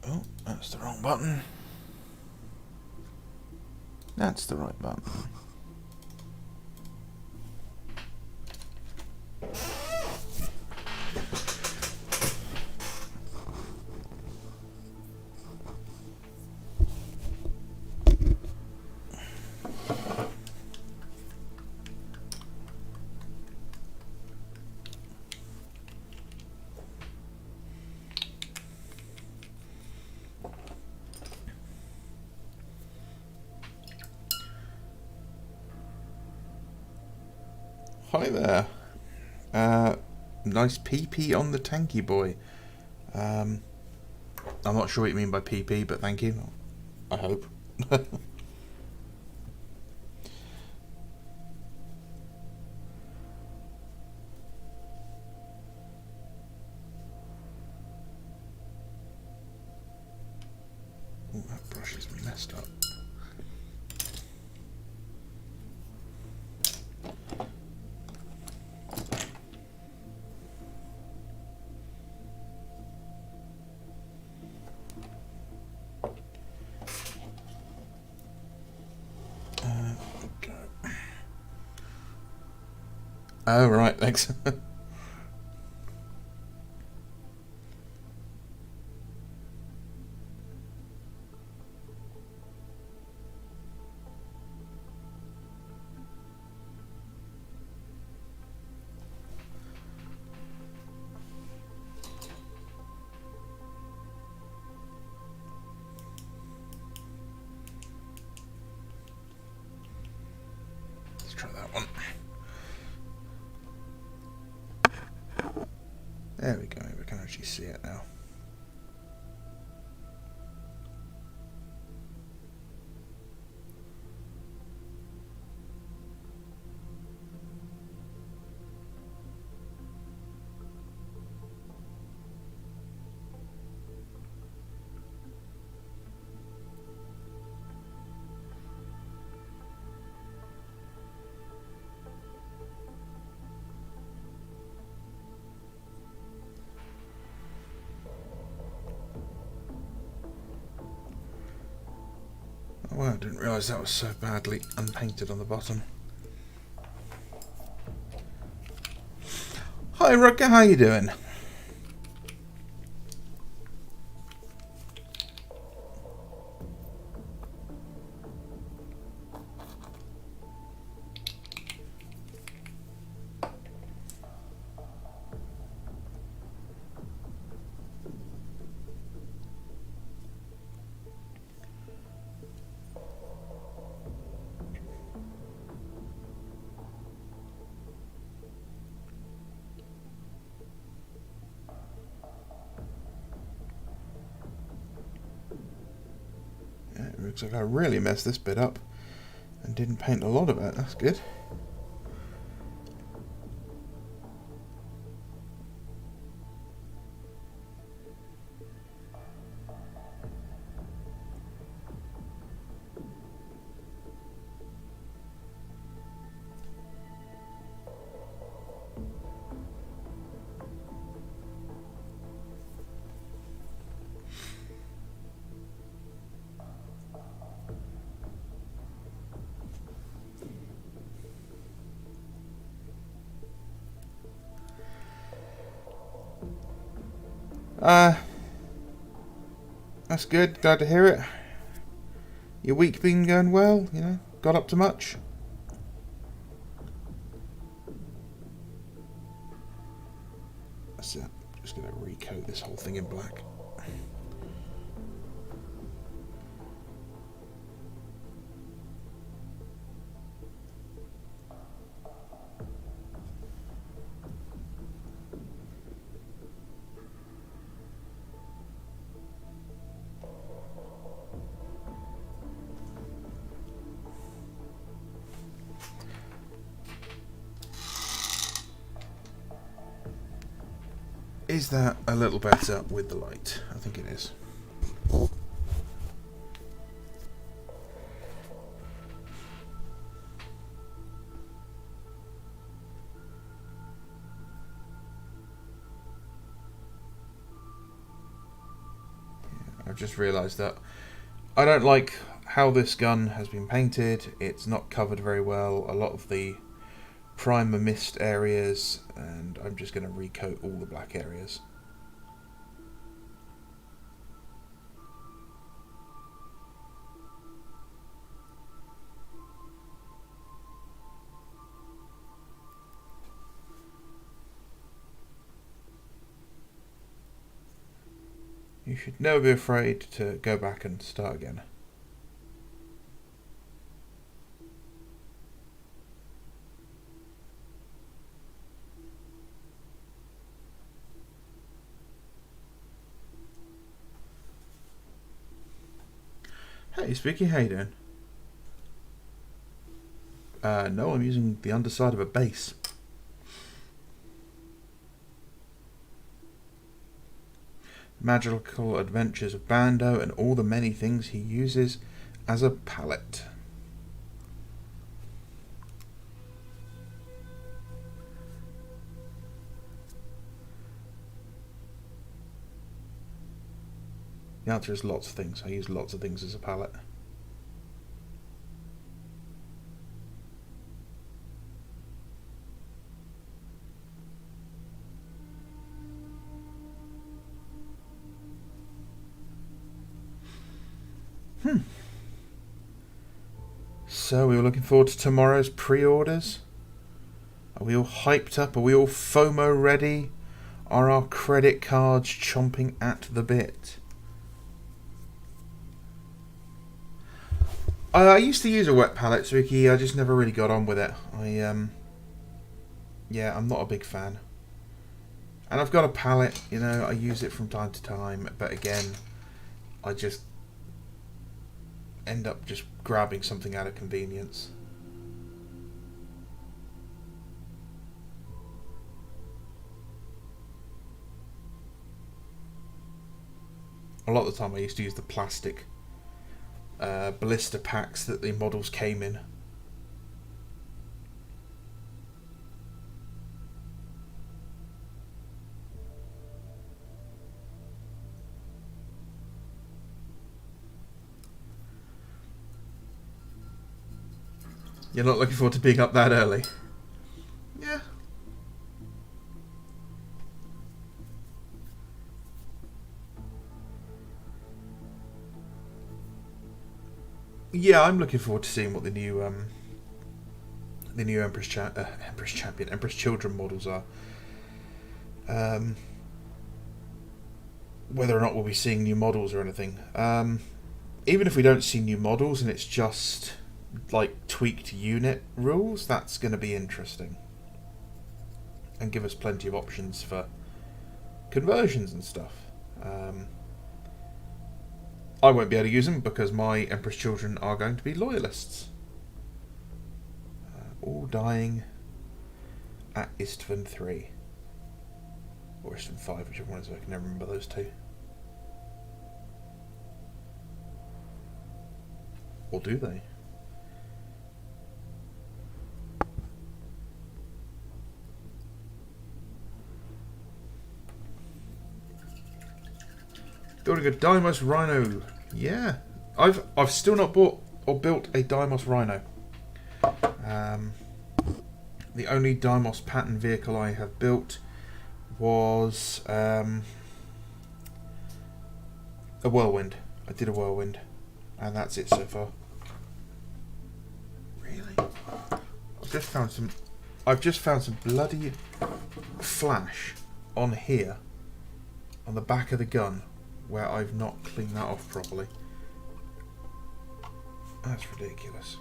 Oh, that's the wrong button. That's the right button. Hi there. Nice PP on the tanky boy. I'm not sure what you mean by PP, but thank you. I hope. Oh, that brush has me messed up. Oh, right, thanks. Let's try that one. There we go, we can actually see it now. Oh, well, I didn't realise that was so badly unpainted on the bottom. Hi Rutger, how you doing? It looks like I really messed this bit up and didn't paint a lot of it. That's good. That's good. Glad to hear it. Your week been going well? You know, got up to much? That's it. Just gonna recoat this whole thing in black. Is that a little better with the light? I think it is. I've just realised that I don't like how this gun has been painted. It's not covered very well. A lot of the primer missed areas, and I'm just going to recoat all the black areas. You should never be afraid to go back and start again. Hey, Spiky, how you doing? No, I'm using the underside of a base. Magical Adventures of Bando and all the many things he uses as a palette. The answer is lots of things. I use lots of things as a palette. So we were looking forward to tomorrow's pre-orders. Are we all hyped up? Are we all FOMO ready? Are our credit cards chomping at the bit? I used to use a wet palette, Vicky. I just never really got on with it. Yeah, I'm not a big fan. And I've got a palette, you know, I use it from time to time, but again, I just end up just grabbing something out of convenience. A lot of the time I used to use the plastic blister packs that the models came in. You're not looking forward to being up that early? Yeah. Yeah, I'm looking forward to seeing what the new Empress Children models are. Whether or not we'll be seeing new models or anything. Even if we don't see new models and it's just like tweaked unit rules, that's going to be interesting and give us plenty of options for conversions and stuff. I won't be able to use them because my Empress Children are going to be loyalists, all dying at Istvan 3 or Istvan 5, whichever one is. I can never remember those two. Or do they? Building a Deimos Rhino. Yeah, I've still not bought or built a Deimos Rhino. The only Deimos pattern vehicle I have built was a Whirlwind. I did a Whirlwind, and that's it so far. Really? I've just found some bloody flash on here, on the back of the gun, where I've not cleaned that off properly. That's ridiculous.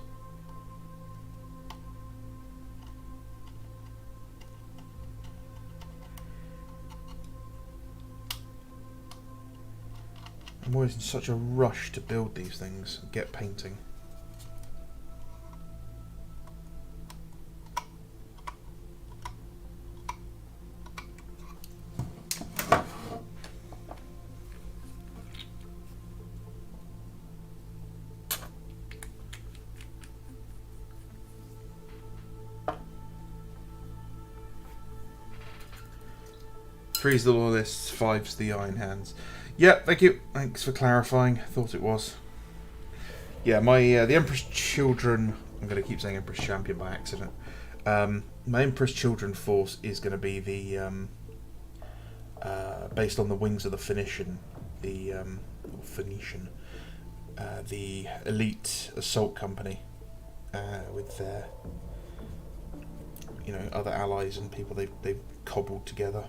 I'm always in such a rush to build these things and get painting. Three's the Loyalists, five's the Iron Hands. Yeah, thank you. Thanks for clarifying. Thought it was. Yeah, my the Emperor's Children. I'm going to keep saying Emperor's Champion by accident. My Emperor's Children force is going to be the based on the Wings of the Phoenician, the the elite assault company with their other allies and people they've cobbled together.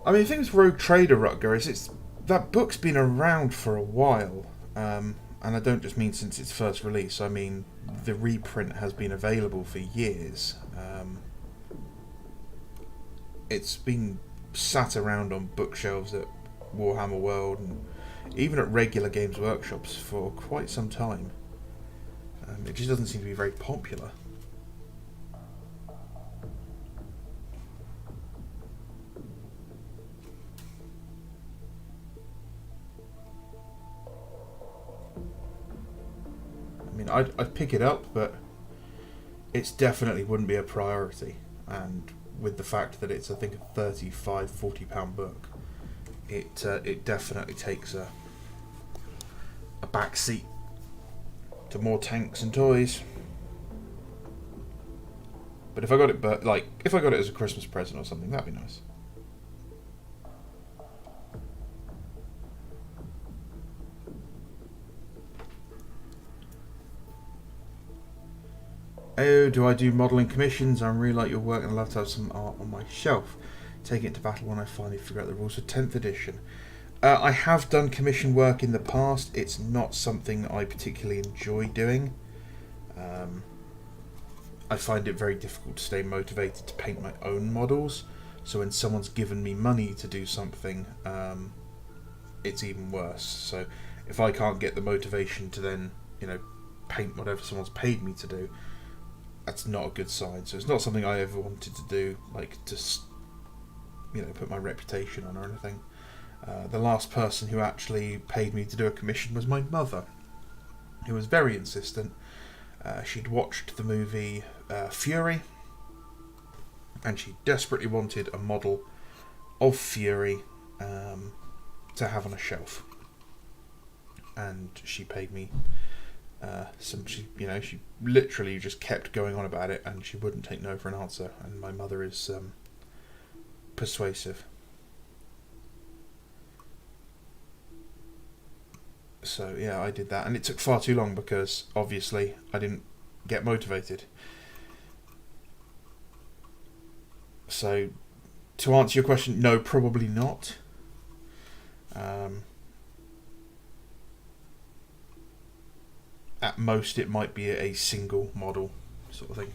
I mean, the thing with Rogue Trader, Rutger, is that book's been around for a while, and I don't just mean since its first release. I mean the reprint has been available for years. It's been sat around on bookshelves at Warhammer World and even at regular Games Workshops for quite some time. It just doesn't seem to be very popular. I'd pick it up, but it definitely wouldn't be a priority. And with the fact that it's, I think, a £35–40 book, it definitely takes a back seat to more tanks and toys. But if I got it, if I got it as a Christmas present or something, that'd be nice. Oh, do I do modelling commissions? I really like your work and I'd love to have some art on my shelf. Take it to battle when I finally figure out the rules for 10th edition. I have done commission work in the past. It's not something I particularly enjoy doing. I find it very difficult to stay motivated to paint my own models. So when someone's given me money to do something, it's even worse. So if I can't get the motivation to then, paint whatever someone's paid me to do, that's not a good sign. So it's not something I ever wanted to do, put my reputation on or anything. The last person who actually paid me to do a commission was my mother, who was very insistent. She'd watched the movie Fury, and she desperately wanted a model of Fury to have on a shelf. And she paid me she literally just kept going on about it, and she wouldn't take no for an answer. And my mother is persuasive. So yeah, I did that, and it took far too long because obviously I didn't get motivated. So to answer your question, no, probably not. At most, it might be a single model sort of thing.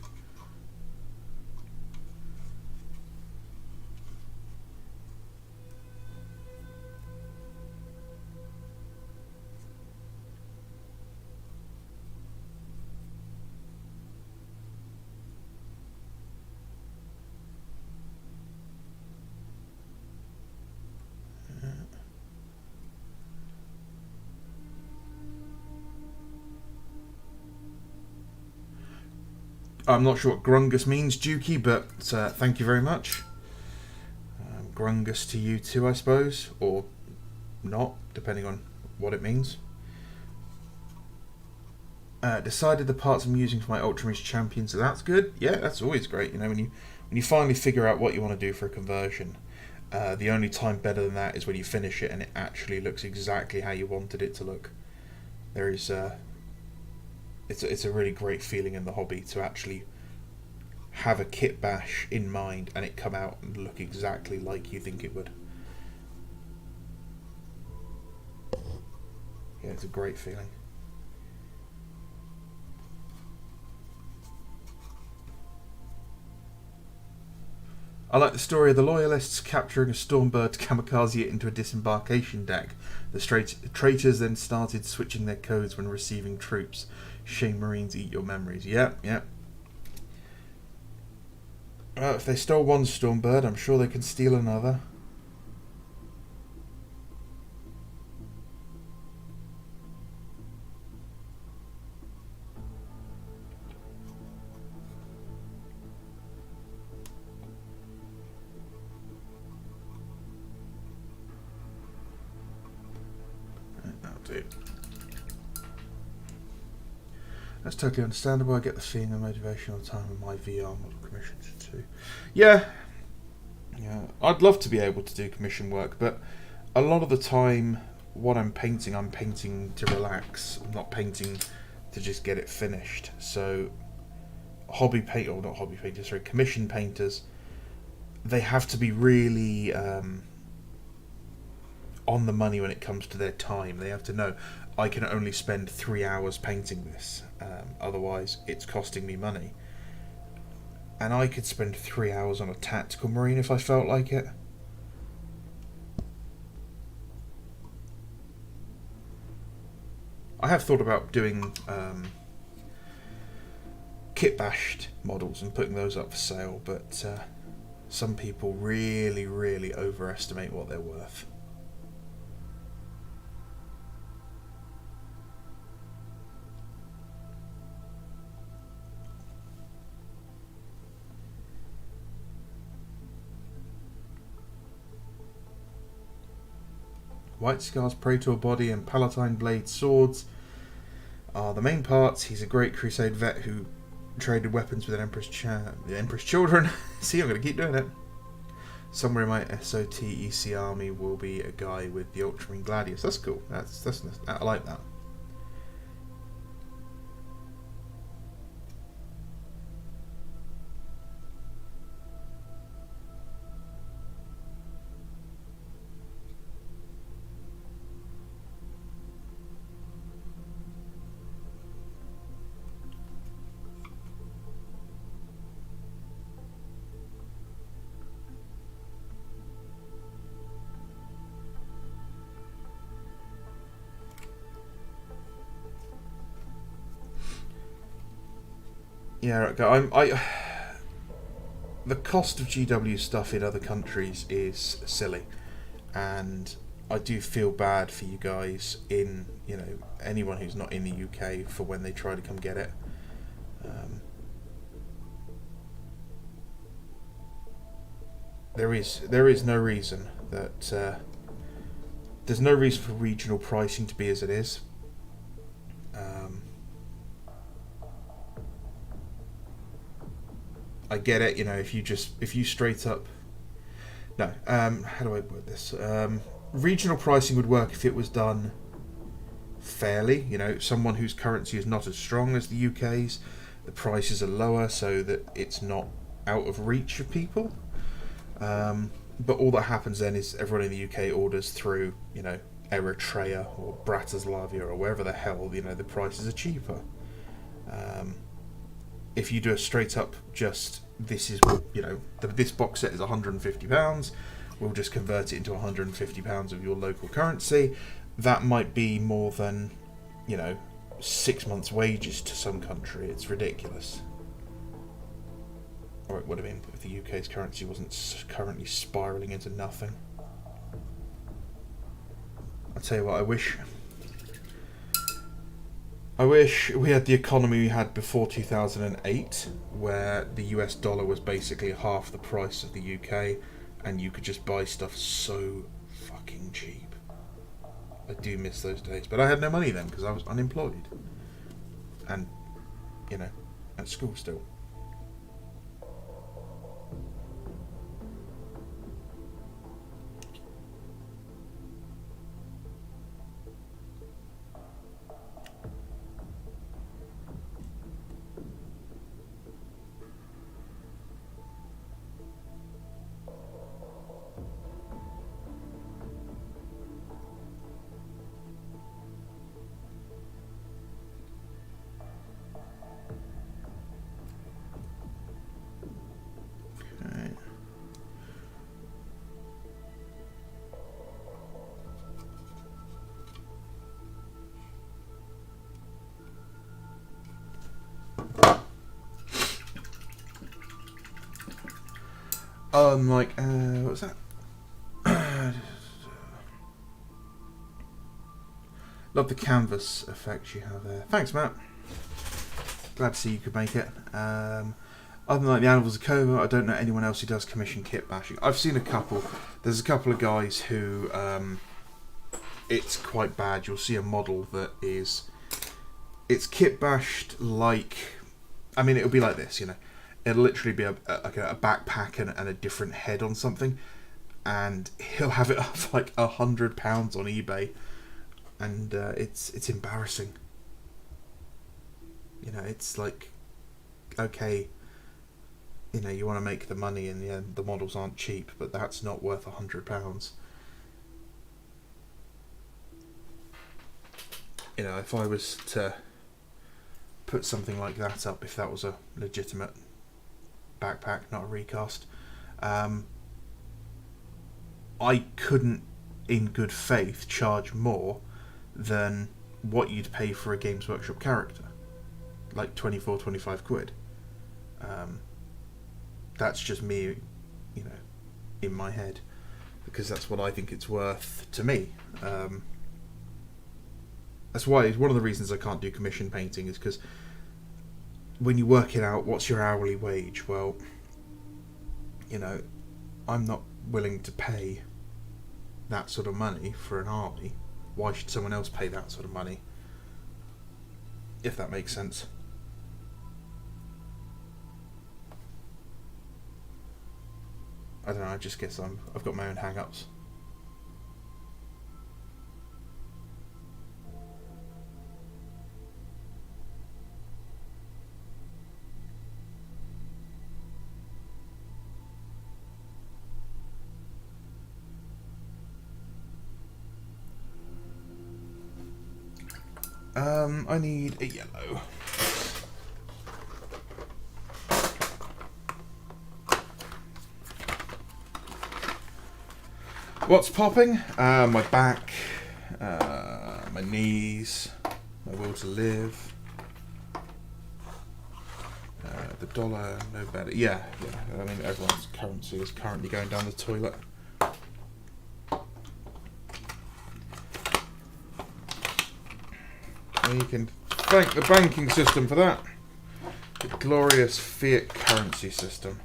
I'm not sure what Grungus means, Dukey, but thank you very much. Grungus to you too, I suppose, or not, depending on what it means. Decided the parts I'm using for my Ultramarines champion, so that's good. Yeah, that's always great. When you finally figure out what you want to do for a conversion, the only time better than that is when you finish it and it actually looks exactly how you wanted it to look. There is it's a really great feeling in the hobby to actually have a kit bash in mind and it come out and look exactly like you think it would. Yeah, it's a great feeling. I like the story of the Loyalists capturing a Stormbird to kamikaze it into a disembarkation deck. The traitors then started switching their codes when receiving troops. Shame Marines eat your memories. Yep, yep. Well, if they stole one Stormbird, I'm sure they can steal another. That'll do. That's totally understandable. I get the feeling and motivation all the time with my VR model commissions too. Yeah. Yeah. I'd love to be able to do commission work, but a lot of the time what I'm painting to relax. I'm not painting to just get it finished. So commission painters, they have to be really on the money when it comes to their time. They have to know, I can only spend 3 hours painting this, otherwise it's costing me money. And I could spend 3 hours on a tactical marine if I felt like it. I have thought about doing kit bashed models and putting those up for sale, but some people really, really overestimate what they're worth. White Scar's Praetor body and Palatine blade swords are the main parts. He's a great Crusade vet who traded weapons with the Emperor's children. See, I'm going to keep doing it. Somewhere in my SOT EC army will be a guy with the Ultramarine Gladius. That's cool. That's I like that. Yeah, okay. The cost of GW stuff in other countries is silly, and I do feel bad for you guys in, anyone who's not in the UK for when they try to come get it. There is no reason that there's no reason for regional pricing to be as it is. I get it, if you straight up... No, how do I word this? Regional pricing would work if it was done fairly. Someone whose currency is not as strong as the UK's, the prices are lower so that it's not out of reach of people. But all that happens then is everyone in the UK orders through, Eritrea or Bratislava or wherever the hell, the prices are cheaper. If you do a straight up just, this is what, this box set is £150, we'll just convert it into £150 of your local currency, that might be more than, 6 months' wages to some country. It's ridiculous. Or it would have been if the UK's currency wasn't currently spiralling into nothing. I'll tell you what, I wish we had the economy we had before 2008, where the US dollar was basically half the price of the UK, and you could just buy stuff so fucking cheap. I do miss those days, but I had no money then because I was unemployed. And, at school still. Like, what's that? Love the canvas effects you have there. Thanks, Matt. Glad to see you could make it. Other than like the Animals of Coma, I don't know anyone else who does commission kit bashing. I've seen a couple. There's a couple of guys who it's quite bad. You'll see a model that is, it's kit bashed like, I mean, it'll be like this, you know. It'll literally be a backpack and a different head on something, and he'll have it up for like £100 on eBay, and it's embarrassing. You know, it's like, okay, you know, you want to make the money, and the models aren't cheap, but that's not worth £100. You know, if I was to put something like that up, if that was a legitimate backpack, not a recast, I couldn't, in good faith, charge more than what you'd pay for a Games Workshop character, like 24, 25 quid. That's just me, you know, in my head, because that's what I think it's worth to me. That's why, one of the reasons I can't do commission painting is because when you work it out, what's your hourly wage? Well, you know, I'm not willing to pay that sort of money for an army. Why should someone else pay that sort of money? If that makes sense. I don't know, I just guess I've got my own hang-ups. I need a yellow. What's popping? My back, my knees, my will to live, the dollar, no better. Yeah. I mean, everyone's currency is currently going down the toilet. And you can thank the banking system for that. The glorious fiat currency system.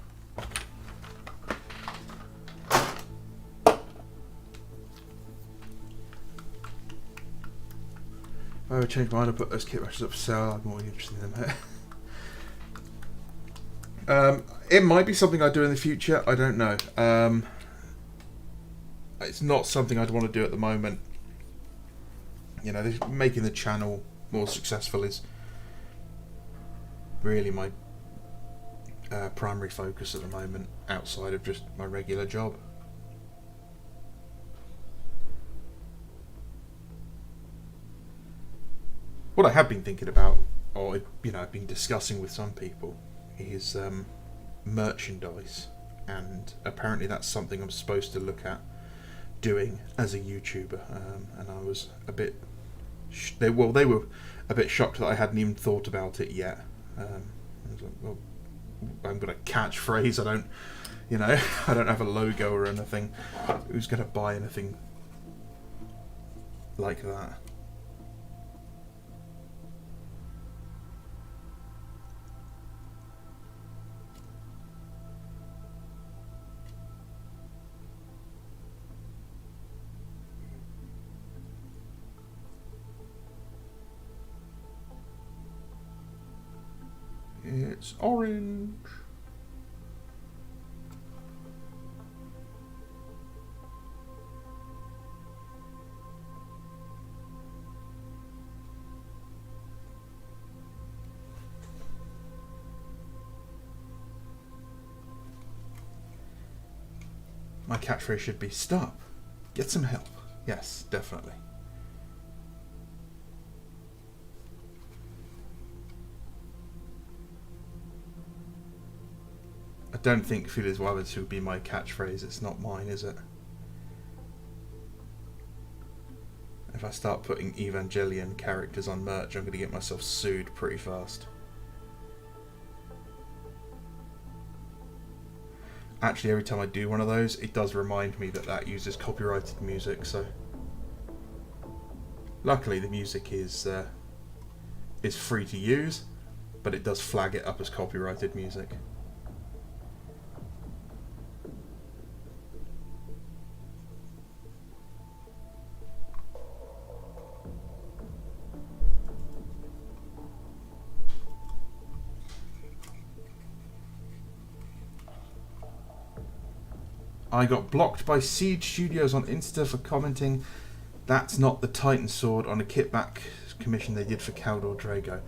If I would change my mind, I'd put those kit bashes up for sale. I'm more interested in them. It might be something I do in the future. I don't know. It's not something I'd want to do at the moment. You know, making the channel more successful is really my primary focus at the moment, outside of just my regular job. What I have been thinking about, or you know, I've been discussing with some people, is merchandise, and apparently that's something I'm supposed to look at doing as a YouTuber. And I was a bit, they were a bit shocked that I hadn't even thought about it yet. I was like, well, I'm got a catchphrase. I don't, you know, I don't have a logo or anything. Who's going to buy anything like that? It's orange. My catchphrase should be stop. Get some help. Yes, definitely. I don't think Feelers Wabbits would be my catchphrase. It's not mine, is it? If I start putting Evangelion characters on merch, I'm going to get myself sued pretty fast. Actually, every time I do one of those, it does remind me that that uses copyrighted music, so... Luckily, the music is free to use, but it does flag it up as copyrighted music. I got blocked by Siege Studios on Insta for commenting that's not the Titan sword on a kitback commission they did for Caldor Drago.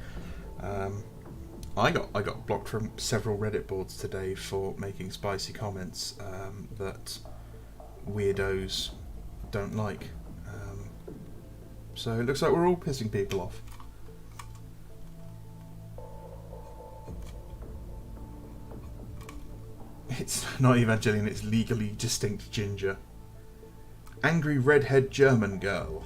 I got blocked from several Reddit boards today for making spicy comments that weirdos don't like. So it looks like we're all pissing people off. It's not Evangelion, it's legally distinct ginger. Angry redhead German girl.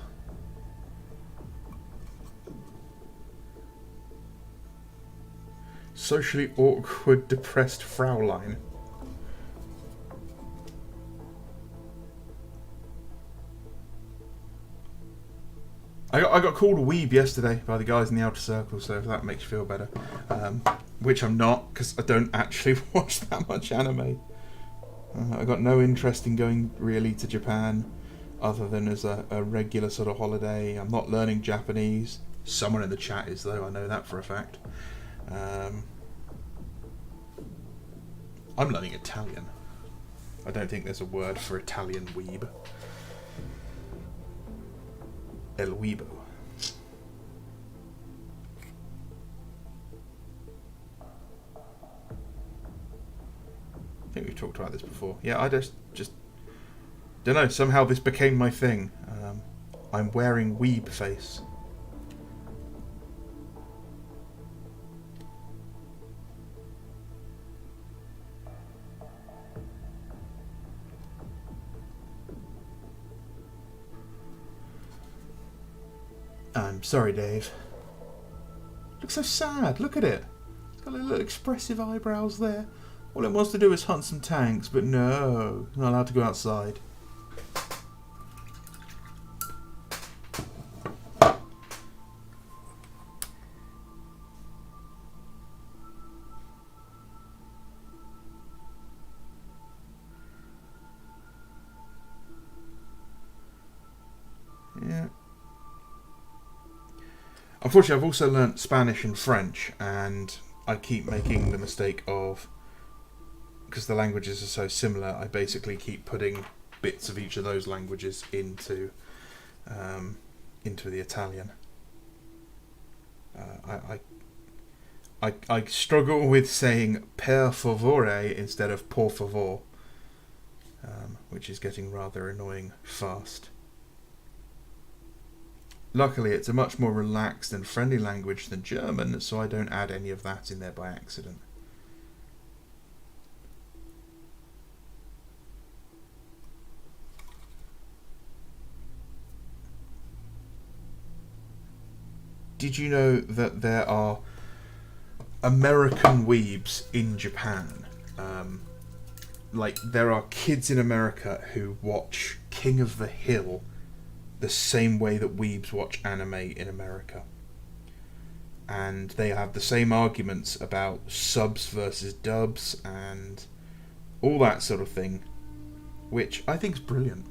Socially awkward depressed Fraulein. I got called a weeb yesterday by the guys in the Outer Circle, so if that makes you feel better. Which I'm not, because I don't actually watch that much anime. I got no interest in going really to Japan, other than as a regular sort of holiday. I'm not learning Japanese. Someone in the chat is, though, I know that for a fact. I'm learning Italian. I don't think there's a word for Italian weeb. El Weebo. I think we've talked about this before. Yeah, I just don't know. Somehow this became my thing. I'm wearing weeb face. I'm sorry, Dave. Looks so sad. Look at it. It's got little expressive eyebrows there. All it wants to do is hunt some tanks, but no, not allowed to go outside. Yeah. Unfortunately, I've also learnt Spanish and French, and I keep making the mistake of, because the languages are so similar, I basically keep putting bits of each of those languages into the Italian. I struggle with saying per favore instead of por favor, which is getting rather annoying fast. Luckily, it's a much more relaxed and friendly language than German, so I don't add any of that in there by accident. Did you know that there are American weebs in Japan? Like, there are kids in America who watch King of the Hill the same way that weebs watch anime in America. And they have the same arguments about subs versus dubs and all that sort of thing, which I think is brilliant.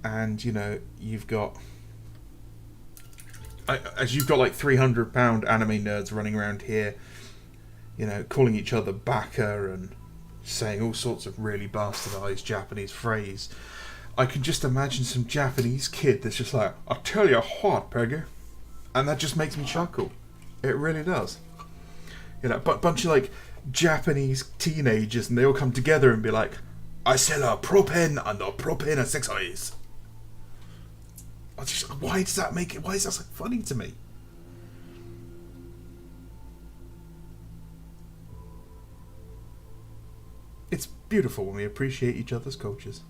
And, you know, you've got like 300-pound anime nerds running around here, you know, calling each other baka and saying all sorts of really bastardized Japanese phrase. I can just imagine some Japanese kid that's just like, I'll tell you what, Peggy. And that just makes me chuckle. It really does. You know, but bunch of like Japanese teenagers, and they all come together and be like, I sell a propane and a propane accessories. Why is that so funny to me? It's beautiful when we appreciate each other's cultures.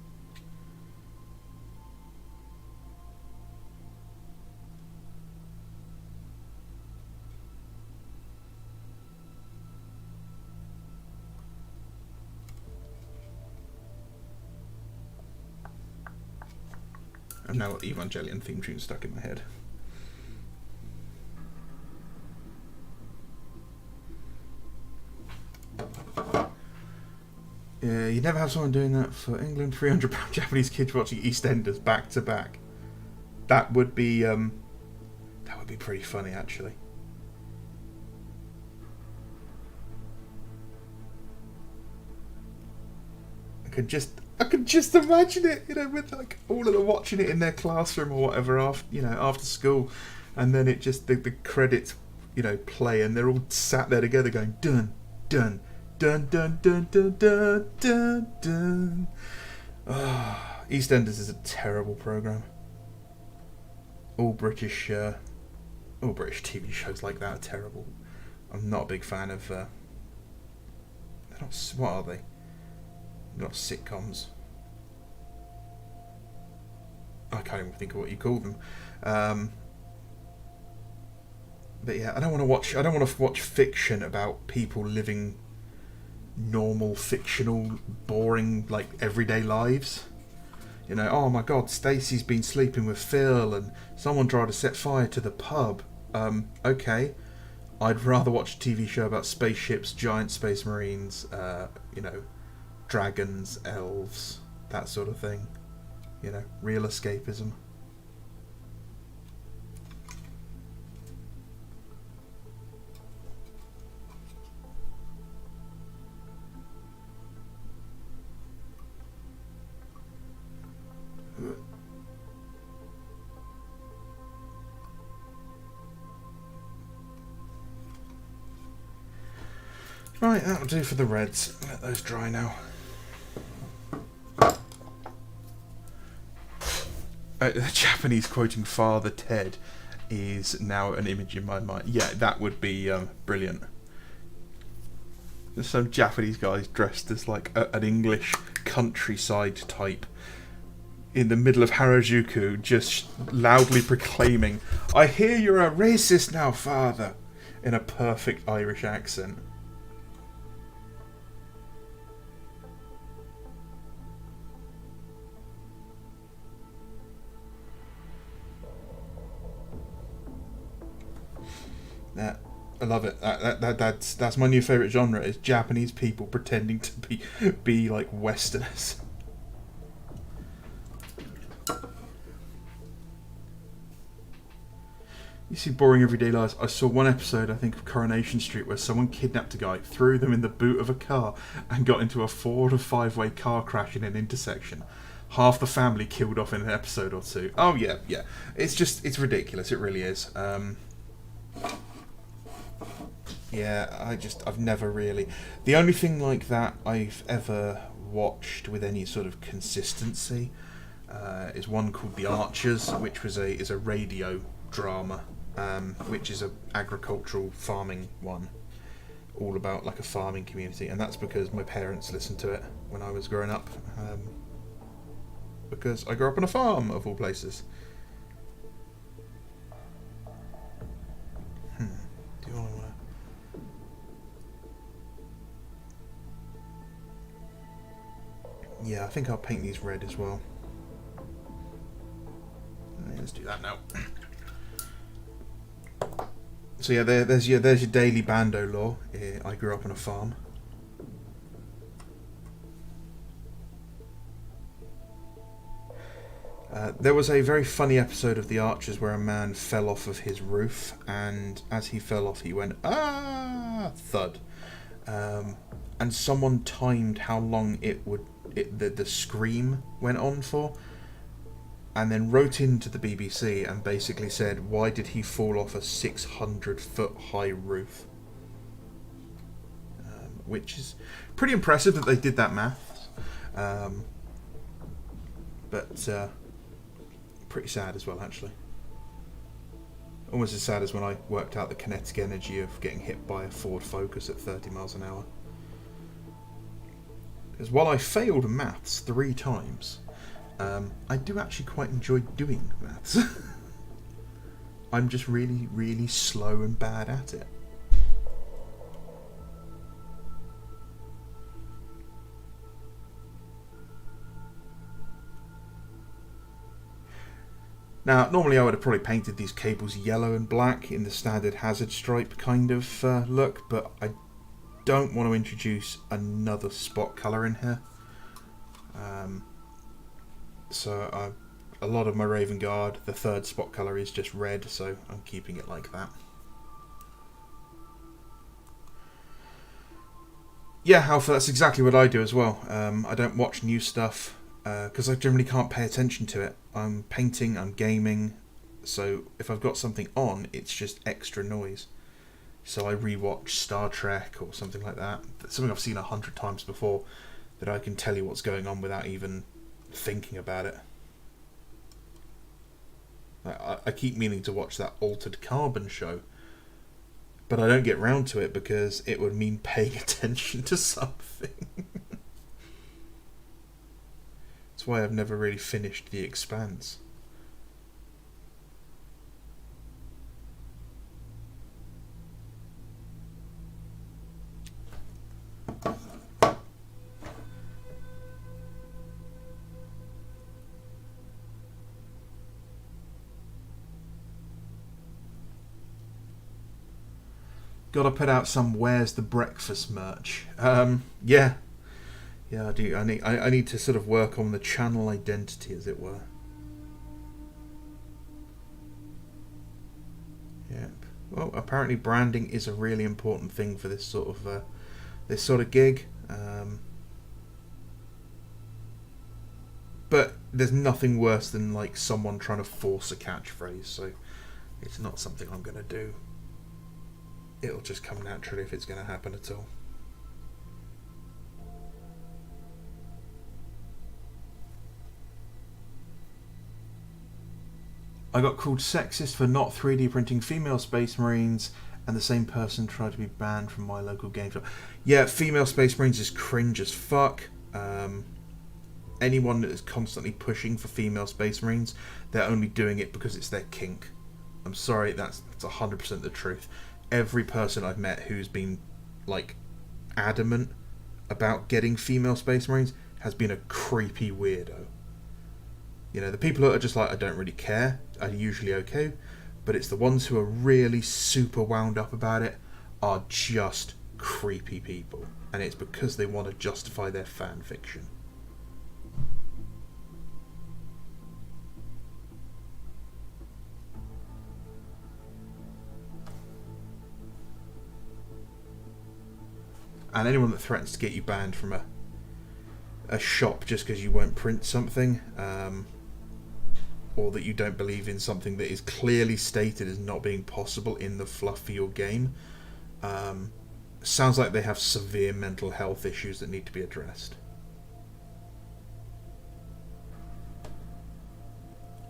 I've now got the Evangelion theme tune stuck in my head. Yeah, you never have someone doing that for England. £300 Japanese kids watching EastEnders back to back. That would be pretty funny, actually. I could just imagine it, with like all of them watching it in their classroom or whatever after school, and then it just the credits, play, and they're all sat there together going dun dun dun dun dun dun dun dun dun. EastEnders is a terrible program. All British TV shows like that are terrible. I'm not a big fan of. They're not. What are they? They're not sitcoms. I can't even think of what you call them. But yeah, I don't want to watch fiction about people living normal, fictional, boring, like everyday lives. Oh my God, Stacey's been sleeping with Phil, and someone tried to set fire to the pub. Okay, I'd rather watch a TV show about spaceships, giant space marines, dragons, elves, that sort of thing. Real escapism. Right, that'll do for the reds. Let those dry now. The Japanese quoting Father Ted is now an image in my mind. Yeah, that would be brilliant. There's some Japanese guys dressed as like an English countryside type in the middle of Harajuku, just loudly proclaiming, "I hear you're a racist now, Father," in a perfect Irish accent. I love it. That's my new favourite genre, is Japanese people pretending to be like Westerners. You see boring everyday lives. I saw one episode, I think, of Coronation Street, where someone kidnapped a guy, threw them in the boot of a car, and got into a 4 to 5-way car crash in an intersection. Half the family killed off in an episode or two. Oh yeah. It's ridiculous. It really is. Yeah, I've never really. The only thing like that I've ever watched with any sort of consistency is one called The Archers, which is a radio drama, which is a agricultural farming one, all about like a farming community, and that's because my parents listened to it when I was growing up, because I grew up on a farm of all places. Do you want to? Yeah, I think I'll paint these red as well. Let's do that now. So yeah, there's your daily Bando lore. I grew up on a farm. There was a very funny episode of The Archers where a man fell off of his roof, and as he fell off, he went "ah!" thud, and someone timed how long the scream went on for, and then wrote into the BBC and basically said, why did he fall off a 600-foot high roof? Which is pretty impressive that they did that math, but pretty sad as well, actually. Almost as sad as when I worked out the kinetic energy of getting hit by a Ford Focus at 30 miles an hour. Because while I failed maths 3 times, I do actually quite enjoy doing maths. I'm just really, really slow and bad at it. Now, normally I would have probably painted these cables yellow and black in the standard hazard stripe kind of look, but I don't want to introduce another spot colour in here. So a lot of my Raven Guard, the third spot colour is just red, so I'm keeping it like that. Yeah, Alpha, that's exactly what I do as well. I don't watch new stuff because I generally can't pay attention to it. I'm painting, I'm gaming, so if I've got something on, it's just extra noise. So I rewatch Star Trek or something like that. That's something I've seen 100 times before, that I can tell you what's going on without even thinking about it. I keep meaning to watch that Altered Carbon show, but I don't get round to it because it would mean paying attention to something. That's why I've never really finished The Expanse. Gotta put out some Where's the Breakfast merch. Yeah, I do. I need to sort of work on the channel identity, as it were. Yep. Well, apparently branding is a really important thing for this sort of gig. But there's nothing worse than like someone trying to force a catchphrase, so it's not something I'm gonna do. It'll just come naturally if it's going to happen at all. I got called sexist for not 3D printing female Space Marines, and the same person tried to be banned from my local game shop. Yeah, female Space Marines is cringe as fuck. Anyone that is constantly pushing for female Space Marines, they're only doing it because it's their kink. I'm sorry, that's 100% the truth. Every person I've met who's been like adamant about getting female Space Marines has been a creepy weirdo. You know, the people that are just like, I don't really care, are usually okay, but it's the ones who are really super wound up about it are just creepy people, and it's because they want to justify their fan fiction. And anyone that threatens to get you banned from a shop just because you won't print something, or that you don't believe in something that is clearly stated as not being possible in the fluff for your game, sounds like they have severe mental health issues that need to be addressed.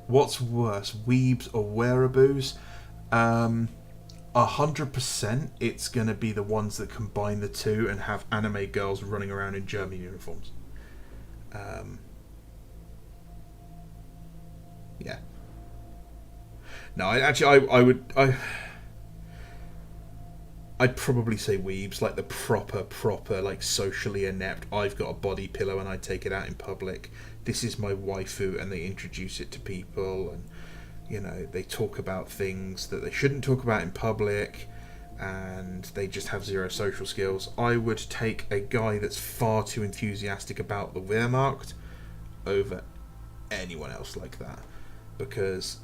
What's worse, weebs or wearaboos? 100% it's going to be the ones that combine the two and have anime girls running around in German uniforms. Yeah. No, I'd probably say weebs, like the proper, like socially inept, I've got a body pillow and I take it out in public, this is my waifu, and they introduce it to people, and you know, they talk about things that they shouldn't talk about in public, and they just have zero social skills. I would take a guy that's far too enthusiastic about the Wehrmacht over anyone else like that, because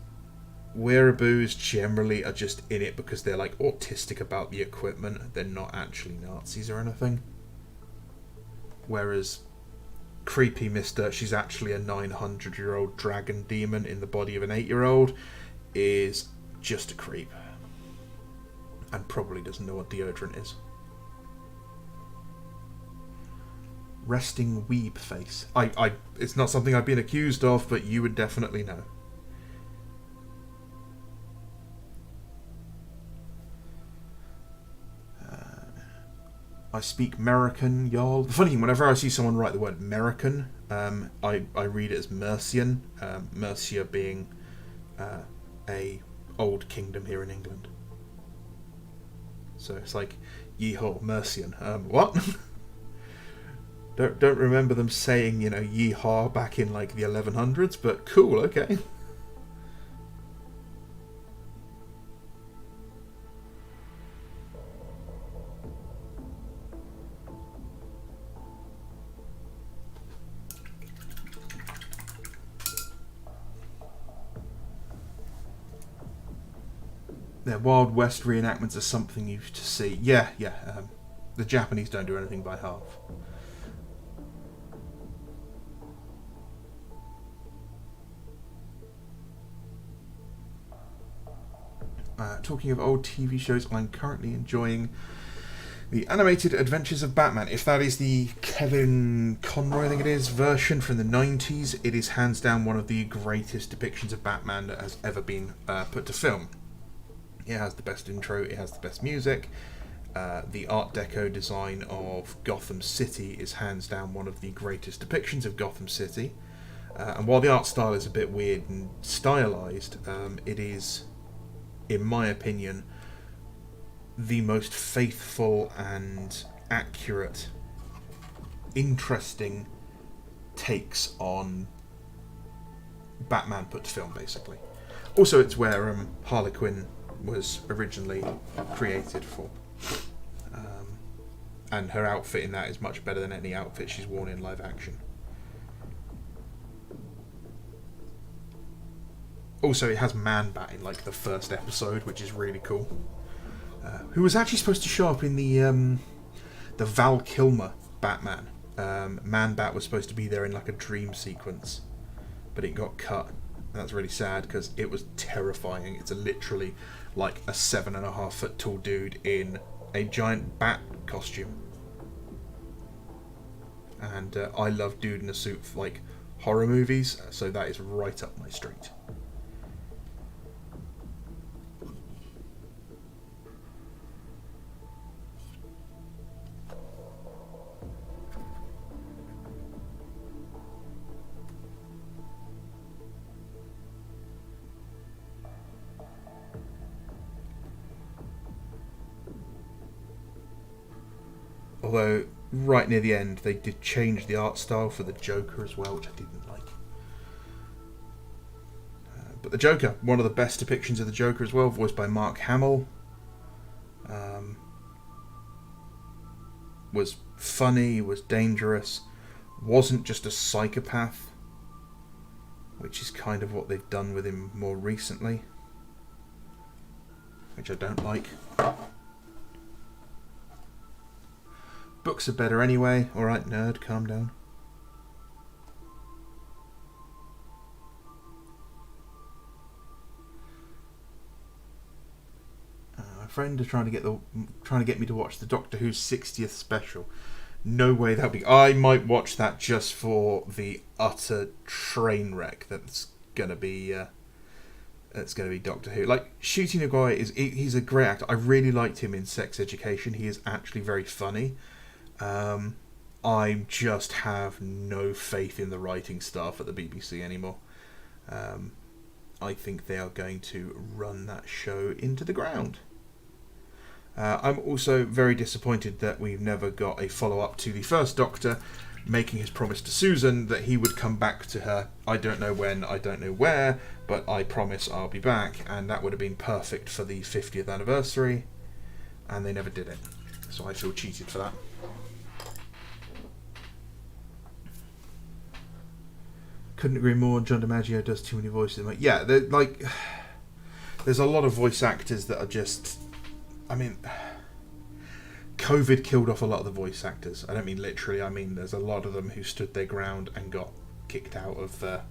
wearaboos generally are just in it because they're like autistic about the equipment. They're not actually Nazis or anything. Whereas creepy Mister, she's actually a 900-year-old dragon demon in the body of an 8-year-old, is just a creep. And probably doesn't know what deodorant is. Resting weeb face. It's not something I've been accused of, but you would definitely know. I speak American, y'all. The funny thing, whenever I see someone write the word American, I read it as Mercian. Mercia being a old kingdom here in England. So it's like, yeehaw, Mercian. What? don't remember them saying, you know, yeehaw back in like the 1100s, but cool, okay. their Wild West reenactments are something you to see. Yeah. The Japanese don't do anything by half. Talking of old TV shows, I'm currently enjoying The Animated Adventures of Batman. If that is the Kevin Conroy, I think it is, version from the 90s, it is hands down one of the greatest depictions of Batman that has ever been put to film. It has the best intro, it has the best music. The Art Deco design of Gotham City is hands down one of the greatest depictions of Gotham City. And while the art style is a bit weird and stylized, it is, in my opinion, the most faithful and accurate, interesting takes on Batman put to film, basically. Also, it's where Harley Quinn was originally created for. And her outfit in that is much better than any outfit she's worn in live action. Also, it has Man-Bat in like the first episode, which is really cool. Who was actually supposed to show up in the Val Kilmer Batman. Man-Bat was supposed to be there in like a dream sequence, but it got cut. And that's really sad because it was terrifying. It's literally like a 7.5 foot tall dude in a giant bat costume. And I love dude in a suit for like horror movies, so that is right up my street. Although, right near the end, they did change the art style for the Joker as well, which I didn't like. But the Joker, one of the best depictions of the Joker as well, voiced by Mark Hamill. Was funny, was dangerous, wasn't just a psychopath, which is kind of what they've done with him more recently, which I don't like. Books are better anyway. Alright, nerd, calm down. My friend is trying to get me to watch the Doctor Who's 60th special. No way that'll be. I might watch that just for the utter train wreck that's gonna be. That's gonna be Doctor Who. Like Ncuti Ngai he's a great actor. I really liked him in Sex Education. He is actually very funny. I just have no faith in the writing staff at the BBC anymore. I think they are going to run that show into the ground. I'm also very disappointed that we've never got a follow-up to the first Doctor making his promise to Susan that he would come back to her. I don't know when, I don't know where, but I promise I'll be back, and that would have been perfect for the 50th anniversary, and they never did it. So I feel cheated for that. Couldn't agree more. John DiMaggio does too many voices. Yeah, there's a lot of voice actors that are just. I mean, COVID killed off a lot of the voice actors. I don't mean literally. I mean there's a lot of them who stood their ground and got kicked out of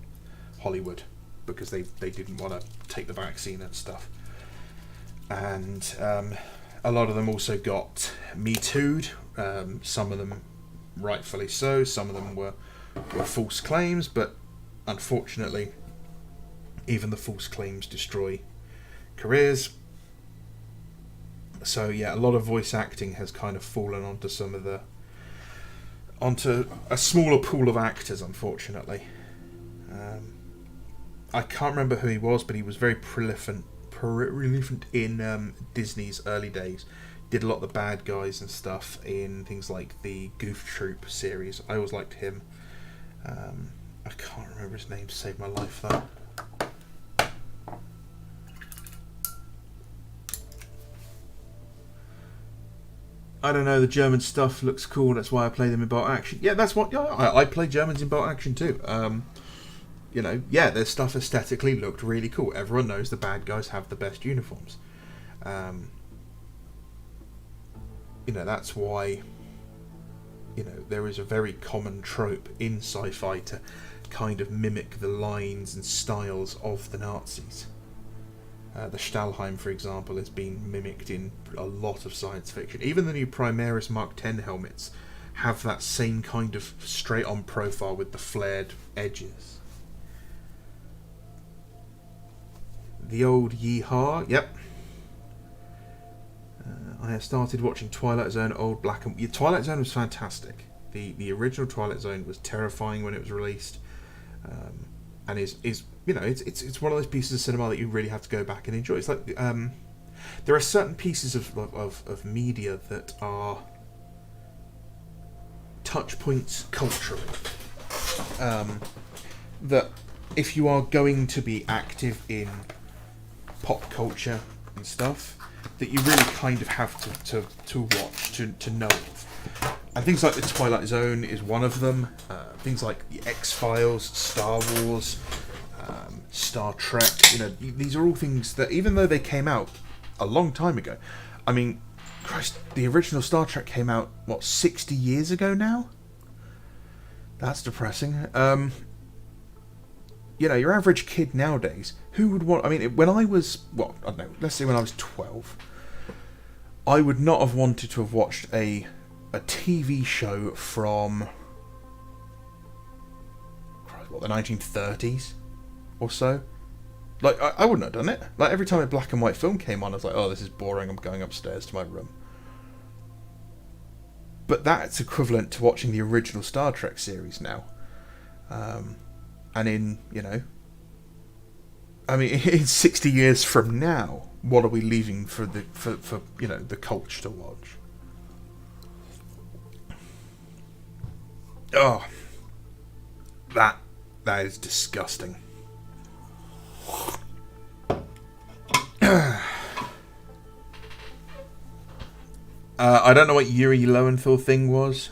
Hollywood because they didn't want to take the vaccine and stuff. And a lot of them also got Me Too'd. Some of them rightfully so. Some of them were false claims, but unfortunately, even the false claims destroy careers. So yeah, a lot of voice acting has kind of fallen onto onto a smaller pool of actors, unfortunately. I can't remember who he was, but he was very prolific in Disney's early days. Did a lot of the bad guys and stuff in things like the Goof Troop series. I always liked him. I can't remember his name to save my life though. I don't know, the German stuff looks cool, that's why I play them in Bolt Action. Yeah, that's what. Yeah, I play Germans in Bolt Action too. Yeah, their stuff aesthetically looked really cool. Everyone knows the bad guys have the best uniforms. Um, that's why, there is a very common trope in sci-fi to kind of mimic the lines and styles of the Nazis. The Stahlhelm, for example, has been mimicked in a lot of science fiction. Even the new Primaris Mark X helmets have that same kind of straight-on profile with the flared edges. The old Yeehaw, yep. I have started watching Twilight Zone, old black and... Twilight Zone was fantastic. The original Twilight Zone was terrifying when it was released. And is it's one of those pieces of cinema that you really have to go back and enjoy. It's like there are certain pieces of media that are touch points culturally, that if you are going to be active in pop culture and stuff, that you really kind of have to watch, to know of. And things like the Twilight Zone is one of them. Things like the X-Files, Star Wars, Star Trek. These are all things that, even though they came out a long time ago, I mean, Christ, the original Star Trek came out, 60 years ago now? That's depressing. Your average kid nowadays, who would want... I mean, when I was... I don't know, let's say when I was 12, I would not have wanted to have watched a TV show from... the 1930s or so. Like, I wouldn't have done it. Like, every time a black and white film came on, I was like, oh, this is boring, I'm going upstairs to my room. But that's equivalent to watching the original Star Trek series now. And in 60 years from now, what are we leaving for the culture to watch? Oh, that is disgusting. I don't know what Yuri Lowenthal thing was,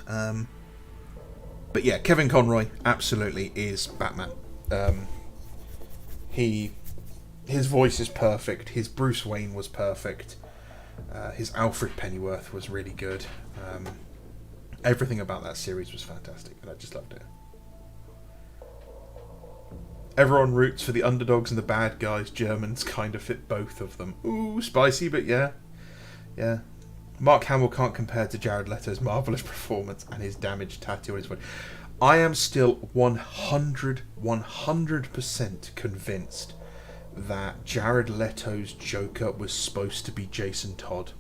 but yeah, Kevin Conroy absolutely is Batman. His voice is perfect. His Bruce Wayne was perfect. His Alfred Pennyworth was really good. Everything about that series was fantastic, and I just loved it. Everyone roots for the underdogs and the bad guys. Germans kind of fit both of them. Ooh, spicy, but yeah. Mark Hamill can't compare to Jared Leto's marvellous performance and his damaged tattoo on his body. I am still 100% convinced that Jared Leto's Joker was supposed to be Jason Todd.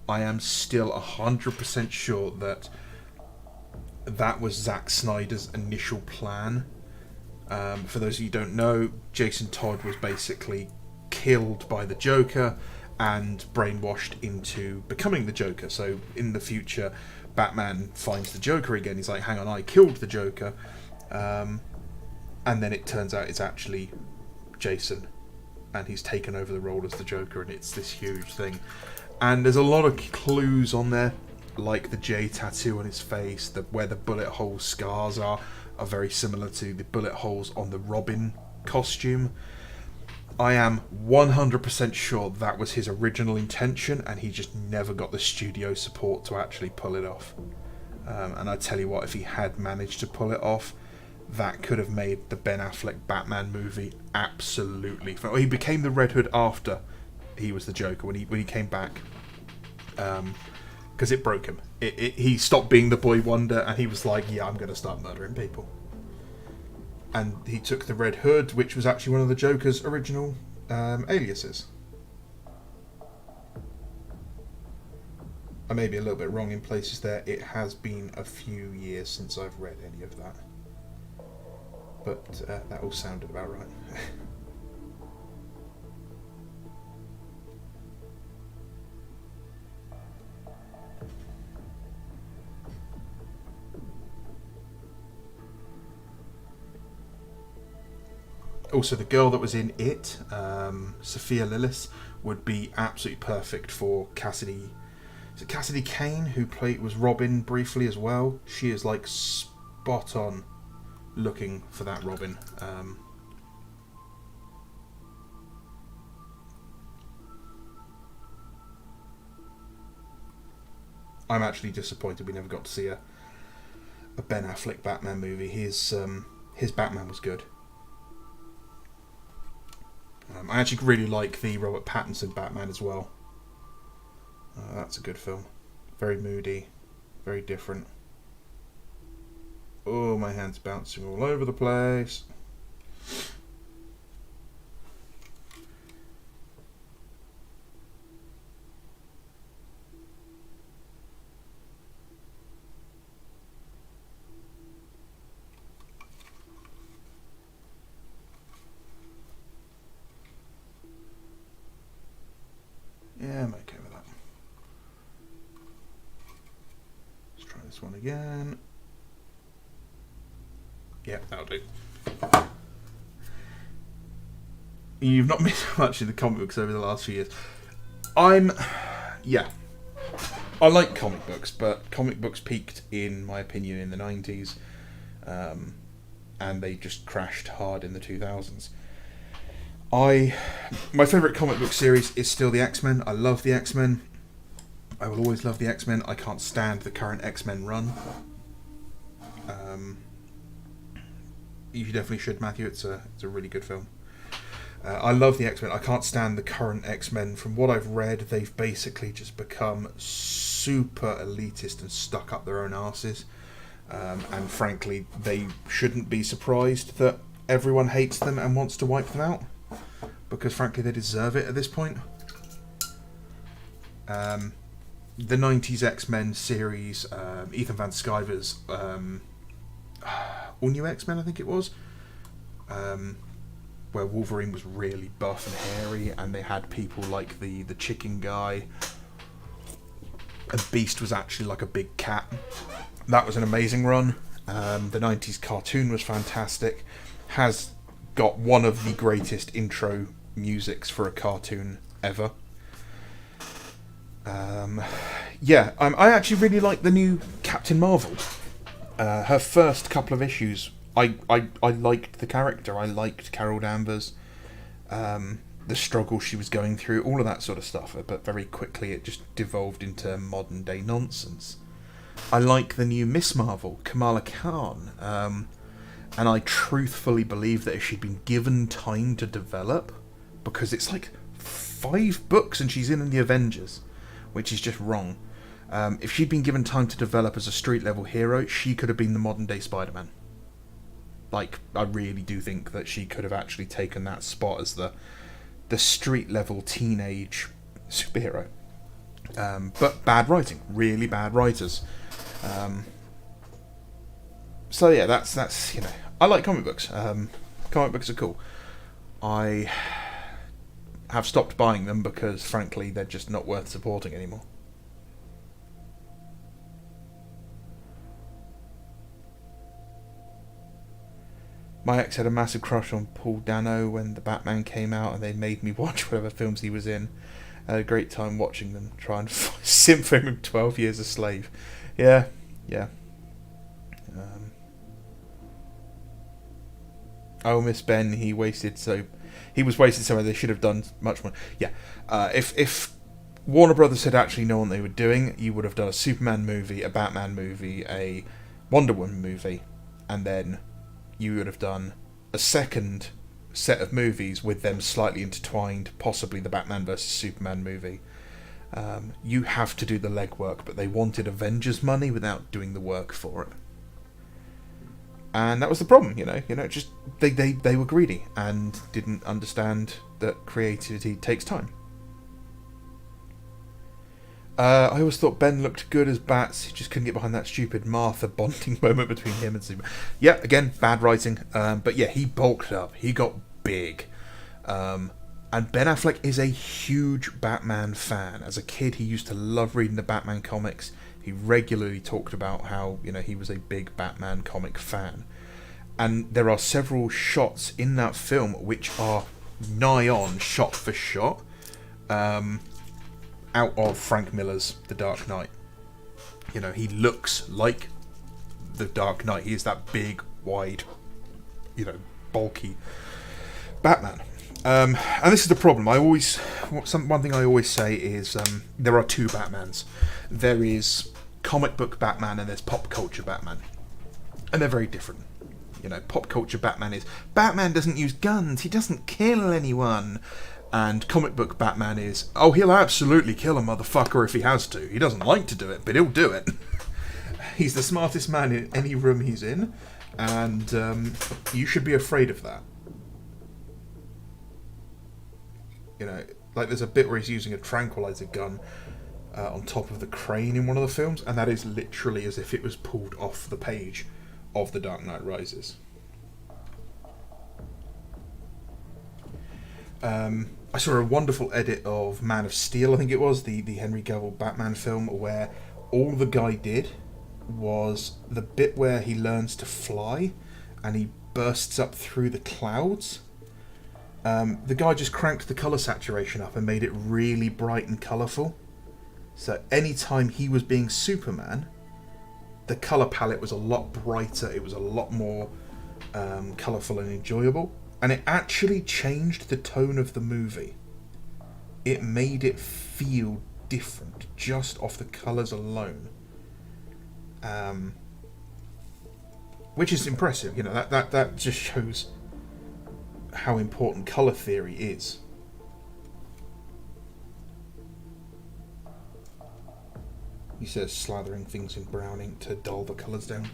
I am still 100% sure that was Zack Snyder's initial plan. For those of you who don't know, Jason Todd was basically killed by the Joker and brainwashed into becoming the Joker. So in the future, Batman finds the Joker again. He's like, hang on, I killed the Joker. And then it turns out it's actually Jason, and he's taken over the role as the Joker, and it's this huge thing. And there's a lot of clues on there, like the J tattoo on his face, where the bullet hole scars are very similar to the bullet holes on the Robin costume. I am 100% sure that was his original intention, and he just never got the studio support to actually pull it off. And I tell you what, if he had managed to pull it off, that could have made the Ben Affleck Batman movie absolutely fun. He became the Red Hood after he was the Joker, when he came back, because it broke him. He stopped being the boy wonder, and he was like, yeah, I'm going to start murdering people. And he took the Red Hood, which was actually one of the Joker's original aliases. I may be a little bit wrong in places there. It has been a few years since I've read any of that. But that all sounded about right. Also, the girl that was in It, Sophia Lillis, would be absolutely perfect for Cassidy. Is it Cassidy Kane, who was Robin briefly as well? She is like spot on looking for that Robin. I'm actually disappointed we never got to see a Ben Affleck Batman movie. His Batman was good. I actually really like the Robert Pattinson Batman as well. That's a good film. Very moody, very different. Oh, my hand's bouncing all over the place. Yeah, I'm okay with that. Let's try this one again. Yeah, that'll do. You've not missed much in the comic books over the last few years. Yeah. I like comic books, but comic books peaked, in my opinion, in the 90s. And they just crashed hard in the 2000s. My favourite comic book series is still the X-Men. I love the X-Men. I will always love the X-Men. I can't stand the current X-Men run. You definitely should, Matthew. It's a really good film. I love the X-Men. I can't stand the current X-Men. From what I've read, they've basically just become super elitist and stuck up their own arses. And frankly, they shouldn't be surprised that everyone hates them and wants to wipe them out. Because frankly, they deserve it at this point. The 90s X-Men series, Ethan Van Sciver's All New X-Men, I think it was, where Wolverine was really buff and hairy, and they had people like the chicken guy, and Beast was actually like a big cat. That was an amazing run. The 90s cartoon was fantastic. Has got one of the greatest intro musics for a cartoon ever. I actually really like the new Captain Marvel. Her first couple of issues, I liked the character. I liked Carol Danvers, the struggle she was going through, all of that sort of stuff. But very quickly it just devolved into modern day nonsense. I like the new Miss Marvel, Kamala Khan, and I truthfully believe that if she'd been given time to develop, because it's like 5 books and she's in the Avengers, which is just wrong. If she'd been given time to develop as a street level hero, she could have been the modern day Spider-Man. Like, I really do think that she could have actually taken that spot as the street level teenage superhero. But bad writing, really bad writers. So yeah, that's you know, I like comic books. Comic books are cool. I have stopped buying them because frankly they're just not worth supporting anymore. My ex had a massive crush on Paul Dano when the Batman came out, and they made me watch whatever films he was in. I had a great time watching them try and simp for him 12 Years a Slave. Yeah. Oh, Miss Ben, he was wasted, so they should have done much more. Yeah, if Warner Brothers had actually known what they were doing, you would have done a Superman movie, a Batman movie, a Wonder Woman movie, and then you would have done a second set of movies with them slightly intertwined, possibly the Batman vs Superman movie. You have to do the legwork, but they wanted Avengers money without doing the work for it. And that was the problem, just they were greedy and didn't understand that creativity takes time. I always thought Ben looked good as Bats. He just couldn't get behind that stupid Martha bonding moment between him and Superman. Yeah, again, bad writing. But yeah, he bulked up. He got big. And Ben Affleck is a huge Batman fan. As a kid, he used to love reading the Batman comics. He regularly talked about how, he was a big Batman comic fan. And there are several shots in that film which are nigh on shot for shot out of Frank Miller's The Dark Knight. He looks like The Dark Knight. He is that big, wide, bulky Batman. And this is the problem. One thing I always say is there are two Batmans. There is comic book Batman and there's pop culture Batman. And they're very different. You know, pop culture Batman is, Batman doesn't use guns, he doesn't kill anyone. And comic book Batman is, oh, he'll absolutely kill a motherfucker if he has to. He doesn't like to do it, but he'll do it. He's the smartest man in any room he's in, and you should be afraid of that. You know, like there's a bit where he's using a tranquilizer gun on top of the crane in one of the films, and that is literally as if it was pulled off the page of The Dark Knight Rises. I saw a wonderful edit of Man of Steel, I think it was, the Henry Cavill Batman film, where all the guy did was the bit where he learns to fly and he bursts up through the clouds. The guy just cranked the colour saturation up and made it really bright and colourful. So anytime he was being Superman, the colour palette was a lot brighter, it was a lot more colourful and enjoyable. And it actually changed the tone of the movie. It made it feel different just off the colours alone. Which is impressive, you know, that just shows how important colour theory is. He says slathering things in brown ink to dull the colours down.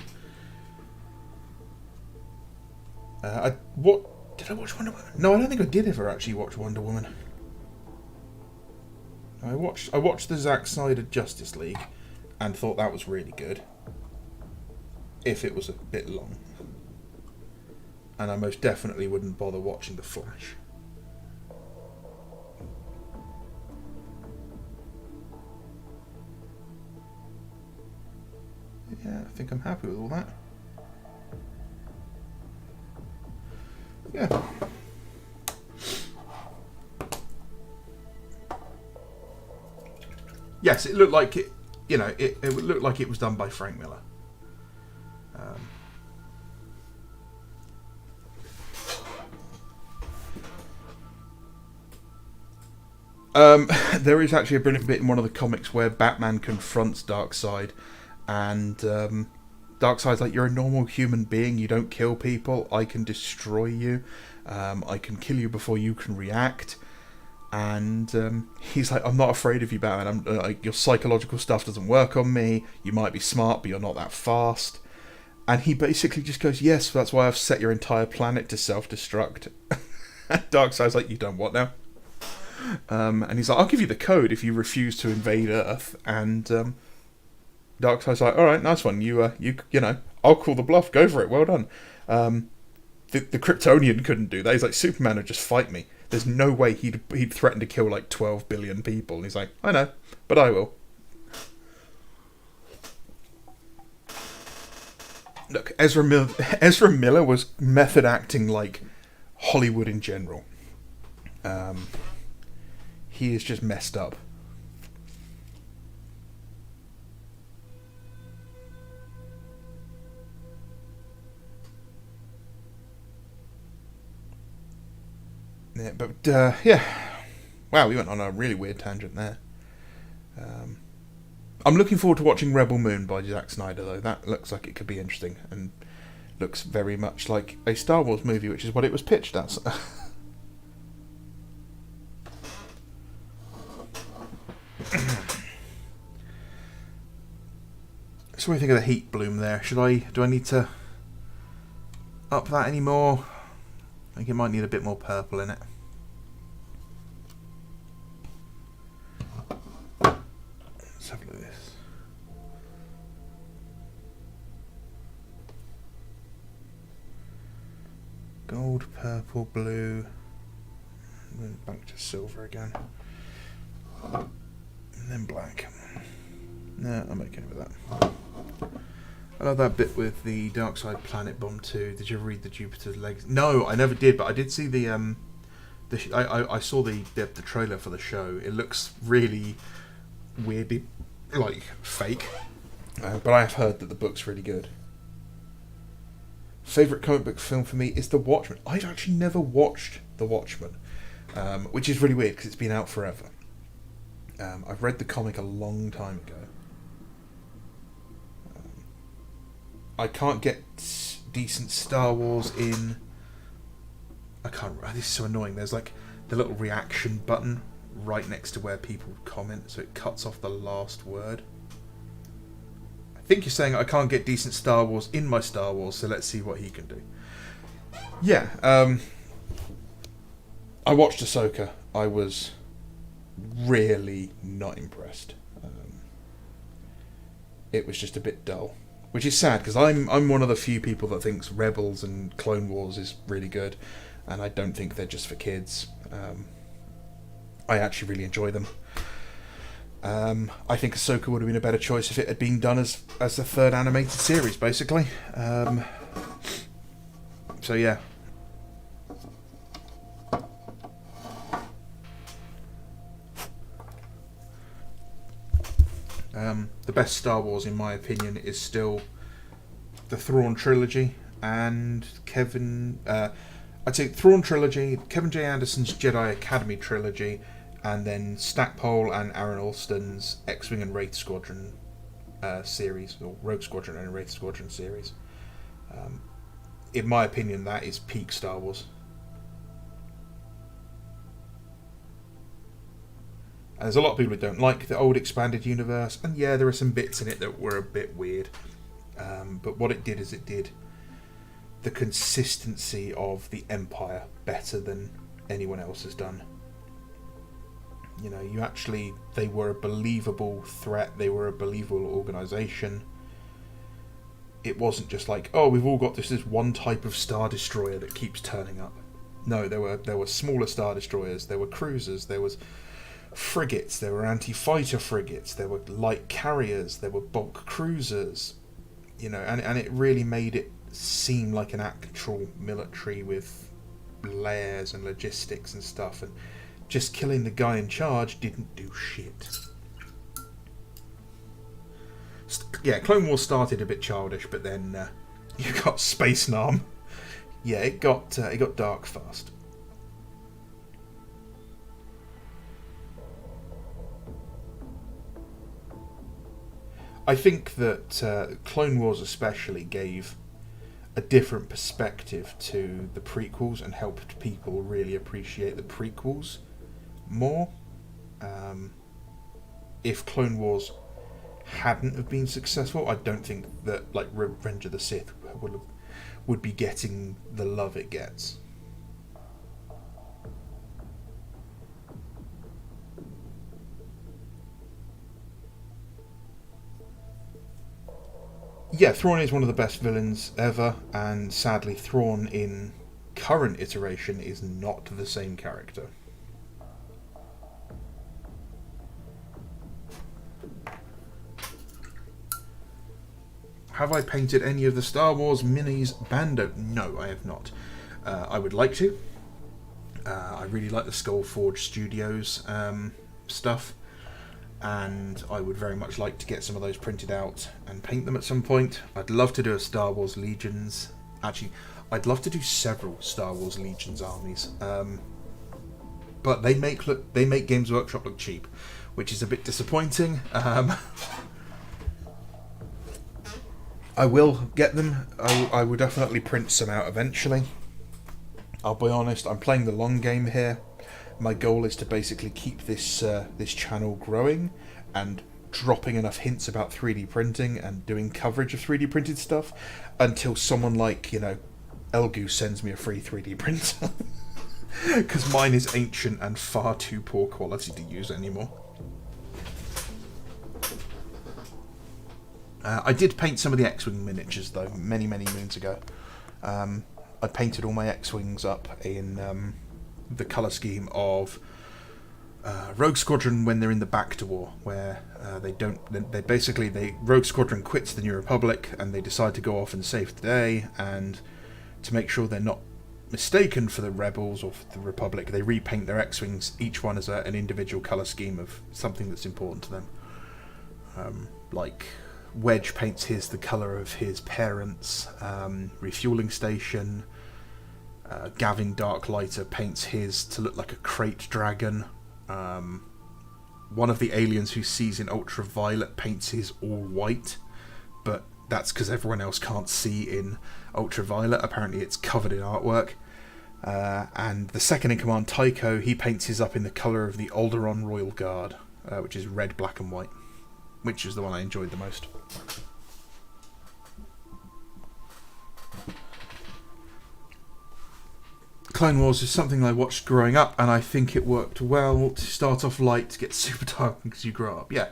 Did I watch Wonder Woman? No, I don't think I did ever actually watch Wonder Woman. I watched the Zack Snyder Justice League and thought that was really good. If it was a bit long. And I most definitely wouldn't bother watching The Flash. Yeah, I think I'm happy with all that. Yeah. Yes, it looked like it. You know, it looked like it was done by Frank Miller. There is actually a brilliant bit in one of the comics where Batman confronts Darkseid, and Darkseid's like, you're a normal human being, you don't kill people, I can destroy you, I can kill you before you can react. And he's like, I'm not afraid of you, Batman. Like, your psychological stuff doesn't work on me, you might be smart, but you're not that fast. And he basically just goes, yes, that's why I've set your entire planet to self-destruct. Darkseid's like, you don't what now? And he's like, I'll give you the code if you refuse to invade Earth. And Darkseid's like, all right, nice one. You know, I'll call the bluff. Go for it. Well done. The Kryptonian couldn't do that. He's like, Superman would just fight me. There's no way he'd threaten to kill like 12 billion people. And he's like, I know, but I will. Look, Ezra Miller was method acting like Hollywood in general. He is just messed up. Yeah, but yeah, wow, we went on a really weird tangent there. I'm looking forward to watching Rebel Moon by Zack Snyder, though. That looks like it could be interesting and looks very much like a Star Wars movie, which is what it was pitched as. So what do you think of the heat bloom there? Do I need to up that anymore? I think it might need a bit more purple in it. Let's have a look at this. Gold, purple, blue. Move back to silver again. And then black. No, I'm okay with that. I love that bit with the Darkseid Planet Bomb too. Did you ever read the Jupiter's Legacy? No, I never did, but I did see the I saw the trailer for the show. It looks really weirdly like fake, but I have heard that the book's really good. Favorite comic book film for me is The Watchmen. I've actually never watched The Watchmen, which is really weird because it's been out forever. I've read the comic a long time ago. I can't get decent Star Wars in... I can't... This is so annoying. There's like the little reaction button right next to where people comment, so it cuts off the last word. I think you're saying I can't get decent Star Wars in my Star Wars, so let's see what he can do. Yeah, I watched Ahsoka. I was really not impressed. It was just a bit dull, which is sad because I'm one of the few people that thinks Rebels and Clone Wars is really good, and I don't think they're just for kids. I actually really enjoy them. I think Ahsoka would have been a better choice if it had been done as the third animated series, basically. So yeah. The best Star Wars, in my opinion, is still the Thrawn trilogy and I'd say Thrawn trilogy, Kevin J. Anderson's Jedi Academy trilogy, and then Stackpole and Aaron Alston's X-Wing and Wraith Squadron series, or Rogue Squadron and Wraith Squadron series. In my opinion, that is peak Star Wars. And there's a lot of people who don't like the old expanded universe, and yeah, there are some bits in it that were a bit weird. But what it did is it did the consistency of the Empire better than anyone else has done. You know, they were a believable threat, they were a believable organisation. It wasn't just like, oh, we've all got this one type of Star Destroyer that keeps turning up. No, there were smaller Star Destroyers, there were cruisers, there was frigates, there were anti-fighter frigates, there were light carriers, there were bulk cruisers, you know, and it really made it seem like an actual military with layers and logistics and stuff, and just killing the guy in charge didn't do shit. Yeah, Clone Wars started a bit childish, but then you got Space Nam. Yeah, it got dark fast. I think that Clone Wars especially gave a different perspective to the prequels and helped people really appreciate the prequels more. If Clone Wars hadn't have been successful, I don't think that like Revenge of the Sith would be getting the love it gets. Yeah, Thrawn is one of the best villains ever, and sadly Thrawn in current iteration is not the same character. Have I painted any of the Star Wars minis Bando? No, I have not. I would like to. I really like the Skullforge Studios stuff, and I would very much like to get some of those printed out and paint them at some point. I'd love to do a Star Wars Legions. Actually, I'd love to do several Star Wars Legions armies. But they make Games Workshop look cheap, which is a bit disappointing. I will get them. I will definitely print some out eventually. I'll be honest, I'm playing the long game here. My goal is to basically keep this channel growing and dropping enough hints about 3D printing and doing coverage of 3D printed stuff until someone like, Elgu sends me a free 3D printer. Because mine is ancient and far too poor quality to use anymore. I did paint some of the X-Wing miniatures though, many moons ago. I painted all my X-Wings up in the colour scheme of Rogue Squadron when they're in the Back to War, where Rogue Squadron quits the New Republic and they decide to go off and save the day, and to make sure they're not mistaken for the Rebels or for the Republic, they repaint their X-Wings, each one as an individual colour scheme of something that's important to them. Like Wedge paints his the colour of his parents' refueling station. Gavin Darklighter paints his to look like a crate dragon. One of the aliens who sees in ultraviolet paints his all white, but that's because everyone else can't see in ultraviolet. Apparently it's covered in artwork. And the second in command, Tycho, he paints his up in the colour of the Alderaan Royal Guard, which is red, black and white, which is the one I enjoyed the most. Clone Wars is something I watched growing up, and I think it worked well to start off light, to get super dark because you grow up. Yeah.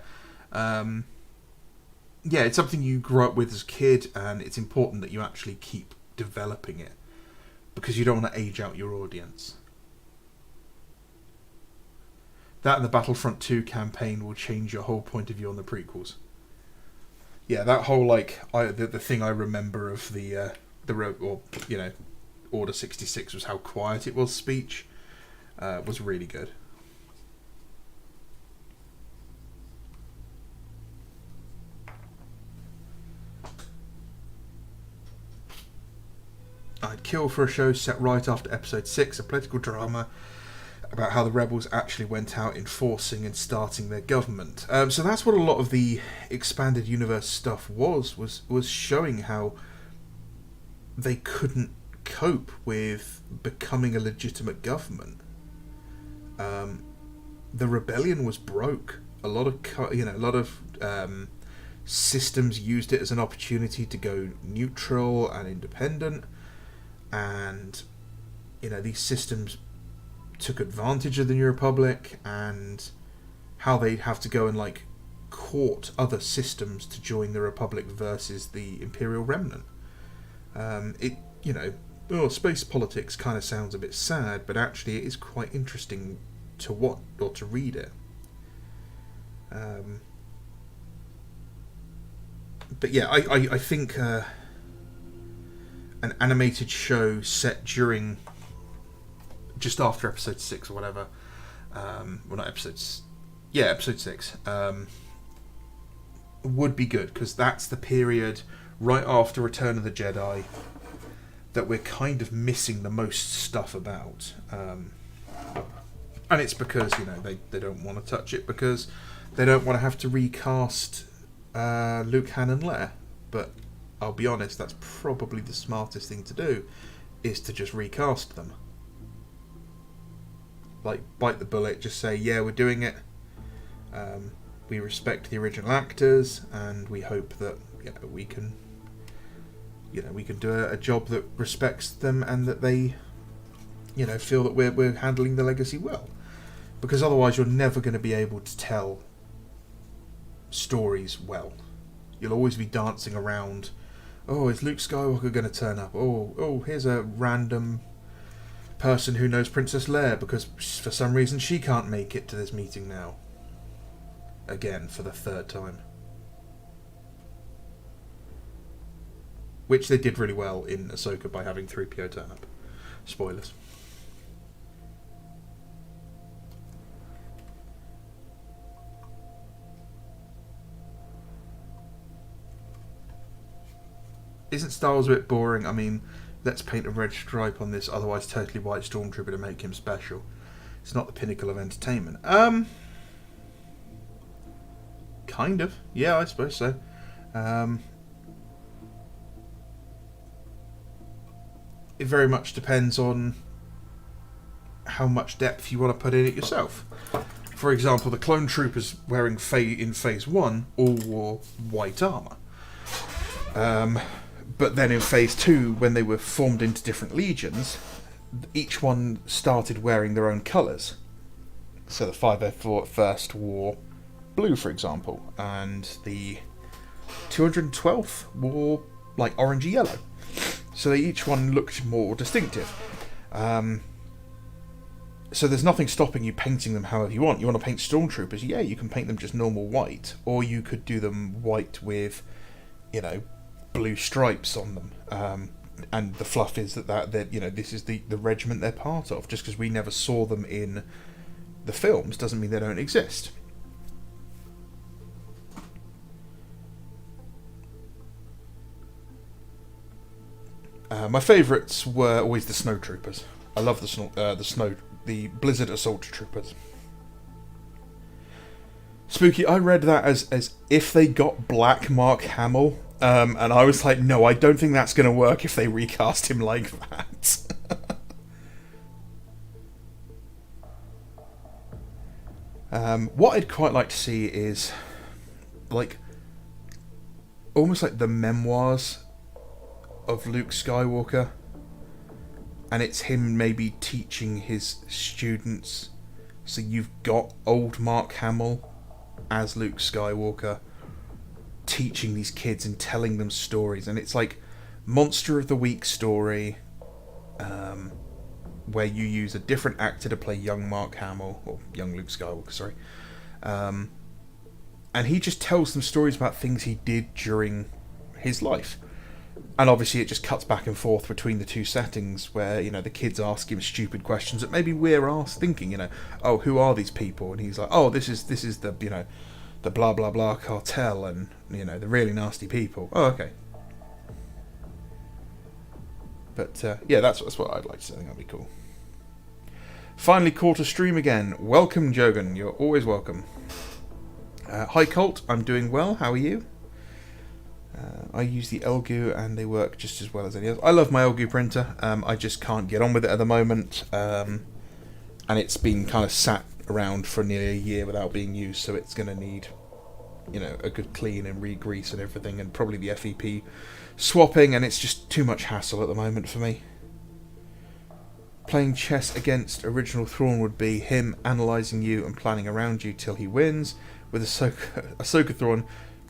Yeah, it's something you grow up with as a kid, and it's important that you actually keep developing it, because you don't want to age out your audience. That and the Battlefront 2 campaign will change your whole point of view on the prequels. Yeah, that whole, like, the thing I remember of Order 66 was how quiet it was speech. Was really good. I'd kill for a show set right after episode 6, a political drama about how the rebels actually went out enforcing and starting their government. So that's what a lot of the expanded universe stuff was showing how they couldn't cope with becoming a legitimate government. The rebellion was broke. A lot of systems used it as an opportunity to go neutral and independent. And these systems took advantage of the New Republic and how they'd have to go and like court other systems to join the Republic versus the Imperial Remnant. Space politics kind of sounds a bit sad, but actually it is quite interesting to watch or to read it. But yeah, I think an animated show set during just after episode 6 or whatever, episode 6, would be good, because that's the period right after Return of the Jedi that we're kind of missing the most stuff about, and it's because they don't want to touch it, because they don't want to have to recast Luke, Han and Leia. But I'll be honest, that's probably the smartest thing to do, is to just recast them. Like, bite the bullet, just say, yeah, we're doing it. We respect the original actors, and we hope that we can do a job that respects them, and that they feel that we're handling the legacy well. Because otherwise you're never going to be able to tell stories well. You'll always be dancing around, oh, is Luke Skywalker going to turn up? Oh, here's a random person who knows Princess Leia because for some reason she can't make it to this meeting now. Again, for the third time. Which they did really well in Ahsoka by having 3PO turn up. Spoilers. Isn't Star Wars a bit boring? I mean, let's paint a red stripe on this otherwise totally white stormtrooper to make him special. It's not the pinnacle of entertainment. Kind of. Yeah, I suppose so. It very much depends on how much depth you want to put in it yourself. For example, the clone troopers wearing in Phase 1 all wore white armour. But then in Phase 2, when they were formed into different legions, each one started wearing their own colours. So the 504 at first wore blue, for example, and the 212th wore like orangey yellow. So each one looked more distinctive. So there's nothing stopping you painting them however you want. You want to paint stormtroopers? Yeah, you can paint them just normal white, or you could do them white with, blue stripes on them. And the fluff is that this is the regiment they're part of. Just because we never saw them in the films doesn't mean they don't exist. My favourites were always the snowtroopers. I love the Blizzard Assault Troopers. Spooky, I read that as if they got Black Mark Hamill And I was like, no, I don't think that's going to work if they recast him like that. What I'd quite like to see is, like, almost like the memoirs of Luke Skywalker, and it's him maybe teaching his students. So you've got old Mark Hamill as Luke Skywalker teaching these kids and telling them stories, and it's like Monster of the Week story, where you use a different actor to play young Mark Hamill, or young Luke Skywalker, sorry, and he just tells them stories about things he did during his life. And obviously it just cuts back and forth between the two settings where, the kids ask him stupid questions that maybe we're thinking, oh, who are these people? And he's like, oh, this is the, the blah blah blah cartel, and, the really nasty people. Oh, okay. But, yeah, that's what I'd like to see. I think that'd be cool. Finally caught a stream again. Welcome, Jogan. You're always welcome. Hi, Colt. I'm doing well. How are you? I use the Elgu and they work just as well as any others. I love my Elgu printer. I just can't get on with it at the moment. And it's been kind of sat around for nearly a year without being used, so it's going to need, a good clean and re-grease and everything, and probably the FEP swapping, and it's just too much hassle at the moment for me. Playing chess against original Thrawn would be him analysing you and planning around you till he wins. With Ahsoka Thrawn,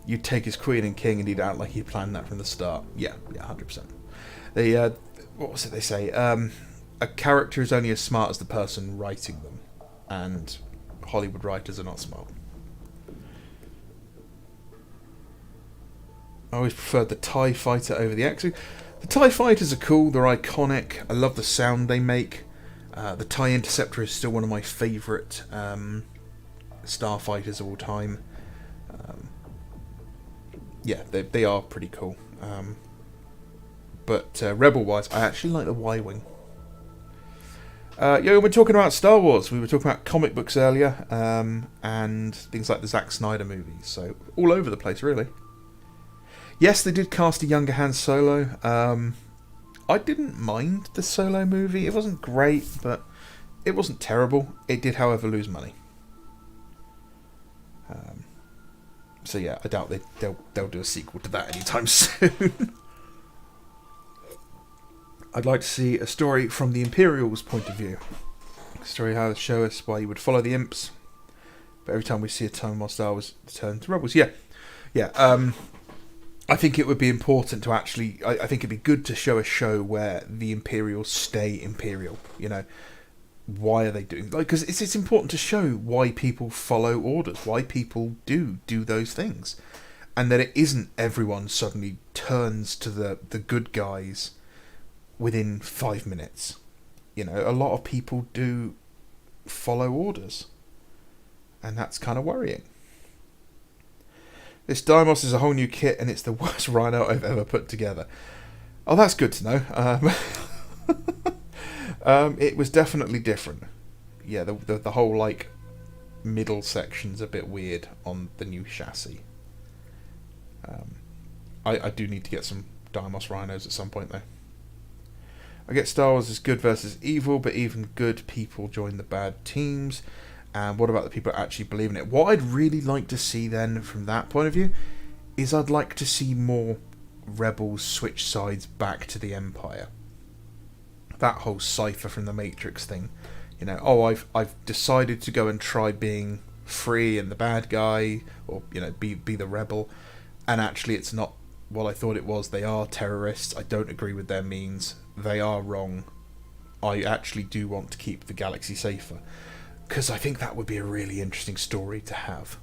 you'd take his queen and king and he'd act like he planned that from the start. Yeah, 100%. What was it they say? A character is only as smart as the person writing them, and Hollywood writers are not smart. I always preferred the TIE Fighter over the X-Wing. The TIE Fighters are cool, they're iconic, I love the sound they make. The TIE Interceptor is still one of my favourite starfighters of all time. Yeah, they are pretty cool. But Rebel-wise, I actually like the Y-Wing. We're talking about Star Wars. We were talking about comic books earlier, and things like the Zack Snyder movies. So, all over the place, really. Yes, they did cast a younger Han Solo. I didn't mind the Solo movie. It wasn't great, but it wasn't terrible. It did, however, lose money. So yeah, I doubt they'll do a sequel to that anytime soon. I'd like to see a story from the Imperials' point of view. A story how to show us why you would follow the Imps, but every time we see a time while Star Wars turn to Rebels. Yeah. I think it would be important to actually... I think it'd be good to show a show where the Imperials stay Imperial. Why are they doing... Because it's important to show why people follow orders, why people do those things. And that it isn't everyone suddenly turns to the good guys within 5 minutes. A lot of people do follow orders. And that's kind of worrying. This Deimos is a whole new kit, and it's the worst Rhino I've ever put together. Oh, that's good to know. It was definitely different. Yeah, the whole, middle section's a bit weird on the new chassis. I do need to get some Deimos Rhinos at some point, though. I get Star Wars as good versus evil, but even good people join the bad teams. And what about the people actually believe in it? What I'd really like to see then, from that point of view, is I'd like to see more rebels switch sides back to the Empire. That whole Cypher from the Matrix thing. I've decided to go and try being free and the bad guy, or, be the rebel. And actually it's not what I thought it was. They are terrorists. I don't agree with their means. They are wrong. I actually do want to keep the galaxy safer. Because I think that would be a really interesting story to have.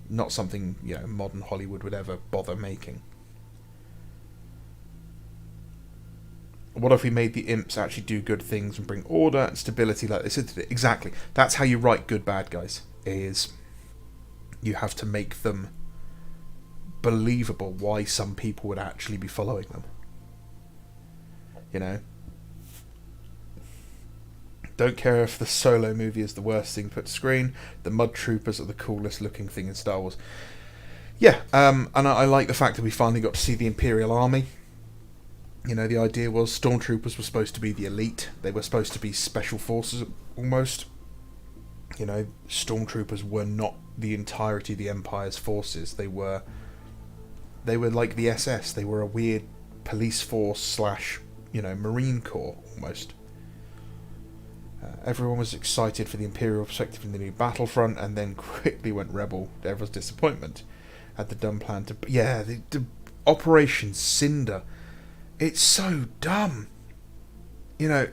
Not something, modern Hollywood would ever bother making. What if we made the Imps actually do good things and bring order and stability like they said today? Exactly. That's how you write good bad guys. Is you have to make them believable why some people would actually be following them. Don't care if the Solo movie is the worst thing put to screen. The Mud Troopers are the coolest looking thing in Star Wars. Yeah, and I like the fact that we finally got to see the Imperial Army. You know, the idea was stormtroopers were supposed to be the elite. They were supposed to be special forces, almost. You know, stormtroopers were not the entirety of the Empire's forces. They were like the SS. They were a weird police force slash, you know, Marine Corps, almost. Everyone was excited for the Imperial perspective in the new battlefront, and then quickly went rebel to everyone's disappointment. Had the dumb plan to... Yeah, the Operation Cinder. It's so dumb. You know,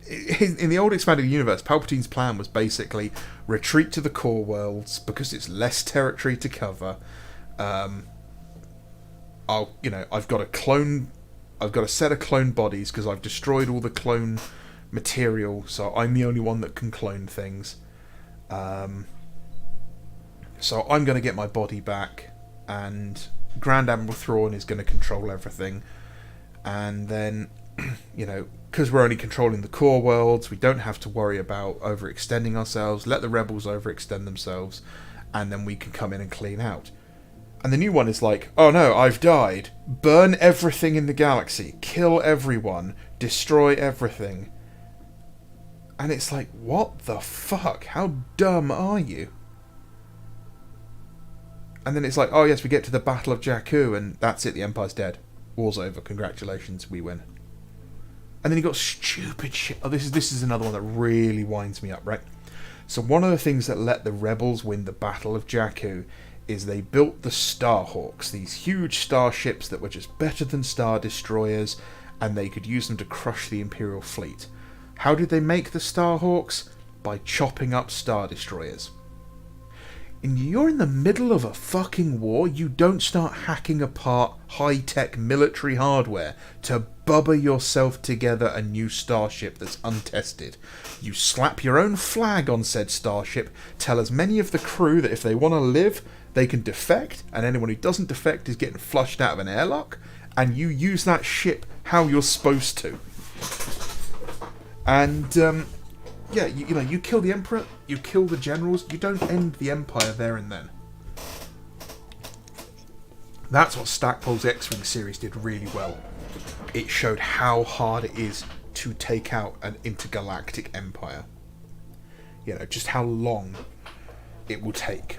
in the old expanded universe, Palpatine's plan was basically retreat to the core worlds because it's less territory to cover. I've got a set of clone bodies because I've destroyed all the clone material, so I'm the only one that can clone things. So I'm going to get my body back, and Grand Admiral Thrawn is going to control everything. And then, you know, because we're only controlling the core worlds, we don't have to worry about overextending ourselves. Let the rebels overextend themselves, and then we can come in and clean out. And the new one is like, oh no, I've died. Burn everything in the galaxy. Kill everyone. Destroy everything. And it's like, what the fuck? How dumb are you? And then it's like, oh yes, we get to the Battle of Jakku, and that's it, the Empire's dead. War's over, congratulations, we win. And then you got stupid shit. Oh, this is another one that really winds me up, right? So one of the things that let the rebels win the Battle of Jakku is they built the Starhawks, these huge starships that were just better than Star Destroyers, and they could use them to crush the Imperial fleet. How did they make the Starhawks? By chopping up Star Destroyers. And you're in the middle of a fucking war, you don't start hacking apart high-tech military hardware to bubba yourself together a new starship that's untested. You slap your own flag on said starship, tell as many of the crew that if they want to live, they can defect, and anyone who doesn't defect is getting flushed out of an airlock, and you use that ship how you're supposed to. And, yeah, you kill the Emperor, you kill the generals, you don't end the Empire there and then. That's what Stackpole's X-Wing series did really well. It showed how hard it is to take out an intergalactic empire. You know, just how long it will take.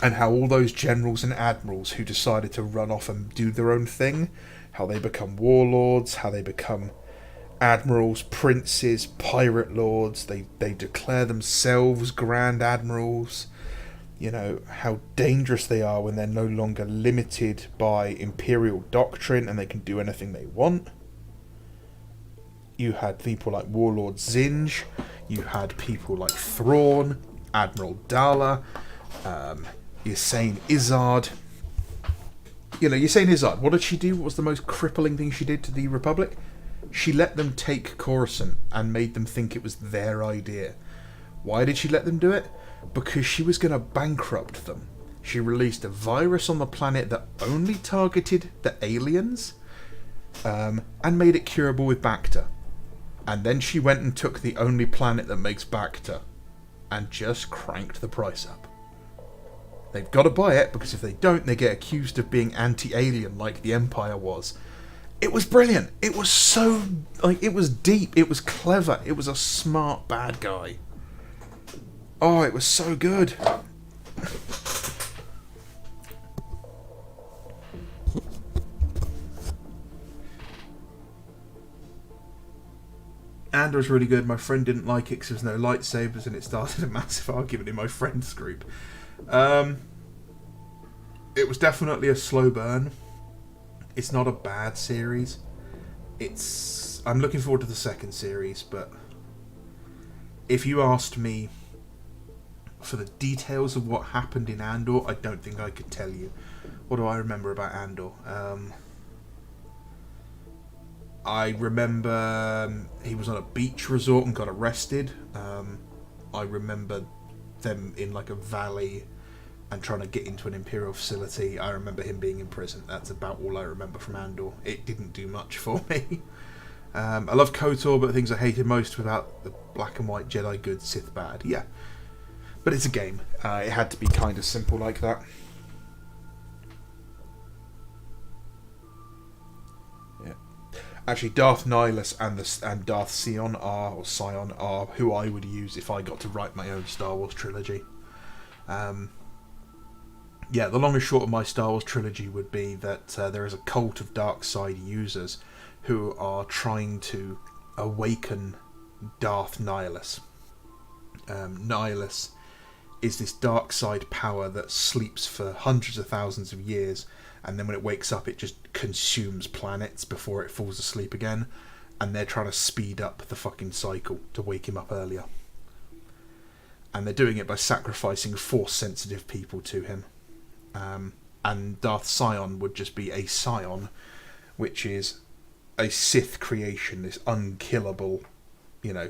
And how all those generals and admirals who decided to run off and do their own thing, how they become warlords, how they become admirals, princes, pirate lords, they declare themselves grand admirals. You know, how dangerous they are when they're no longer limited by imperial doctrine and they can do anything they want. You had people like Warlord Zinj, you had people like Thrawn, Admiral Dala, Hussein Izzard. You know, Hussein Izzard, what did she do? What was the most crippling thing she did to the Republic? She let them take Coruscant and made them think it was their idea. Why did she let them do it? Because she was going to bankrupt them. She released a virus on the planet that only targeted the aliens, and made it curable with Bacta. And then she went and took the only planet that makes Bacta and just cranked the price up. They've got to buy it, because if they don't, they get accused of being anti-alien like the Empire was. It was brilliant. It was so... it was deep. It was clever. It was a smart bad guy. Oh, it was so good. Andor's really good. My friend didn't like it because there was no lightsabers, and it started a massive argument in my friends group. It was definitely a slow burn. It's not a bad series. I'm looking forward to the second series, but if you asked me for the details of what happened in Andor, I don't think I could tell you. What do I remember about Andor? I remember he was on a beach resort and got arrested. I remember them in like a valley and trying to get into an Imperial facility. I remember him being in prison. That's about all I remember from Andor. It didn't do much for me. I love KOTOR, but the things I hated most without the black and white Jedi good, Sith bad. Yeah. But it's a game. It had to be kind of simple like that. Actually, Darth Nihilus and Darth Sion are who I would use if I got to write my own Star Wars trilogy. Yeah, the long and short of my Star Wars trilogy would be that there is a cult of dark side users who are trying to awaken Darth Nihilus. Nihilus is this dark side power that sleeps for hundreds of thousands of years, and then when it wakes up it just consumes planets before it falls asleep again, and they're trying to speed up the fucking cycle to wake him up earlier. And they're doing it by sacrificing Force-sensitive people to him. And Darth Sion would just be a Scion, which is a Sith creation, this unkillable,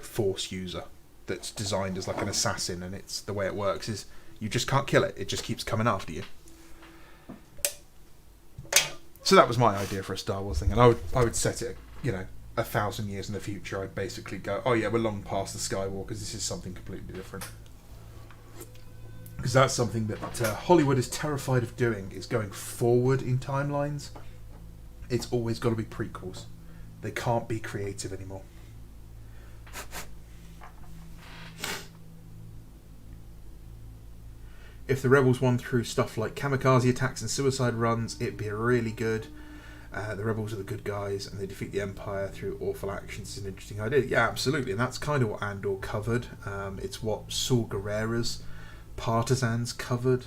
Force user that's designed as like an assassin, and it's the way it works is you just can't kill it, it just keeps coming after you. So that was my idea for a Star Wars thing, and I would set it, 1,000 years in the future. I'd basically go, oh yeah, we're long past the Skywalkers, this is something completely different. Because that's something that Hollywood is terrified of doing, is going forward in timelines. It's always got to be prequels. They can't be creative anymore. If the Rebels won through stuff like kamikaze attacks and suicide runs, it'd be really good. The Rebels are the good guys, and they defeat the Empire through awful actions. It's an interesting idea. Yeah, absolutely, and that's kind of what Andor covered. It's what Saw Gerrera's Partisans covered,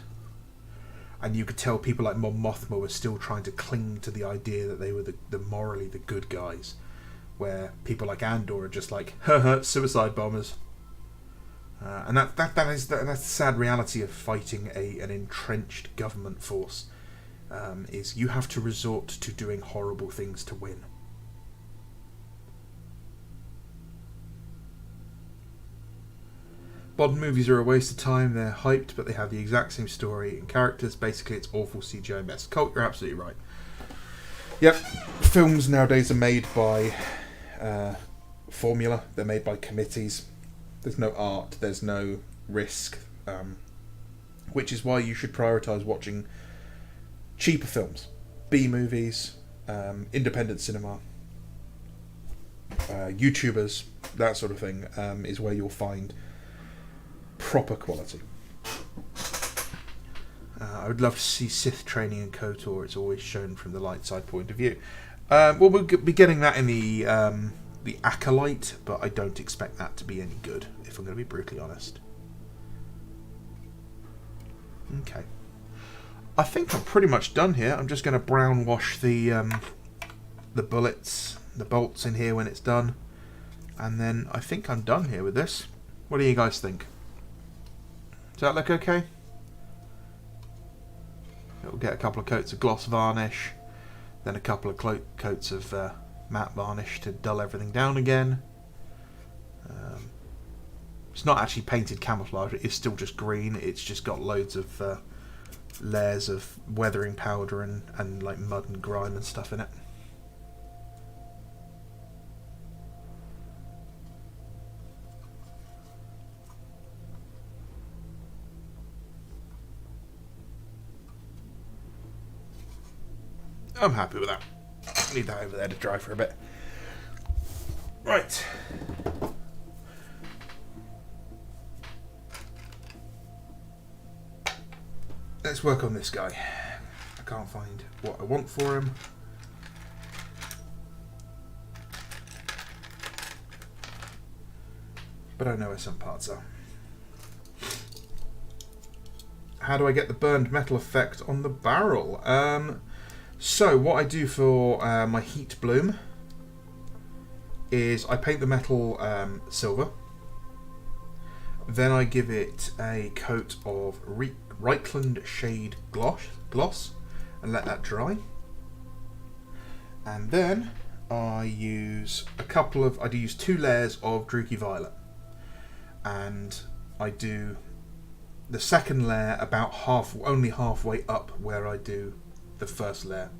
and you could tell people like Mon Mothma were still trying to cling to the idea that they were the morally the good guys, where people like Andor are just like, suicide bombers. And that's the sad reality of fighting an entrenched government force, is you have to resort to doing horrible things to win. Bond movies are a waste of time. They're hyped, but they have the exact same story and characters. Basically, it's awful CGI mess. Colt, you're absolutely right. Yep, films nowadays are made by formula. They're made by committees. There's no art. There's no risk, which is why you should prioritise watching cheaper films, B movies, independent cinema, YouTubers, that sort of thing, is where you'll find proper quality. I would love to see Sith training in KOTOR. It's always shown from the light side point of view. We'll be getting that in the Acolyte, but I don't expect that to be any good, if I'm going to be brutally honest. Okay. I think I'm pretty much done here. I'm just going to brown wash the bullets, the bolts in here when it's done. And then I think I'm done here with this. What do you guys think? Does that look okay? It'll get a couple of coats of gloss varnish, then a couple of coats of matte varnish to dull everything down again. It's not actually painted camouflage, it is still just green. It's just got loads of layers of weathering powder and like mud and grime and stuff in it. I'm happy with that. Leave that over there to dry for a bit. Right. Let's work on this guy. I can't find what I want for him. But I know where some parts are. How do I get the burned metal effect on the barrel? So what I do for my heat bloom is I paint the metal silver. Then I give it a coat of Reichland Shade gloss and let that dry. And then I use I use 2 layers of Druchii Violet. And I do the second layer about only halfway up where I do the first layer,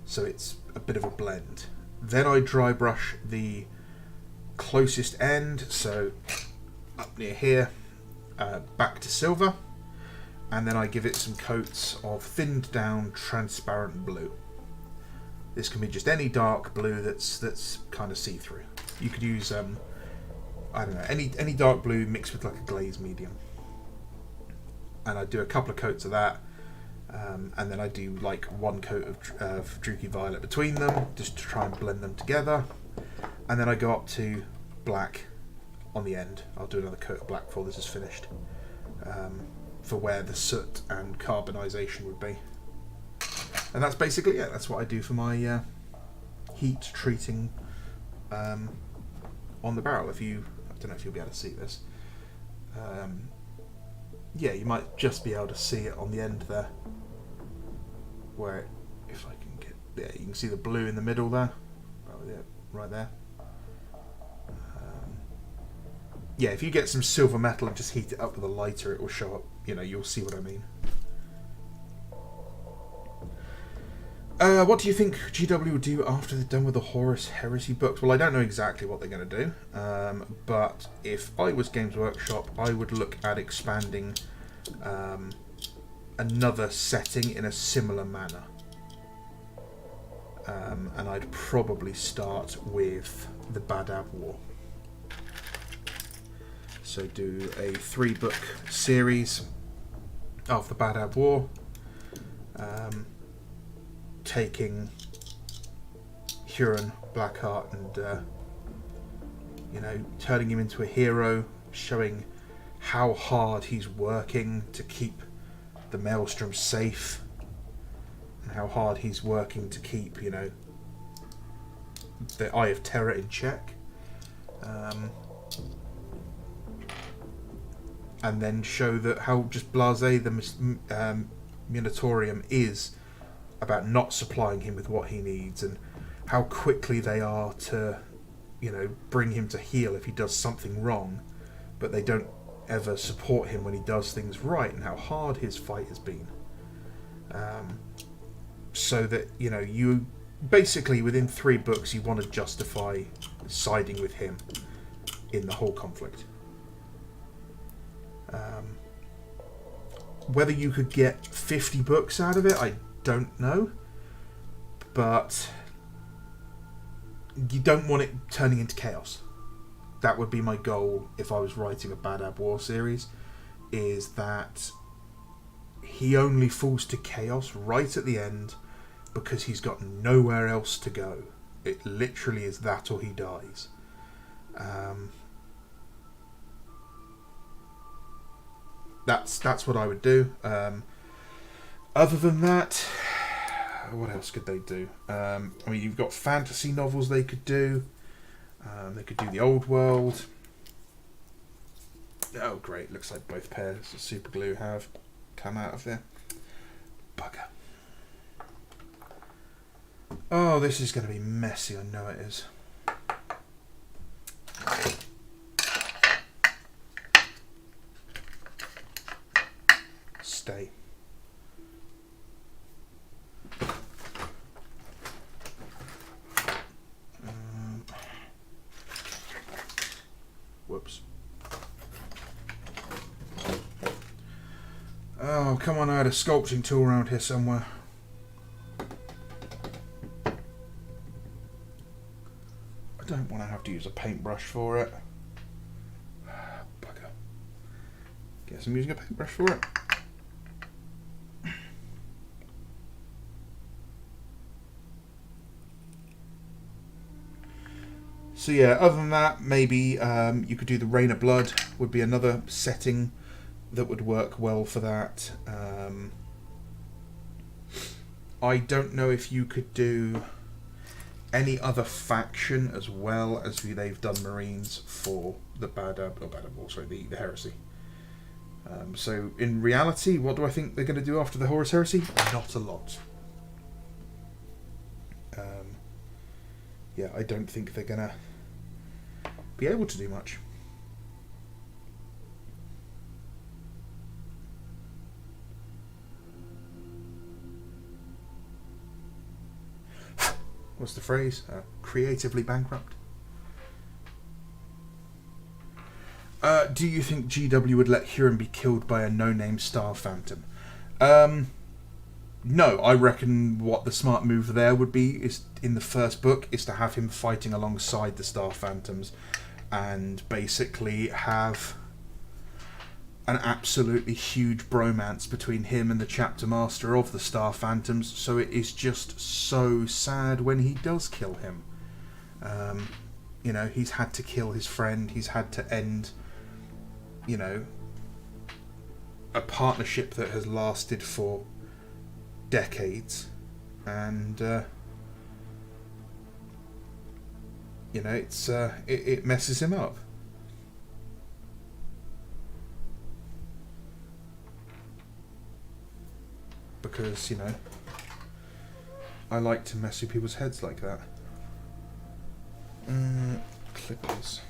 so it's a bit of a blend. Then I dry brush the closest end, so up near here, back to silver, and then I give it some coats of thinned down transparent blue. This can be just any dark blue that's kind of see-through. You could use I don't know, any dark blue mixed with like a glaze medium. And I do a couple of coats of that, and then I do like one coat of Druchii Violet between them, just to try and blend them together. And then I go up to black on the end. I'll do another coat of black before this is finished, for where the soot and carbonisation would be. And that's basically it. That's what I do for my heat treating on the barrel. I don't know if you'll be able to see this. Yeah, you might just be able to see it on the end there, where if I can get there, you can see the blue in the middle there, right there. Yeah, if you get some silver metal and just heat it up with a lighter, it will show up. You'll see what I mean. What do you think GW will do after they're done with the Horus Heresy books? Well, I don't know exactly what they're going to do, but if I was Games Workshop, I would look at expanding another setting in a similar manner. And I'd probably start with the Badab War. So do a 3-book series of the Badab War, taking Huron Blackheart and turning him into a hero, showing how hard he's working to keep the Maelstrom safe, and how hard he's working to keep the Eye of Terror in check, and then show that how just blasé the Munitorium is about not supplying him with what he needs, and how quickly they are to bring him to heel if he does something wrong, but they don't ever support him when he does things right, and how hard his fight has been, so that you basically within 3 books you want to justify siding with him in the whole conflict. Whether you could get 50 books out of it, I don't know, but you don't want it turning into chaos. That would be my goal if I was writing a Badab War series, is that he only falls to chaos right at the end because he's got nowhere else to go. It literally is that or he dies. That's what I would do. Other than that, what else could they do? I mean, you've got fantasy novels they could do. They could do the old world. Oh, great. Looks like both pairs of super glue have come out of there. Bugger. Oh, this is going to be messy. I know it is. Stay. Whoops. Oh, come on, I had a sculpting tool around here somewhere. I don't want to have to use a paintbrush for it. Bugger. Guess I'm using a paintbrush for it. So yeah, other than that, maybe you could do the Rain of Blood, would be another setting that would work well for that. I don't know if you could do any other faction as well as they've done Marines for the the Heresy. So in reality, what do I think they're going to do after the Horus Heresy? Not a lot. Yeah, I don't think they're going to be able to do much. What's the phrase? Creatively bankrupt. Do you think GW would let Huron be killed by a no-name Star Phantom? No, I reckon what the smart move there would be is in the first book is to have him fighting alongside the Star Phantoms, and basically have an absolutely huge bromance between him and the chapter master of the Star Phantoms. So it is just so sad when he does kill him. You know, he's had to kill his friend. He's had to end, you know, a partnership that has lasted for decades, and you know, it messes him up. Because, you know, I like to mess with people's heads like that. Clippers.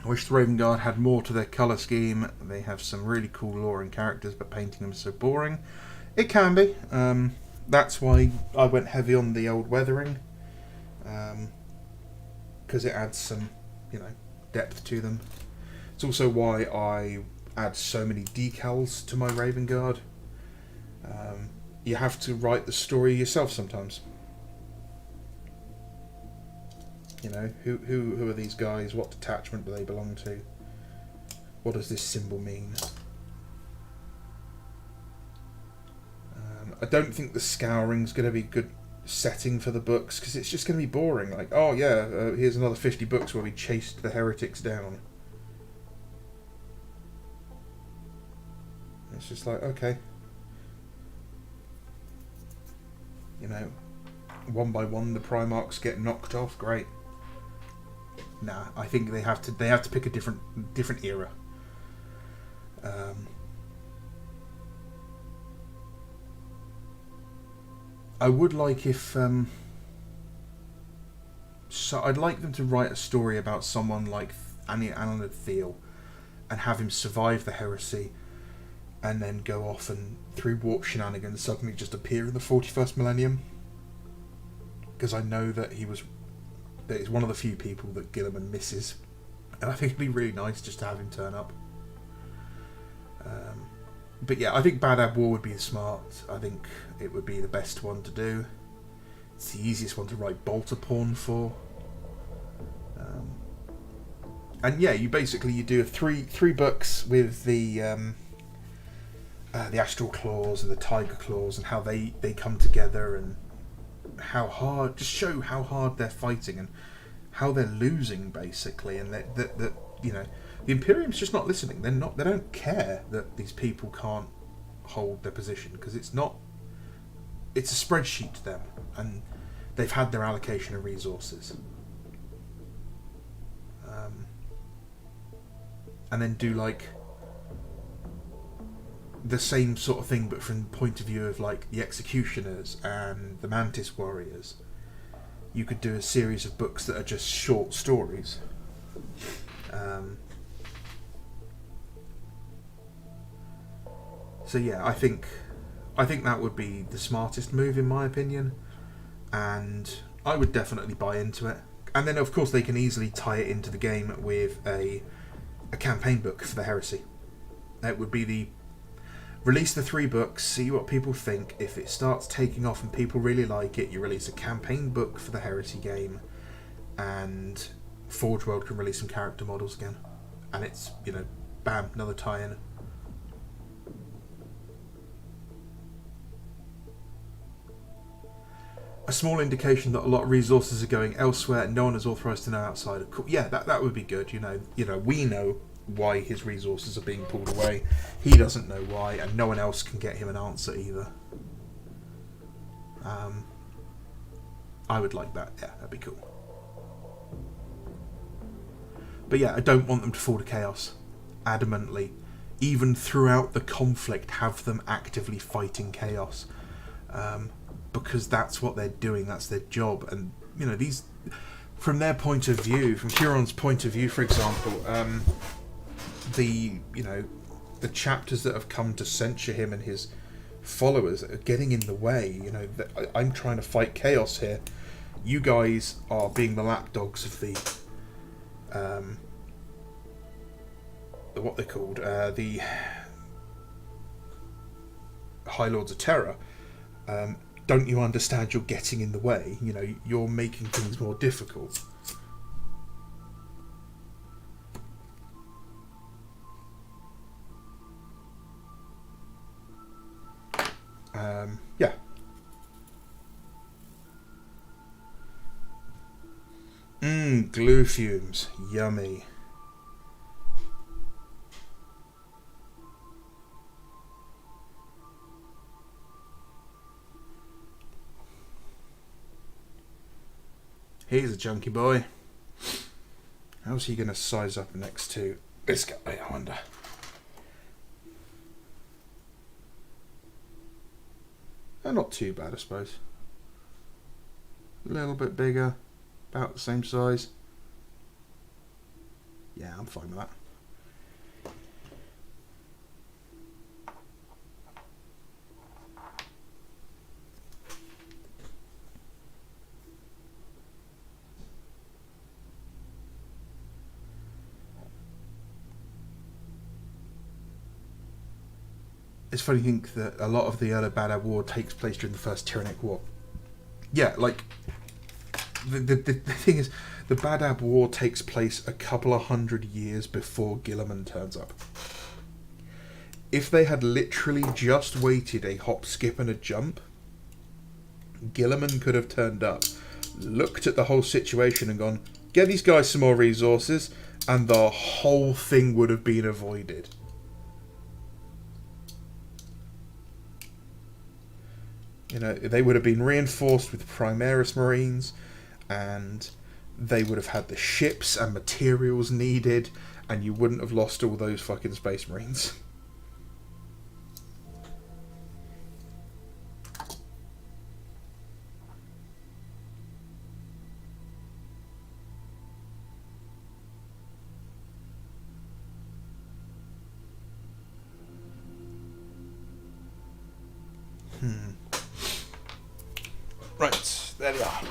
I wish the Raven Guard had more to their colour scheme. They have some really cool lore and characters, but painting them is so boring. It can be. That's why I went heavy on the old weathering. Because it adds some, you know, depth to them. It's also why I add so many decals to my Raven Guard. You have to write the story yourself sometimes. You know, who are these guys? What detachment do they belong to? What does this symbol mean? I don't think the scouring's going to be a good setting for the books, because it's just going to be boring. Like, oh yeah, here's another 50 books where we chased the heretics down. It's just like, okay. You know, one by one the Primarchs get knocked off. Great. Nah, I think they have to pick a different era. I would like if so I'd like them to write a story about someone like Alan Thiel and have him survive the heresy, and then go off and through warp shenanigans suddenly just appear in the 41st millennium. Because I know that he's one of the few people that Gilliman misses, and I think it'd be really nice just to have him turn up. But yeah, I think Bad Ab War would be smart. I think it would be the best one to do. It's the easiest one to write bolter porn for. And yeah, you do three books with the Astral Claws and the Tiger Claws, and how they come together, and how hard, just show how hard they're fighting and how they're losing basically, and that you know, the Imperium's just not listening. They don't care that these people can't hold their position, because it's a spreadsheet to them, and they've had their allocation of resources. And then do like the same sort of thing, but from the point of view of like the Executioners and the Mantis Warriors. You could do a series of books that are just short stories. So yeah, I think that would be the smartest move in my opinion, and I would definitely buy into it. And then of course they can easily tie it into the game with a campaign book for the Heresy. It would be release the 3 books, see what people think. If it starts taking off and people really like it, you release a campaign book for the Heresy game, and Forge World can release some character models again. And it's, you know, bam, another tie-in. A small indication that a lot of resources are going elsewhere and no one is authorised to know outside of... Yeah, that would be good. You know, we know why his resources are being pulled away. He doesn't know why, and no one else can get him an answer either. I would like that. Yeah, that'd be cool. But yeah, I don't want them to fall to chaos. Adamantly. Even throughout the conflict, have them actively fighting chaos. Because that's what they're doing, that's their job. And, you know, these... From their point of view, from Huron's point of view, for example, the chapters that have come to censure him and his followers are getting in the way. You know, I'm trying to fight chaos here. You guys are being the lapdogs of the what they're called, the High Lords of Terror, don't you understand you're getting in the way? You know, you're making things more difficult. Yeah. Glue fumes. Yummy. He's a chunky boy. How's he going to size up next to this guy, I wonder? Not too bad, I suppose. A little bit bigger, about the same size. Yeah, I'm fine with that. It's funny to think that a lot of the early Bando War takes place during the First Tyrannic War. Yeah, like, the thing is, the Bando War takes place a couple of 100 years before Guilliman turns up. If they had literally just waited a hop, skip and a jump, Guilliman could have turned up, looked at the whole situation and gone, get these guys some more resources, and the whole thing would have been avoided. You know, they would have been reinforced with Primaris Marines, and they would have had the ships and materials needed, and you wouldn't have lost all those fucking Space Marines. Right, there we are.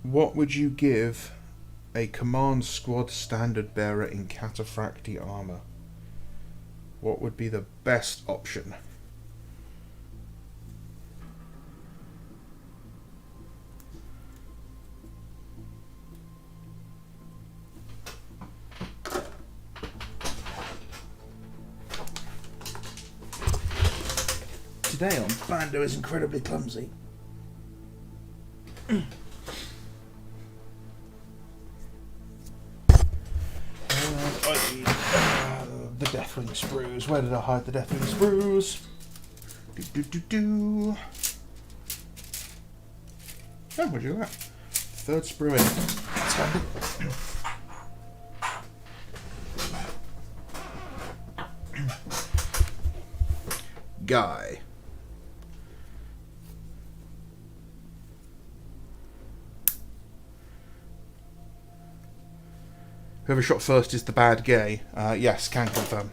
What would you give a command squad standard bearer in cataphracti armor? What would be the best option? Today on Bando is incredibly clumsy. The Deathwing sprues. Where did I hide the Deathwing sprues? Oh, where'd you go? Third sprue in. That's handy. Guy. Whoever shot first is the bad gay. Yes, can confirm.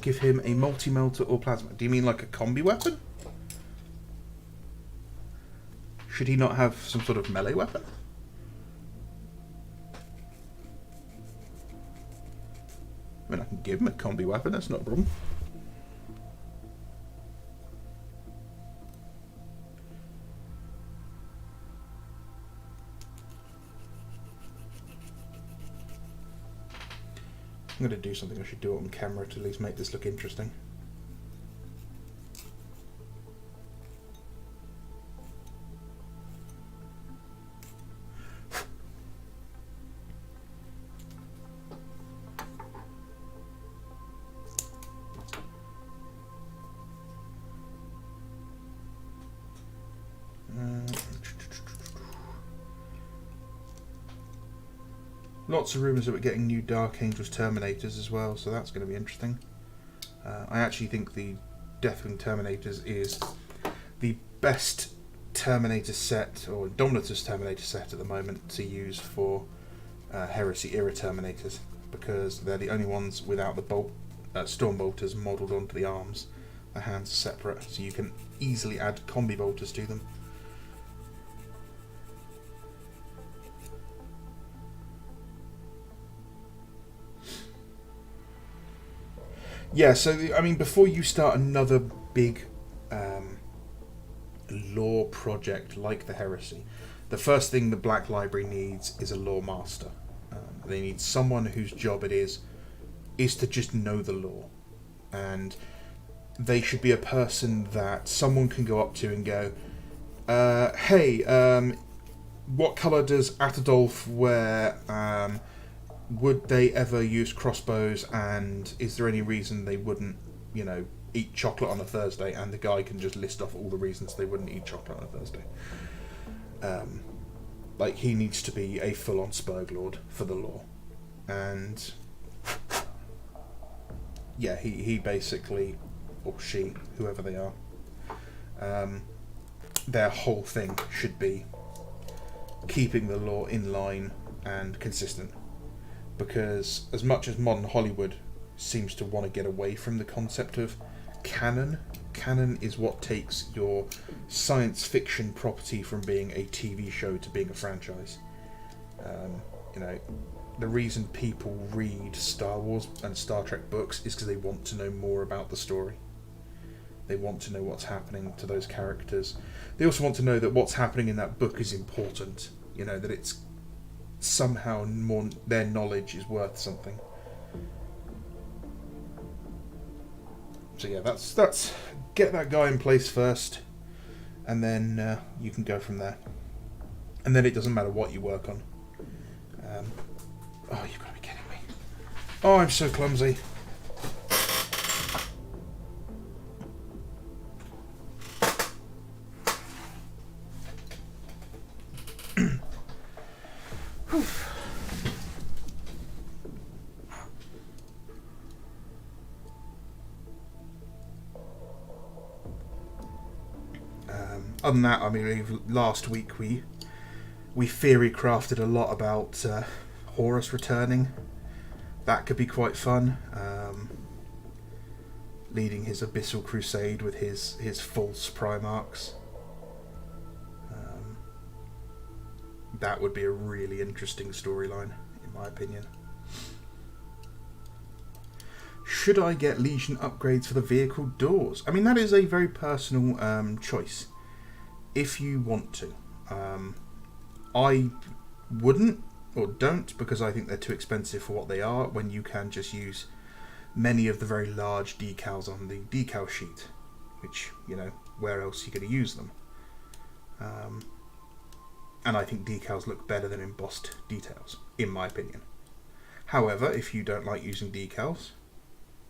Give him a multi-melter or plasma. Do you mean like a combi weapon? Should he not have some sort of melee weapon? I mean, I can give him a combi weapon, that's not a problem. I'm going to do something I should do it on camera to at least make this look interesting. Lots of rumours that we're getting new Dark Angels Terminators as well, so that's going to be interesting. I actually think the Deathwing Terminators is the best Terminator set, or Dominatus Terminator set at the moment to use for Heresy era Terminators, because they're the only ones without the bolt storm bolters modelled onto the arms. The hands are separate, so you can easily add combi bolters to them. Yeah, so I mean, before you start another big lore project like the Heresy, the first thing the Black Library needs is a lore master. They need someone whose job it is to just know the lore, and they should be a person that someone can go up to and go, hey, what colour does Atadolf wear? Would they ever use crossbows, and is there any reason they wouldn't, eat chocolate on a Thursday? And the guy can just list off all the reasons they wouldn't eat chocolate on a Thursday. He needs to be a full-on Spurglord for the lore. And yeah, he basically, or she, whoever they are, their whole thing should be keeping the lore in line and consistent. Because as much as modern Hollywood seems to want to get away from the concept of canon is what takes your science fiction property from being a TV show to being a franchise. The reason people read Star Wars and Star Trek books is because they want to know more about the story. They want to know what's happening to those characters. They also want to know that what's happening in that book is important. That it's somehow more, their knowledge is worth something. So yeah, that's get that guy in place first, and then you can go from there. And then it doesn't matter what you work on. Oh, you've got to be kidding me! Oh, I'm so clumsy. Other than that, I mean, last week we theory crafted a lot about Horus returning. That could be quite fun. Leading his abyssal crusade with his false Primarchs. That would be a really interesting storyline, in my opinion. Should I get Legion upgrades for the vehicle doors? I mean, that is a very personal choice. If you want to. I wouldn't, or don't, because I think they're too expensive for what they are, when you can just use many of the very large decals on the decal sheet, which, where else are you going to use them? And I think decals look better than embossed details, in my opinion. However, if you don't like using decals,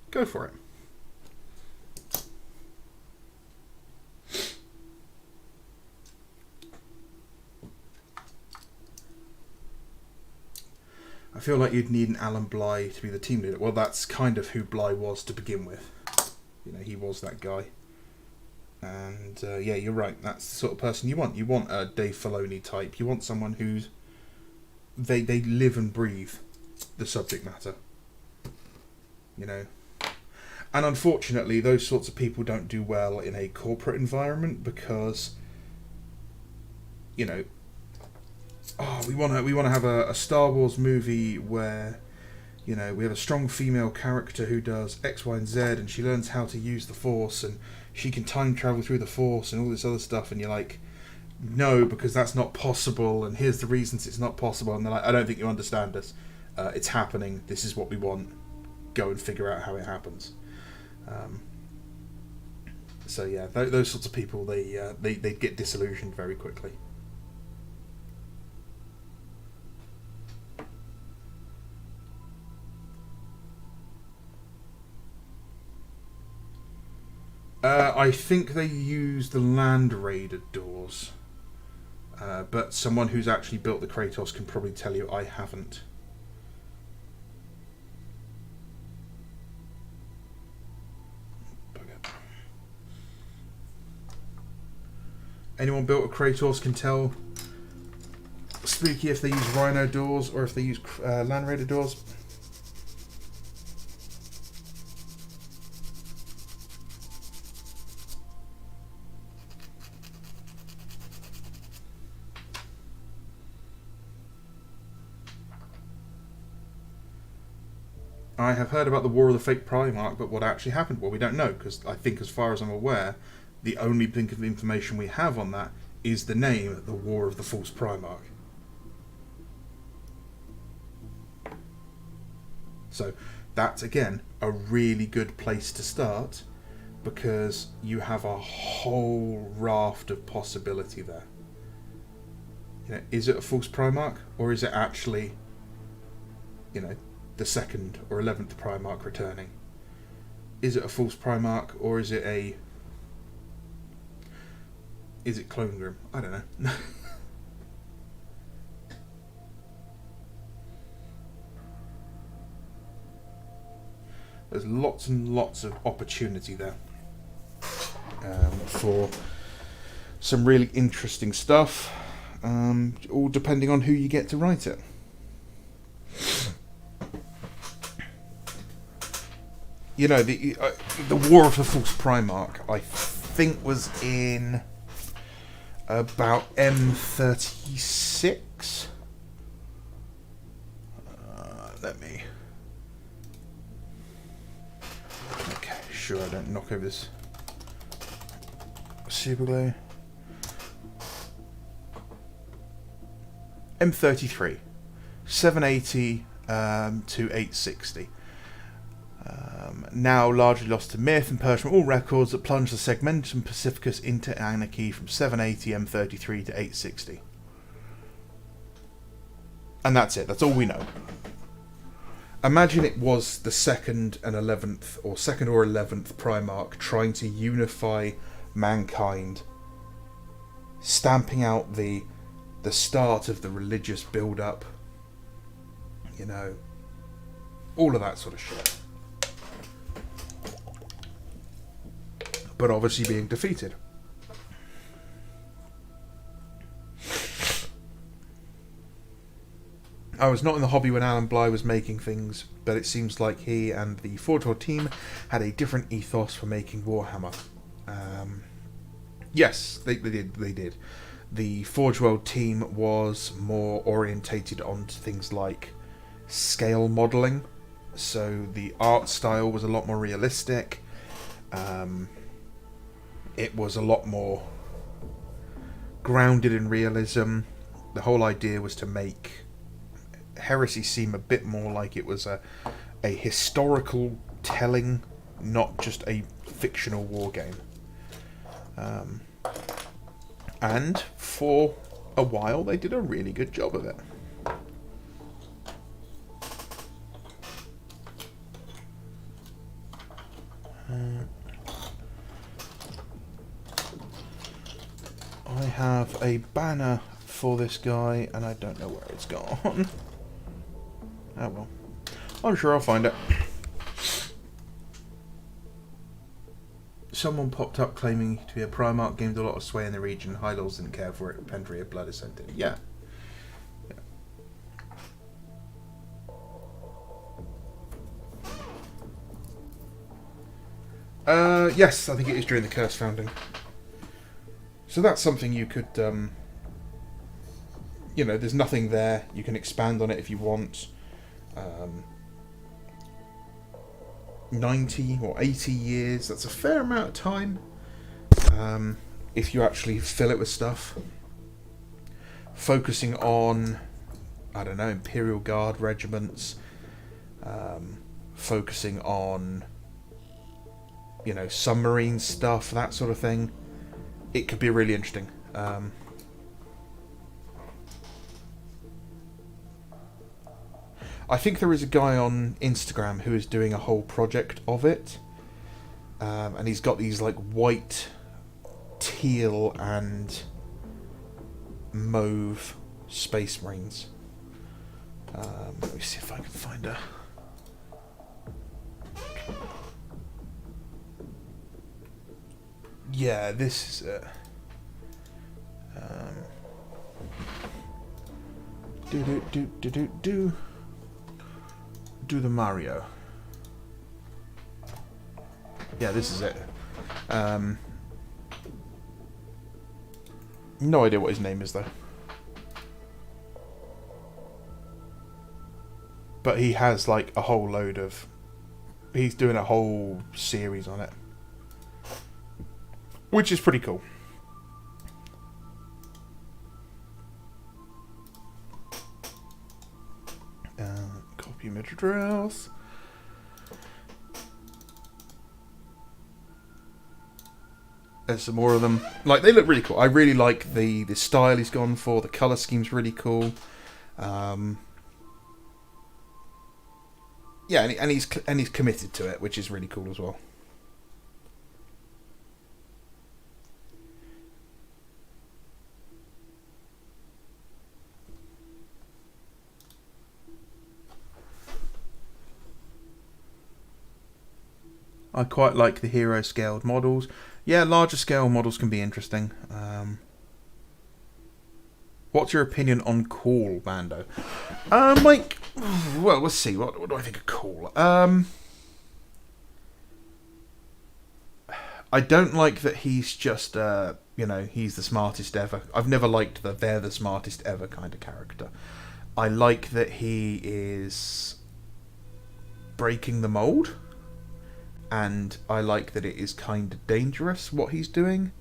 go for it. I feel like you'd need an Alan Bly to be the team leader. Well, that's kind of who Bly was to begin with. He was that guy. And yeah, you're right. That's the sort of person you want. You want a Dave Filoni type. You want someone who's they live and breathe the subject matter. And unfortunately, those sorts of people don't do well in a corporate environment because, we want to have a Star Wars movie where, we have a strong female character who does X, Y, and Z, and she learns how to use the Force, and she can time travel through the Force, and all this other stuff, and you're like, no, because that's not possible, and here's the reasons it's not possible, and they're like, I don't think you understand us. It's happening. This is what we want. Go and figure out how it happens. So yeah, those sorts of people, they get disillusioned very quickly. I think they use the Land Raider doors, but someone who's actually built the Kratos can probably tell you I haven't. Anyone built a Kratos can tell Spooky if they use Rhino doors or if they use Land Raider doors. I have heard about the War of the Fake Primarch, but what actually happened? Well, we don't know, because I think, as far as I'm aware, the only bit of information we have on that is the name, the War of the False Primarch. So that's, again, a really good place to start, because you have a whole raft of possibility there. You know, is it a false Primarch, or is it actually, you know, the 2nd or 11th Primarch returning? Is it a false Primarch, or is it Clone Grim? I don't know. There's lots and lots of opportunity there for some really interesting stuff, all depending on who you get to write it. You know, the War of the False Primarch, I think, was in about M36. Let me... Okay, sure I don't knock over this super glue. M33, 780 to 860. Now largely lost to myth and purged from all records that plunged the Segmentum Pacificus into anarchy from 780 M33 to 860. And that's it, that's all we know. Imagine it was the 2nd and 11th, or 2nd or 11th Primarch trying to unify mankind, stamping out the start of the religious build-up, you know, all of that sort of shit. But obviously being defeated. I was not in the hobby when Alan Bligh was making things, but it seems like he and the Forge World team had a different ethos for making Warhammer. Yes, they did. The Forge World team was more orientated on things like scale modelling, so the art style was a lot more realistic. It was a lot more grounded in realism. The whole idea was to make Heresy seem a bit more like it was a historical telling, not just a fictional war game. And for a while they did a really good job of it. I have a banner for this guy and I don't know where it's gone. Oh well. I'm sure I'll find it. Someone popped up claiming to be a Primarch, gained a lot of sway in the region. High Lords didn't care for it. Pendry of Blood Ascended. Yeah. Yes, I think it is during the Curse Founding. So that's something you could, you know, there's nothing there. You can expand on it if you want. 90 or 80 years, that's a fair amount of time, if you actually fill it with stuff. Focusing on, I don't know, Imperial Guard regiments, focusing on, you know, submarine stuff, that sort of thing. It could be really interesting. I think there is a guy on Instagram who is doing a whole project of it, and he's got these like white, teal and mauve Space Marines. Let me see if I can find a... Yeah, this is it. Do the Mario. Yeah, this is it. No idea what his name is though. But he has like a whole load of he's doing a whole series on it, which is pretty cool. Copy image address. There's some more of them. Like, they look really cool. I really like the style he's gone for. The colour scheme's really cool. Yeah, and he's committed to it, which is really cool as well. I quite like the hero scaled models. Yeah, larger scale models can be interesting. What's your opinion on Call, Bando? Like, well, let's see. What do I think of Call? I don't like that he's just, he's the smartest ever. I've never liked the they're the smartest ever kind of character. I like that he is breaking the mold. And I like that it is kind of dangerous what he's doing.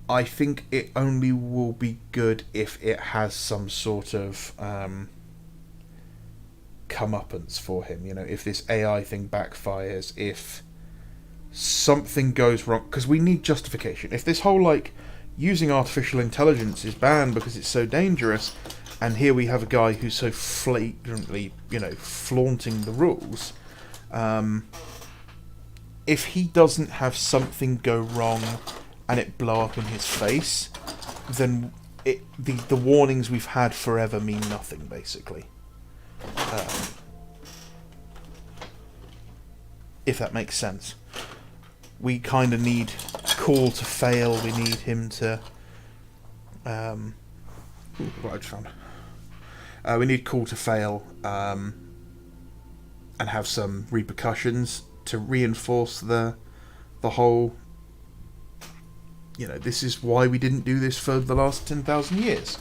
I think it only will be good if it has some sort of comeuppance for him. You know, if this AI thing backfires, if something goes wrong, because we need justification. If this whole like using artificial intelligence is banned because it's so dangerous, and here we have a guy who's so flagrantly, flaunting the rules. If he doesn't have something go wrong and it blow up in his face, then the warnings we've had forever mean nothing, basically. If that makes sense. We kind of need Call to fail. We need him to... what I just found. We need Call to fail and have some repercussions to reinforce the whole, this is why we didn't do this for the last 10,000 years.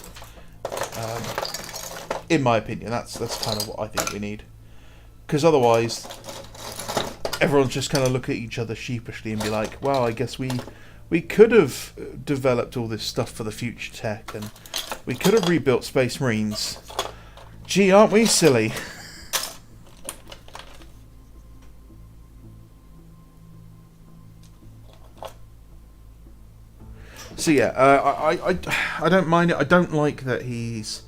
In my opinion, that's kind of what I think we need. Because otherwise, everyone's just kind of look at each other sheepishly and be like, well, I guess we could have developed all this stuff for the future tech, and we could have rebuilt Space Marines. Gee, aren't we silly? So yeah, I don't mind it. I don't like that he's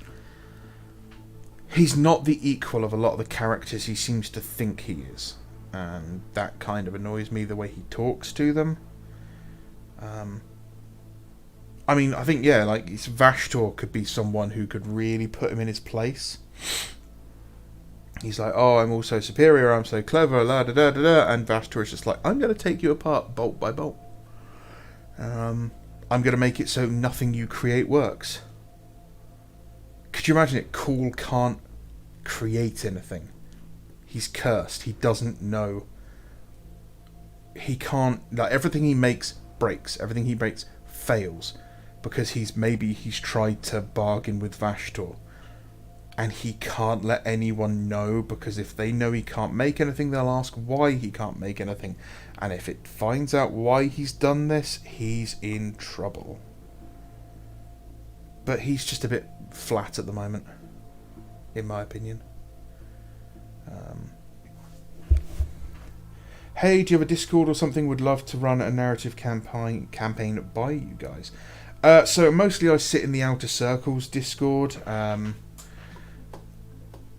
not the equal of a lot of the characters he seems to think he is, and that kind of annoys me, the way he talks to them. I mean, I think like Vashtor could be someone who could really put him in his place. He's like, oh, I'm also superior, I'm so clever, la da da da da, and Vashtor is just like, I'm going to take you apart bolt by bolt. I'm going to make it so nothing you create works. Could you imagine it? Call can't create anything. He's cursed. He doesn't know. He can't... Like, everything he makes breaks. Everything he breaks fails. Because he's tried to bargain with Vashtor. And he can't let anyone know, because if they know he can't make anything, they'll ask why he can't make anything. And if it finds out why he's done this, he's in trouble. But he's just a bit flat at the moment, in my opinion. Hey, do you have a Discord or something? Would love to run a narrative campaign by you guys. So mostly I sit in the Outer Circles Discord,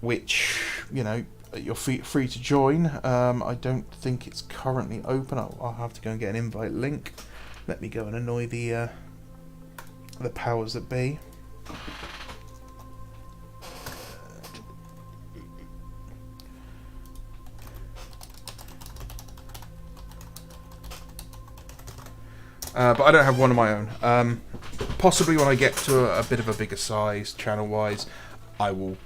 which, you're free to join. I don't think it's currently open. I'll have to go and get an invite link. Let me go and annoy the powers that be. But I don't have one of my own. Possibly when I get to a bit of a bigger size, channel-wise, I will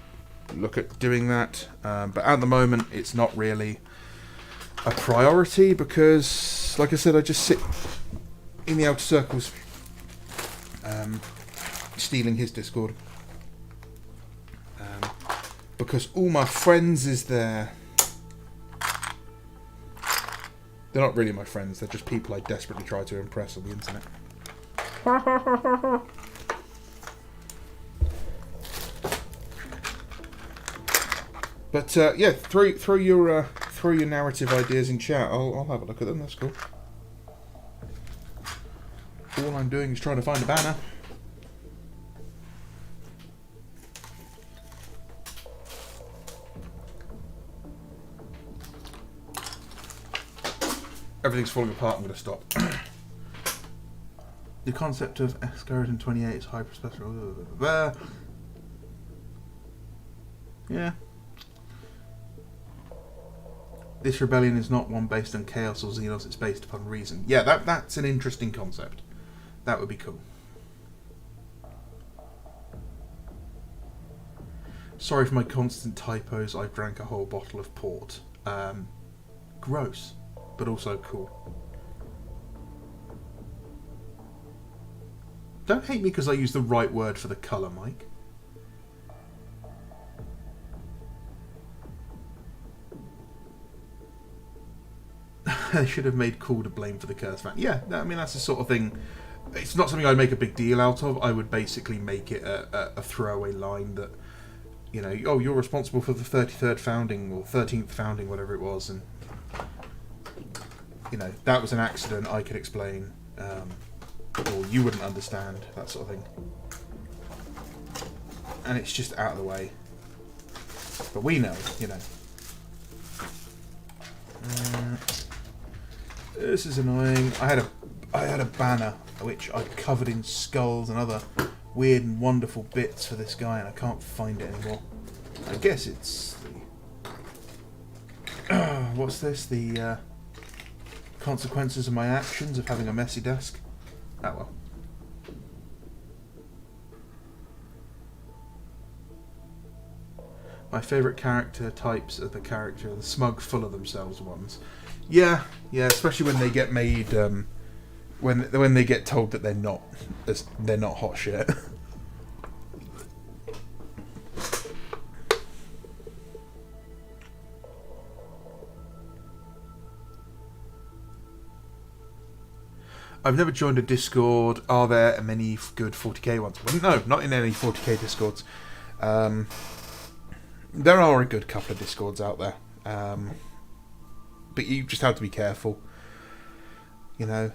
look at doing that. But at the moment, it's not really a priority because, like I said, I just sit in the Outer Circles, stealing his Discord. Because all my friends is there. They're not really my friends. They're just people I desperately try to impress on the internet. But yeah, throw your narrative ideas in chat. I'll have a look at them. That's cool. All I'm doing is trying to find a banner. Everything's falling apart. I'm going to stop. The concept of Skeleton 28 is hyper-special. Yeah. This rebellion is not one based on chaos or xenos, it's based upon reason. Yeah, that's an interesting concept. That would be cool. Sorry for my constant typos, I've drank a whole bottle of port. Gross, but also cool. Don't hate me because I use the right word for the colour, Mike. They should have made cool to blame for the curse fan. Yeah, I mean, that's the sort of thing. It's not something I'd make a big deal out of. I would basically make it a throwaway line that, you know, oh, you're responsible for the 33rd founding or 13th founding, whatever it was, and you know, that was an accident. I could explain, or you wouldn't understand, that sort of thing. And it's just out of the way. But we know, you know. This is annoying. I had a banner which I covered in skulls and other weird and wonderful bits for this guy, and I can't find it anymore. I guess it's the what's this? The consequences of my actions of having a messy desk. Oh well. My favourite character types are the smug, full of themselves ones. Yeah, especially when they get made, when they get told that they're not hot shit. I've never joined a Discord. Are there many good 40k ones? Well, no, not in any 40k Discords. There are a good couple of Discords out there. But you just have to be careful. You know,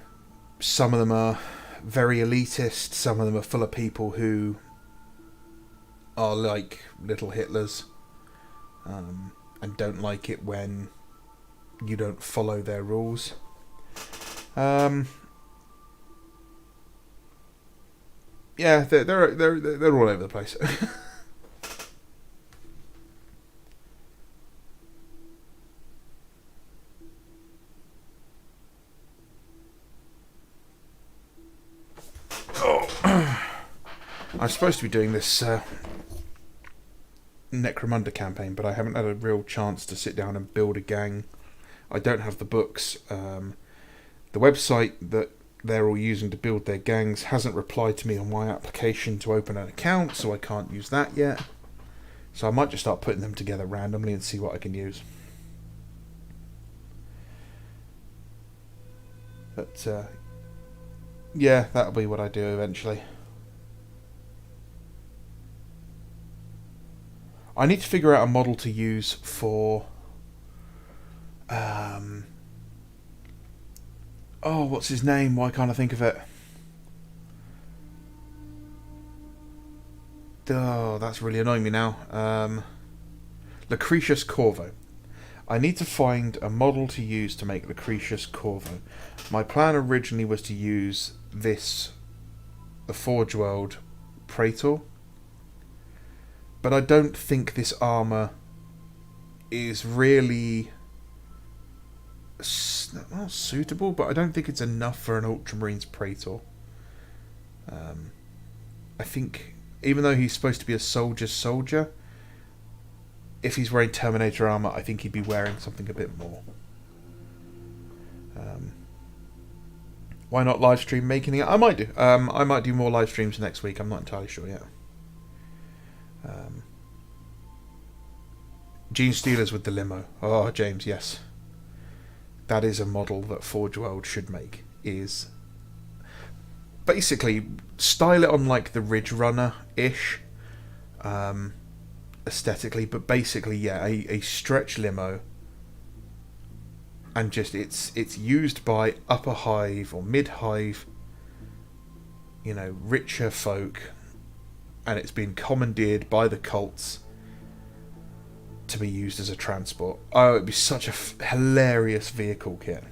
some of them are very elitist, some of them are full of people who are like little Hitlers, and don't like it when you don't follow their rules. Yeah, they're all over the place. I'm supposed to be doing this Necromunda campaign, but I haven't had a real chance to sit down and build a gang. I don't have the books. The website that they're all using to build their gangs hasn't replied to me on my application to open an account, so I can't use that yet. So I might just start putting them together randomly and see what I can use. But yeah, that'll be what I do eventually. I need to figure out a model to use for oh, what's his name? Why can't I think of it? Oh, that's really annoying me now. Lucretius Corvo. I need to find a model to use to make Lucretius Corvo. My plan originally was to use the Forge World Praetor, but I don't think this armour is really not suitable, but I don't think it's enough for an Ultramarines Praetor. I think, even though he's supposed to be a soldier, if he's wearing Terminator armour, I think he'd be wearing something a bit more. Why not live stream making it? I might do. I might do more live streams next week. I'm not entirely sure yet. Gene Steelers with the limo. Oh, James, yes. that is a model that Forge World should make, is basically style it on like the Ridge Runner-ish aesthetically, but basically, yeah, a stretch limo, and just it's used by upper hive or mid hive, you know, richer folk, and it's been commandeered by the cults to be used as a transport. Oh, it'd be such a hilarious vehicle kit.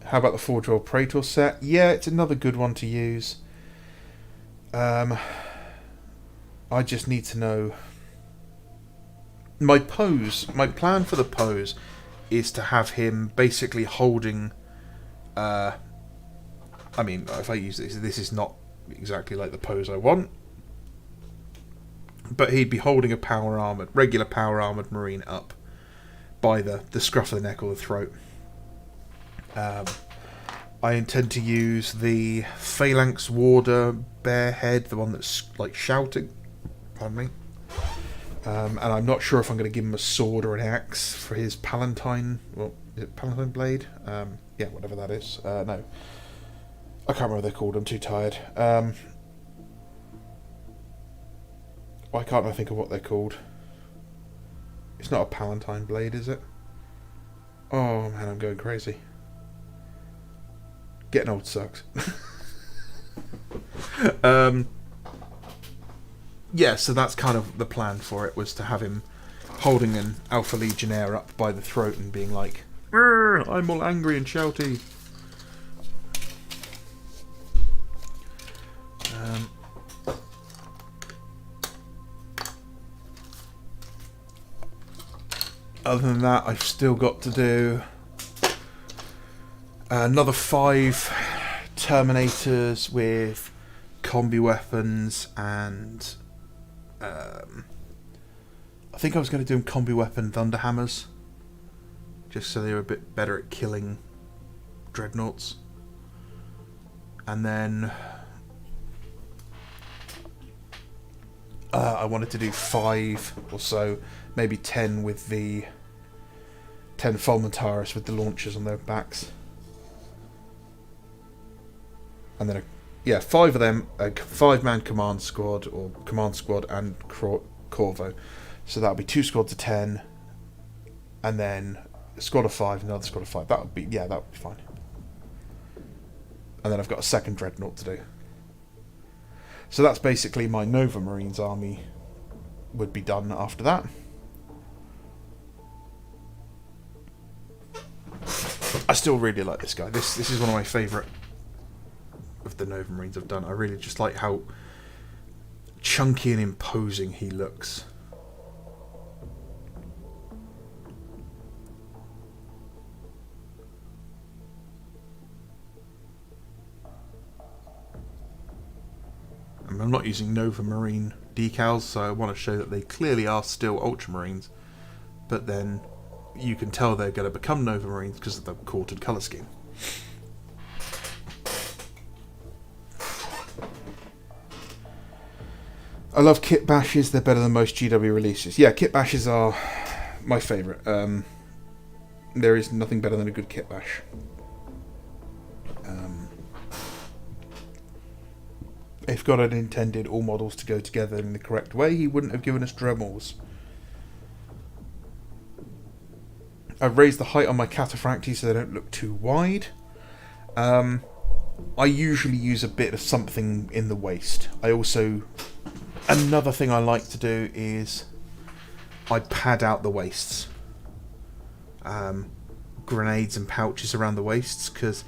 How about the Forge World Praetor set? Yeah, it's another good one to use. I just need to know my plan for the pose is to have him basically holding I mean, if I use this is not exactly like the pose I want, but he'd be holding a regular power armored marine up by the scruff of the neck or the throat. I intend to use the Phalanx Warder bear head, the one that's like shouting. Pardon me. And I'm not sure if I'm going to give him a sword or an axe for his Palatine. Well, is it Palatine blade? Yeah, whatever that is. No, I can't remember what they're called. I'm too tired. Why can't I think of what they're called? It's not a Palatine blade, is it? Oh man, I'm going crazy. Getting old sucks. Yeah, so that's kind of the plan for it, was to have him holding an Alpha Legionnaire up by the throat and being like, I'm all angry and shouty. Other than that, I've still got to do another 5 Terminators with combi weapons, and I think I was going to do combi weapon Thunderhammers, just so they were a bit better at killing dreadnoughts. And then I wanted to do 5 or so, maybe 10 with the 10 Fulmentaris with the launchers on their backs. And then, 5 of them, a 5-man command squad, or command squad and Corvo. So that would be 2 squads of 10, and then a squad of 5, another squad of 5. That would be fine. And then I've got a second dreadnought to do. So that's basically my Nova Marines army would be done after that. I still really like this guy. This is one of my favourite of the Nova Marines I've done. I really just like how chunky and imposing he looks. And I'm not using Nova Marine decals, so I want to show that they clearly are still Ultramarines, but then you can tell they're going to become Nova Marines because of the quartered colour scheme. I love kit bashes, they're better than most GW releases. Yeah, kit bashes are my favourite. There is nothing better than a good kit bash. If God had intended all models to go together in the correct way, he wouldn't have given us Dremels. I've raised the height on my cataphracti so they don't look too wide. I usually use a bit of something in the waist. Another thing I like to do is I pad out the waists. Grenades and pouches around the waists, because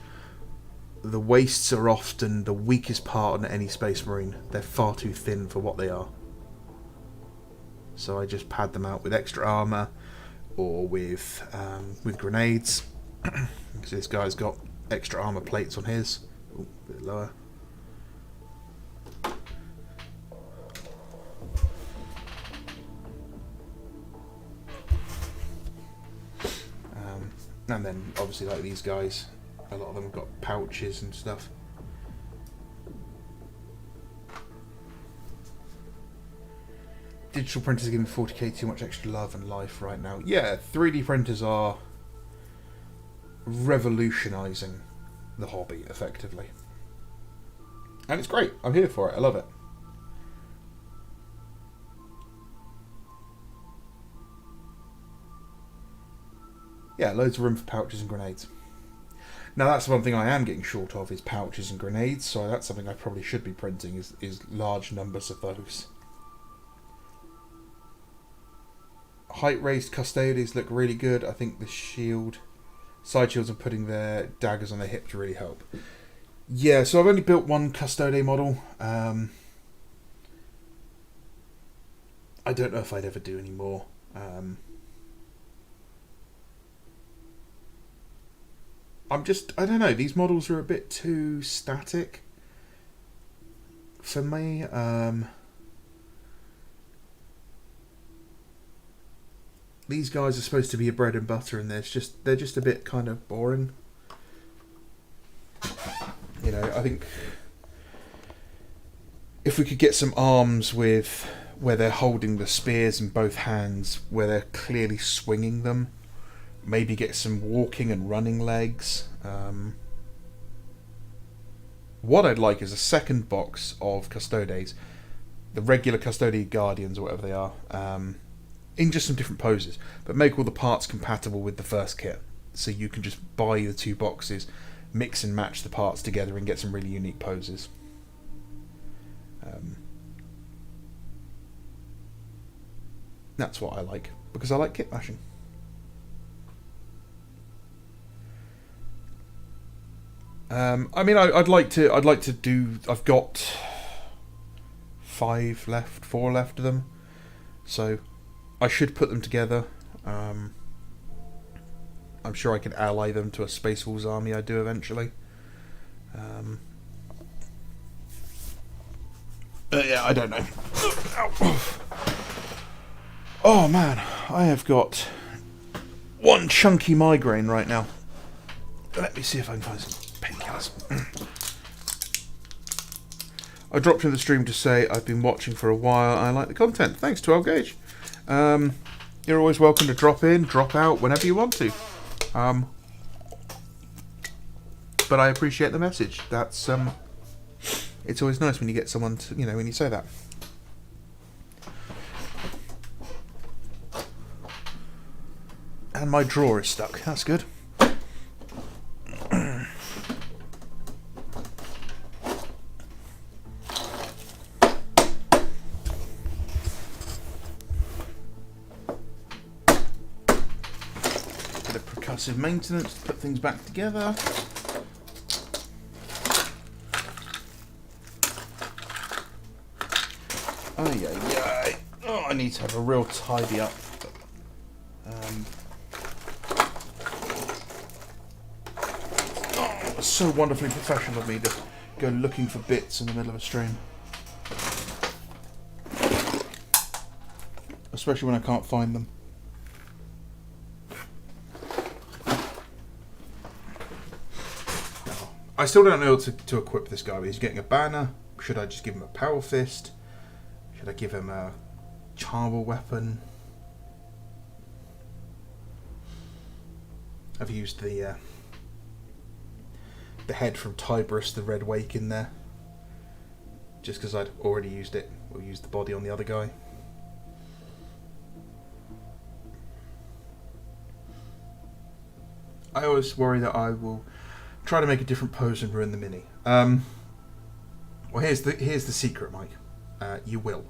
the waists are often the weakest part on any Space Marine. They're far too thin for what they are. So I just pad them out with extra armour or with grenades. Because this guy's got extra armour plates on his. Ooh, a bit lower. And then obviously, like these guys, a lot of them have got pouches and stuff. digital printers are giving 40k too much extra love and life right now. Yeah, 3D printers are revolutionising the hobby, effectively. And it's great. I'm here for it. I love it. Yeah, loads of room for pouches and grenades. Now that's one thing I am getting short of is pouches and grenades, so that's something I probably should be printing is large numbers of those. Height raised custodians look really good. I think the side shields and putting their daggers on their hips really help. Yeah, so I've only built one custode model. I don't know if I'd ever do any more. I don't know, these models are a bit too static for me. These guys are supposed to be your bread and butter, and they're just a bit kind of boring. You know, I think if we could get some arms with where they're holding the spears in both hands, where they're clearly swinging them, maybe get some walking and running legs. What I'd like is a second box of Custodes, the regular Custode Guardians or whatever they are, in just some different poses, but make all the parts compatible with the first kit, so you can just buy the two boxes, mix and match the parts together, and get some really unique poses. That's what I like, because I like kit bashing. I mean, I'd like to do. I've got 4 left of them, so I should put them together. I'm sure I can ally them to a Space Wolves army I do eventually. Yeah, I don't know. Oh man, I have got one chunky migraine right now. Let me see if I can find some painkillers. I dropped into the stream to say I've been watching for a while. I like the content. Thanks, 12 Gauge. You're always welcome to drop in, drop out whenever you want to. But I appreciate the message. That's it's always nice when you get someone to, when you say that. And my drawer is stuck. That's good. Maintenance to put things back together. Oh, I need to have a real tidy up. It's so wonderfully professional of me to go looking for bits in the middle of a stream, especially when I can't find them. I still don't know to equip this guy. He's getting a banner. Should I just give him a power fist? Should I give him a charmer weapon? I've used the head from Tiberius, the Red Wake, in there, just because I'd already used it. We'll use the body on the other guy. I always worry that I will try to make a different pose and ruin the mini. Well, here's the secret, Mike. You will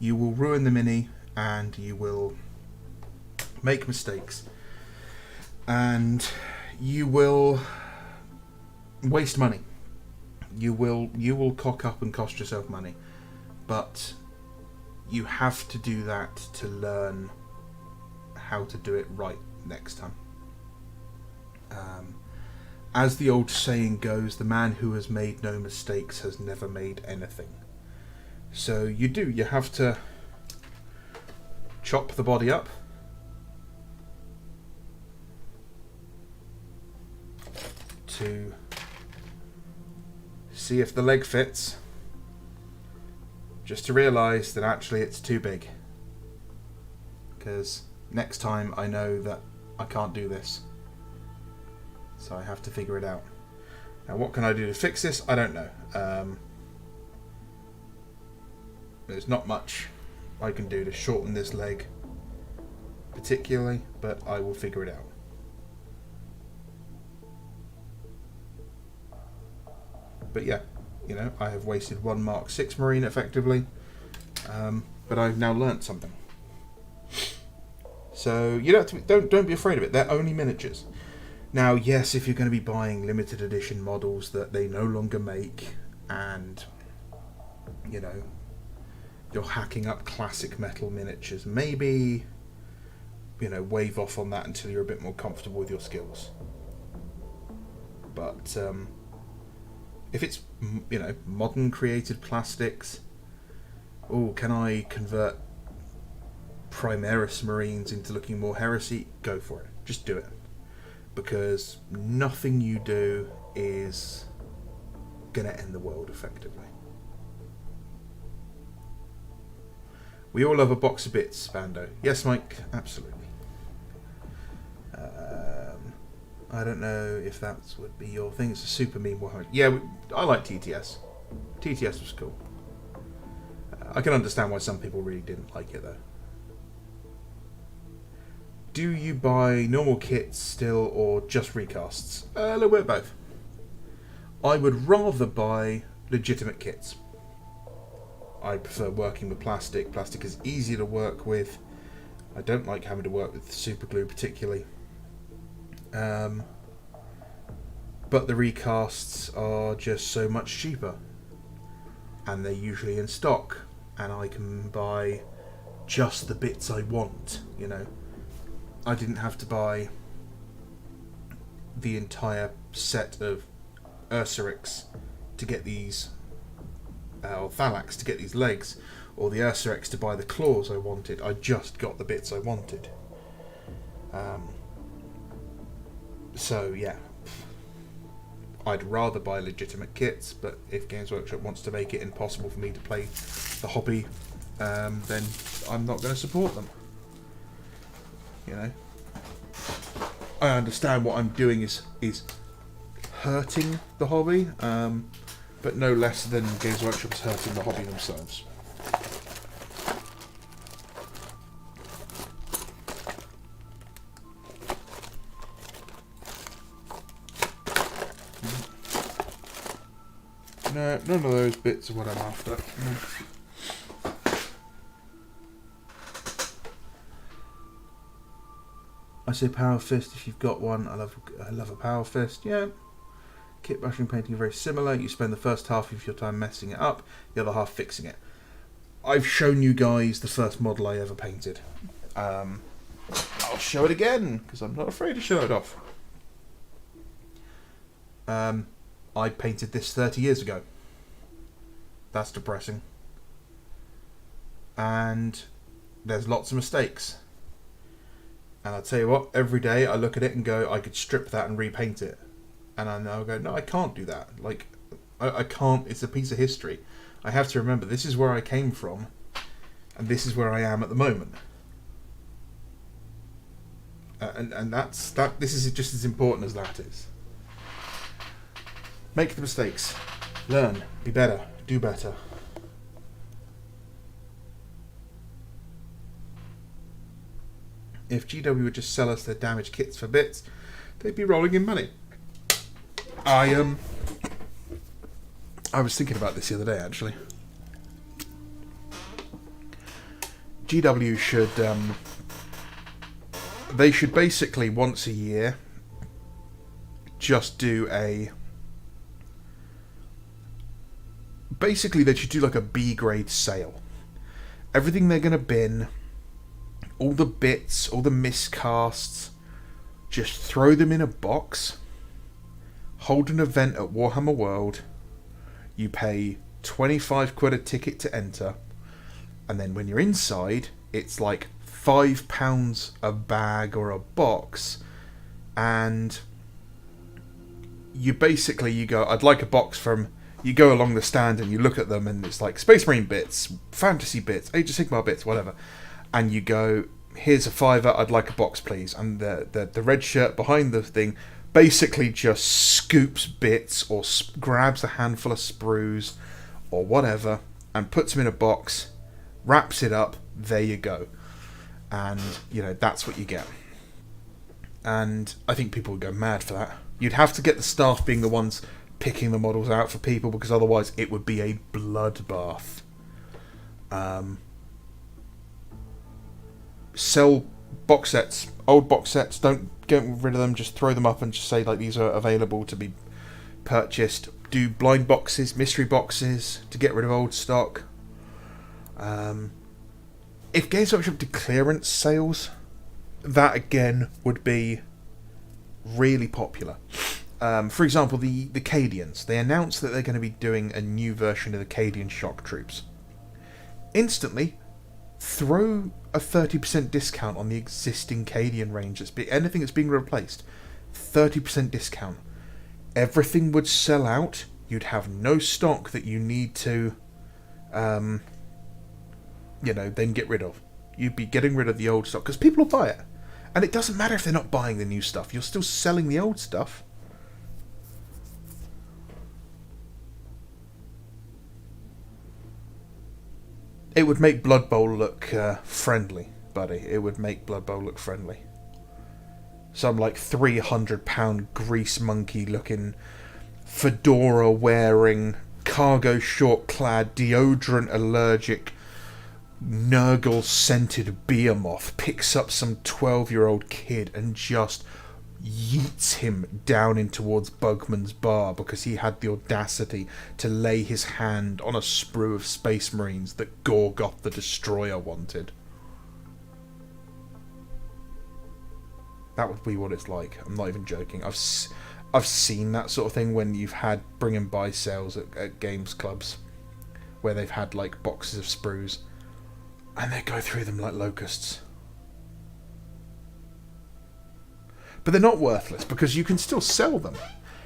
ruin the mini, and you will make mistakes, and you will waste money. You will cock up and cost yourself money, but you have to do that to learn how to do it right next time. As the old saying goes, the man who has made no mistakes has never made anything. So you have to chop the body up, to see if the leg fits, just to realise that actually it's too big. Because next time I know that I can't do this. So I have to figure it out. Now what can I do to fix this? I don't know. There's not much I can do to shorten this leg particularly, but I will figure it out. But yeah, you know, I have wasted one Mark 6 Marine effectively, but I've now learnt something. So you don't have to, don't be afraid of it. They're only miniatures. Now, yes, if you're going to be buying limited edition models that they no longer make, and you know, you're hacking up classic metal miniatures, maybe, you know, wave off on that until you're a bit more comfortable with your skills. But if it's, you know, modern created plastics, oh, can I convert Primaris Marines into looking more heresy? Go for it. Just do it. Because nothing you do is going to end the world effectively. We all love a box of bits, Bando. Yes, Mike, absolutely. I don't know if that would be your thing. It's a super meme warhammer. Yeah, I like TTS. TTS was cool. I can understand why some people really didn't like it, though. Do you buy normal kits still, or just recasts? A little bit of both. I would rather buy legitimate kits. I prefer working with plastic. Plastic is easier to work with. I don't like having to work with super glue particularly. But the recasts are just so much cheaper. And they're usually in stock. And I can buy just the bits I want, you know. I didn't have to buy the entire set of Ursurix to get these, or Thalax to get these legs, or the Ursurix to buy the claws I wanted. I just got the bits I wanted. So yeah, I'd rather buy legitimate kits, but if Games Workshop wants to make it impossible for me to play the hobby, then I'm not going to support them. You know, I understand what I'm doing is hurting the hobby, but no less than Games Workshop is hurting the hobby themselves. No, none of those bits are what I'm after. No. I say power fist if you've got one. I love a power fist. Yeah. Kit bashing, painting are very similar. You spend the first half of your time messing it up, the other half fixing it. I've shown you guys the first model I ever painted. I'll show it again because I'm not afraid to show it off. I painted this 30 years ago. That's depressing. And there's lots of mistakes. And I'll tell you what, every day I look at it and go, I could strip that and repaint it. And I now go, no, I can't do that. Like, I can't, it's a piece of history. I have to remember, this is where I came from, and this is where I am at the moment. And this is just as important as that is. Make the mistakes. Learn. Be better. Do better. If GW would just sell us their damaged kits for bits, they'd be rolling in money. I was thinking about this the other day, actually. GW should... they should basically, once a year, just do a... Basically, they should do like a B-grade sale. Everything they're going to bin, all the bits, all the miscasts, just throw them in a box, hold an event at Warhammer World, you pay 25 quid a ticket to enter, and then when you're inside, it's like £5 a bag or a box, and you go, I'd like a box from You go along the stand and you look at them, and it's like Space Marine bits, Fantasy bits, Age of Sigmar bits, whatever. And you go, here's a £5, I'd like a box, please. And the red shirt behind the thing basically just scoops bits or grabs a handful of sprues or whatever and puts them in a box, wraps it up, there you go. And, that's what you get. And I think people would go mad for that. You'd have to get the staff being the ones picking the models out for people, because otherwise it would be a bloodbath. Sell box sets, old box sets, don't get rid of them, just throw them up and just say like these are available to be purchased. Do blind boxes, mystery boxes to get rid of old stock. If Games Workshop did clearance sales, that again would be really popular. For example, the Cadians. They announced that they're going to be doing a new version of the Cadian Shock Troops. Instantly, throw a 30% discount on the existing Cadian range. Anything that's being replaced, 30% discount. Everything would sell out. You'd have no stock that you need to, then get rid of. You'd be getting rid of the old stock, because people will buy it. And it doesn't matter if they're not buying the new stuff. You're still selling the old stuff. It would make Blood Bowl look friendly, buddy. It would make Blood Bowl look friendly. Some like £300 grease monkey looking, fedora wearing, cargo short clad, deodorant allergic, Nurgle scented behemoth picks up some 12-year-old kid and just yeets him down in towards Bugman's bar because he had the audacity to lay his hand on a sprue of Space Marines that Gorgoth the Destroyer wanted. That would be what it's like. I'm not even joking. I've seen that sort of thing when you've had bring and buy sales at games clubs where they've had like boxes of sprues and they go through them like locusts. But they're not worthless because you can still sell them.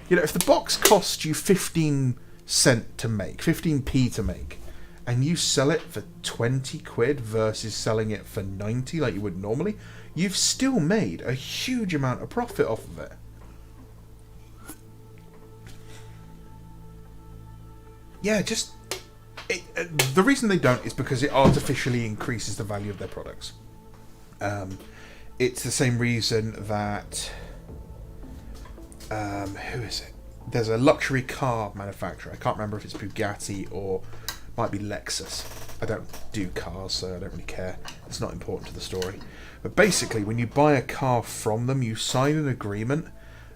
If the box costs you 15 cent to make, 15p to make, and you sell it for 20 quid versus selling it for 90 like you would normally, you've still made a huge amount of profit off of it. Yeah, the reason they don't is because it artificially increases the value of their products. It's the same reason that who is it? There's a luxury car manufacturer. I can't remember if it's Bugatti or might be Lexus. I don't do cars, so I don't really care. It's not important to the story. But basically, when you buy a car from them, you sign an agreement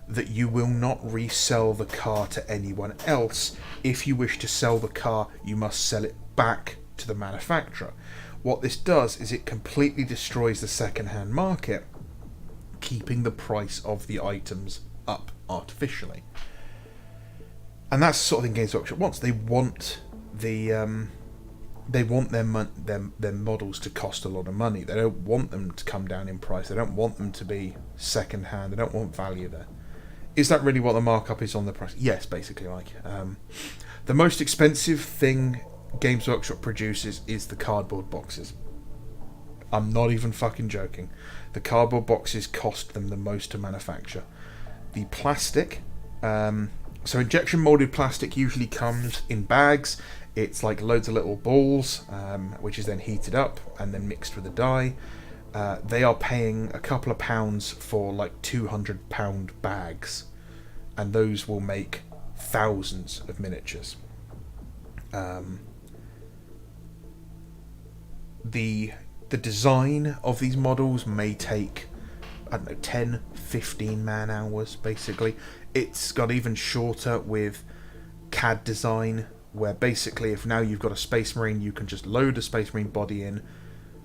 that you will not resell the car to anyone else. If you wish to sell the car, you must sell it back to the manufacturer. What this does is it completely destroys the second-hand market, keeping the price of the items up artificially. And that's the sort of thing Games Workshop wants. They want their models to cost a lot of money. They don't want them to come down in price. They don't want them to be second-hand. They don't want value there. Is that really what the markup is on the price? Yes, basically. The most expensive thing Games Workshop produces is the cardboard boxes. I'm not even fucking joking. The cardboard boxes cost them the most to manufacture. The plastic, so injection molded plastic usually comes in bags. It's like loads of little balls, which is then heated up and then mixed with a dye. They are paying a couple of pounds for like £200 bags, and those will make thousands of miniatures. The design of these models may take, 10, 15 man hours basically. It's got even shorter with CAD design, where basically if now you've got a Space Marine, you can just load a Space Marine body in,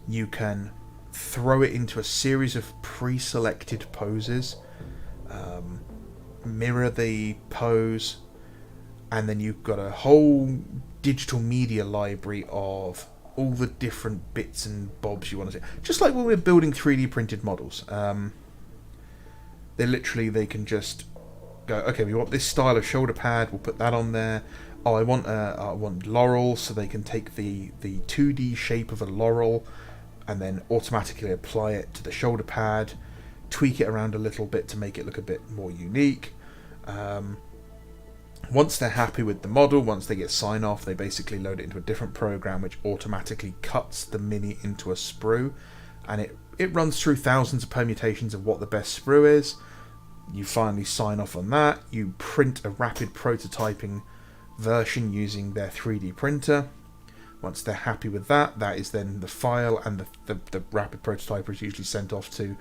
you can throw it into a series of pre-selected poses, mirror the pose, and then you've got a whole digital media library of all the different bits and bobs you want to see. Just like when we're building 3D printed models. They can just go, okay, we want this style of shoulder pad, we'll put that on there. oh, I want laurel, so they can take the 2D shape of a laurel and then automatically apply it to the shoulder pad, tweak it around a little bit to make it look a bit more unique. Once they're happy with the model, once they get sign off, they basically load it into a different program which automatically cuts the mini into a sprue, and it runs through thousands of permutations of what the best sprue is. You finally sign off on that, you print a rapid prototyping version using their 3D printer. Once they're happy with that, that is then the file, and the rapid prototyper is usually sent off to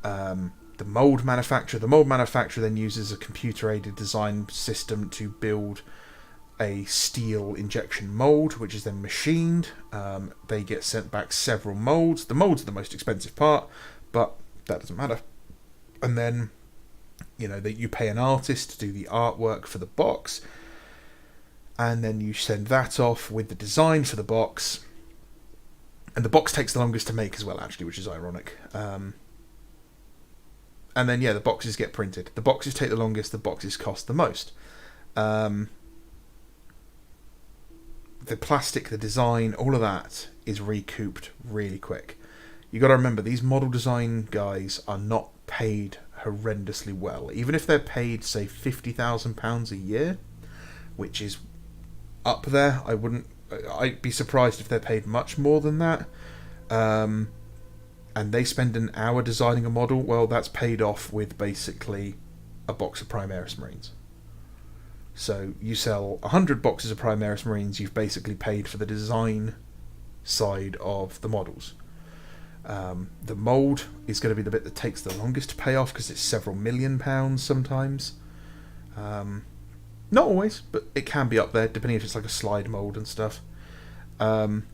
the mold manufacturer. The mold manufacturer then uses a computer-aided design system to build a steel injection mold, which is then machined. They get sent back several molds. The molds are the most expensive part, but that doesn't matter. And then, you pay an artist to do the artwork for the box, and then you send that off with the design for the box. And the box takes the longest to make as well, actually, which is ironic. And then, the boxes get printed. The boxes take the longest, the boxes cost the most. The plastic, the design, all of that is recouped really quick. You got to remember, these model design guys are not paid horrendously well. Even if they're paid, say, £50,000 a year, which is up there, I'd be surprised if they're paid much more than that. And they spend an hour designing a model, well, that's paid off with basically a box of Primaris Marines. So you sell 100 boxes of Primaris Marines, you've basically paid for the design side of the models. The mould is going to be the bit that takes the longest to pay off, because it's several £1,000,000 sometimes. Not always, but it can be up there, depending if it's like a slide mould and stuff. But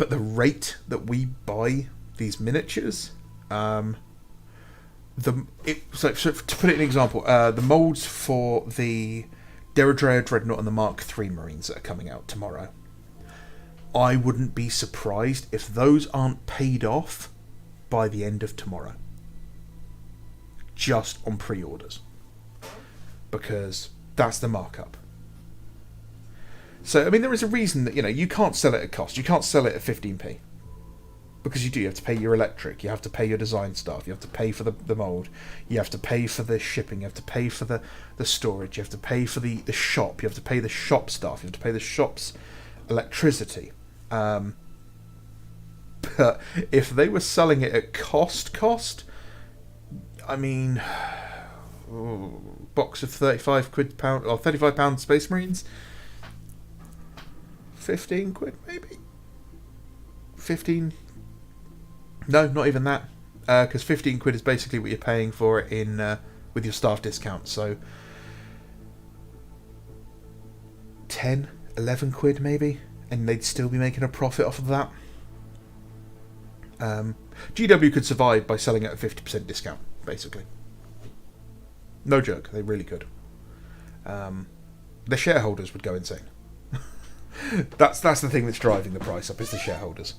the rate that we buy these miniatures, so to put it in an example, the moulds for the Deradrea Dreadnought and the Mark III Marines that are coming out tomorrow, I wouldn't be surprised if those aren't paid off by the end of tomorrow. Just on pre-orders. Because that's the markup. So, I mean, there is a reason that, you can't sell it at cost. You can't sell it at 15p. Because you have to pay your electric, you have to pay your design staff, you have to pay for the mould, you have to pay for the shipping, you have to pay for the storage, you have to pay for the shop, you have to pay the shop staff, you have to pay the shop's electricity. But if they were selling it at cost, I mean, box of £35 or £35 Space Marines, 15 quid maybe? 15? No, not even that, because 15 quid is basically what you're paying for it in with your staff discount. So 10, 11 quid maybe, and they'd still be making a profit off of that. GW could survive by selling at a 50% discount, basically. No joke, they really could. The shareholders would go insane. That's the thing that's driving the price up, is the shareholders.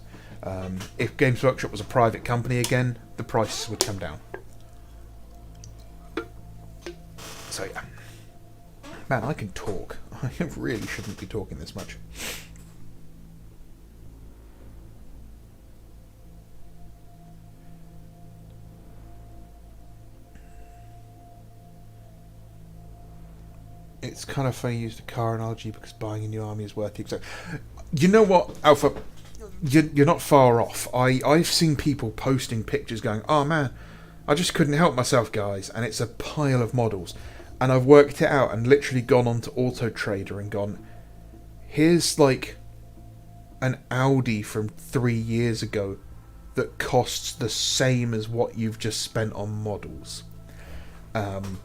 If Games Workshop was a private company again, the prices would come down. So yeah. Man, I can talk. I really shouldn't be talking this much. It's kind of funny you used a car analogy, because buying a new army is worth the expense. You know what, Alpha? You're not far off. I've seen people posting pictures going, oh man, I just couldn't help myself, guys, and it's a pile of models. And I've worked it out and literally gone onto Auto Trader and gone, here's like an Audi from 3 years ago that costs the same as what you've just spent on models. And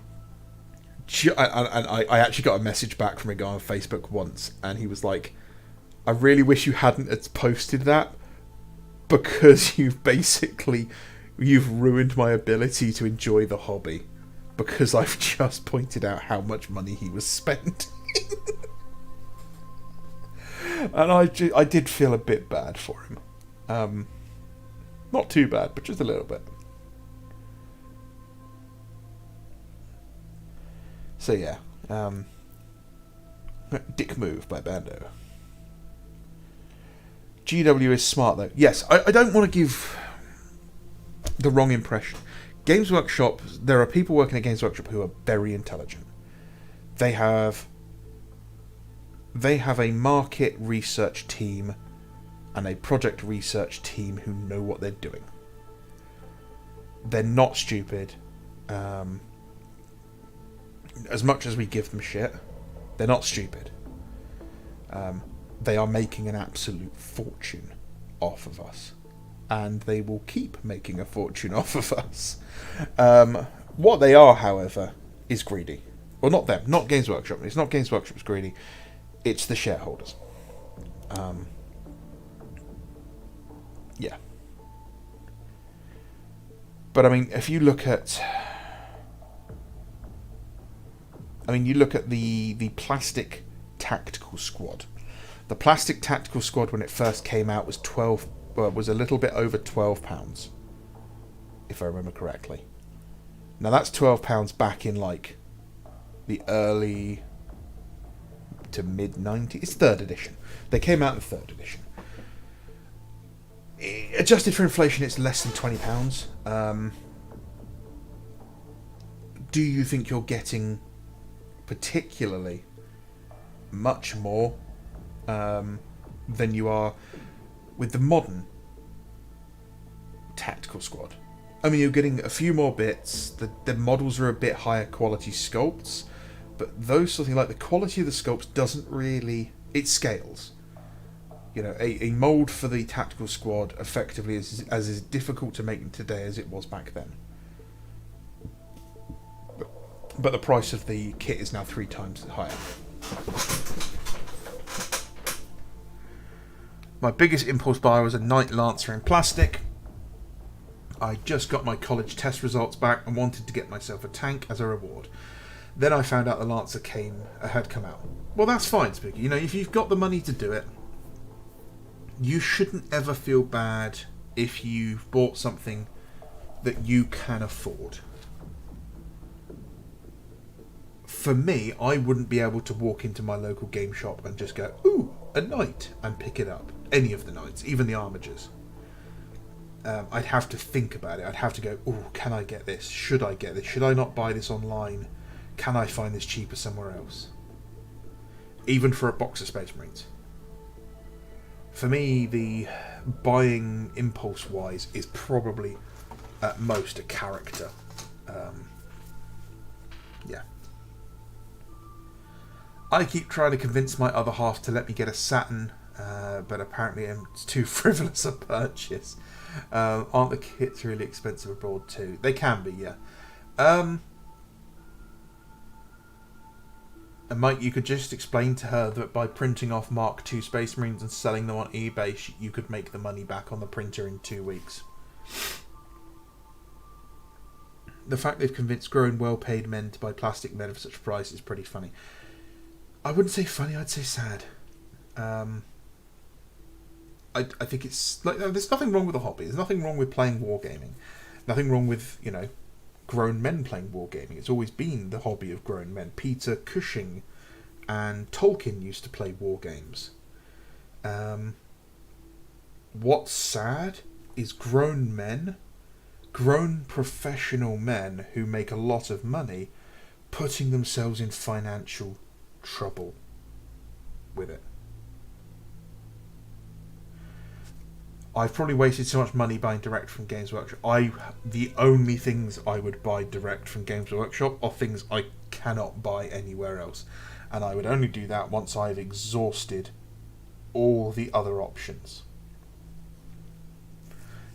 I actually got a message back from a guy on Facebook once, and he was like, I really wish you hadn't posted that, because you've ruined my ability to enjoy the hobby, because I've just pointed out how much money he was spending. And I did feel a bit bad for him. Not too bad, but just a little bit. So yeah, Dick move by Bando. GW is smart though. Yes, I don't want to give the wrong impression. Games Workshop, there are people working at Games Workshop who are very intelligent. They have a market research team and a project research team who know what they're doing. They're not stupid. As much as we give them shit, they're not stupid. They are making an absolute fortune off of us. And they will keep making a fortune off of us. What they are, however, is greedy. Well, not them, not Games Workshop. It's not Games Workshop's greedy. It's the shareholders. Yeah. But I mean, if you look at... you look at the Plastic Tactical Squad. The Plastic Tactical Squad, when it first came out, was a little bit over £12, if I remember correctly. Now that's £12 back in like the early to mid 90s. It's 3rd edition. They came out in 3rd edition. Adjusted for inflation, it's less than £20. Do you think you're getting particularly much more than you are with the modern Tactical Squad? I mean, you're getting a few more bits. The models are a bit higher quality sculpts, but those sort of things, like the quality of the sculpts doesn't really... It scales. You know, a mould for the Tactical Squad effectively is as difficult to make today as it was back then. But the price of the kit is now 3 times higher. My biggest impulse buy was a Knight Lancer in plastic. I just got my college test results back and wanted to get myself a tank as a reward. Then I found out the Lancer had come out. Well, that's fine, Spooky. You know, if you've got the money to do it, you shouldn't ever feel bad if you've bought something that you can afford. For me, I wouldn't be able to walk into my local game shop and just go, ooh, a Knight, and pick it up. Any of the Knights, even the Armigers. I'd have to think about it. I'd have to go, ooh, can I get this? Should I get this? Should I not buy this online? Can I find this cheaper somewhere else? Even for a box of Space Marines. For me, the buying impulse-wise is probably, at most, a character. Yeah. I keep trying to convince my other half to let me get a Saturn, but apparently it's too frivolous a purchase. Aren't the kits really expensive abroad too? They can be, yeah. And Mike, you could just explain to her that by printing off Mark II Space Marines and selling them on eBay, you could make the money back on the printer in 2 weeks. The fact they've convinced grown, well-paid men to buy plastic men for such a price is pretty funny. I wouldn't say funny, I'd say sad. I think it's like, there's nothing wrong with the hobby. There's nothing wrong with playing wargaming. Nothing wrong with, you know, grown men playing wargaming. It's always been the hobby of grown men. Peter Cushing and Tolkien used to play war games. What's sad is grown men, grown professional men who make a lot of money, putting themselves in financial trouble with it. I've probably wasted so much money buying direct from Games Workshop. The only things I would buy direct from Games Workshop are things I cannot buy anywhere else. And I would only do that once I've exhausted all the other options.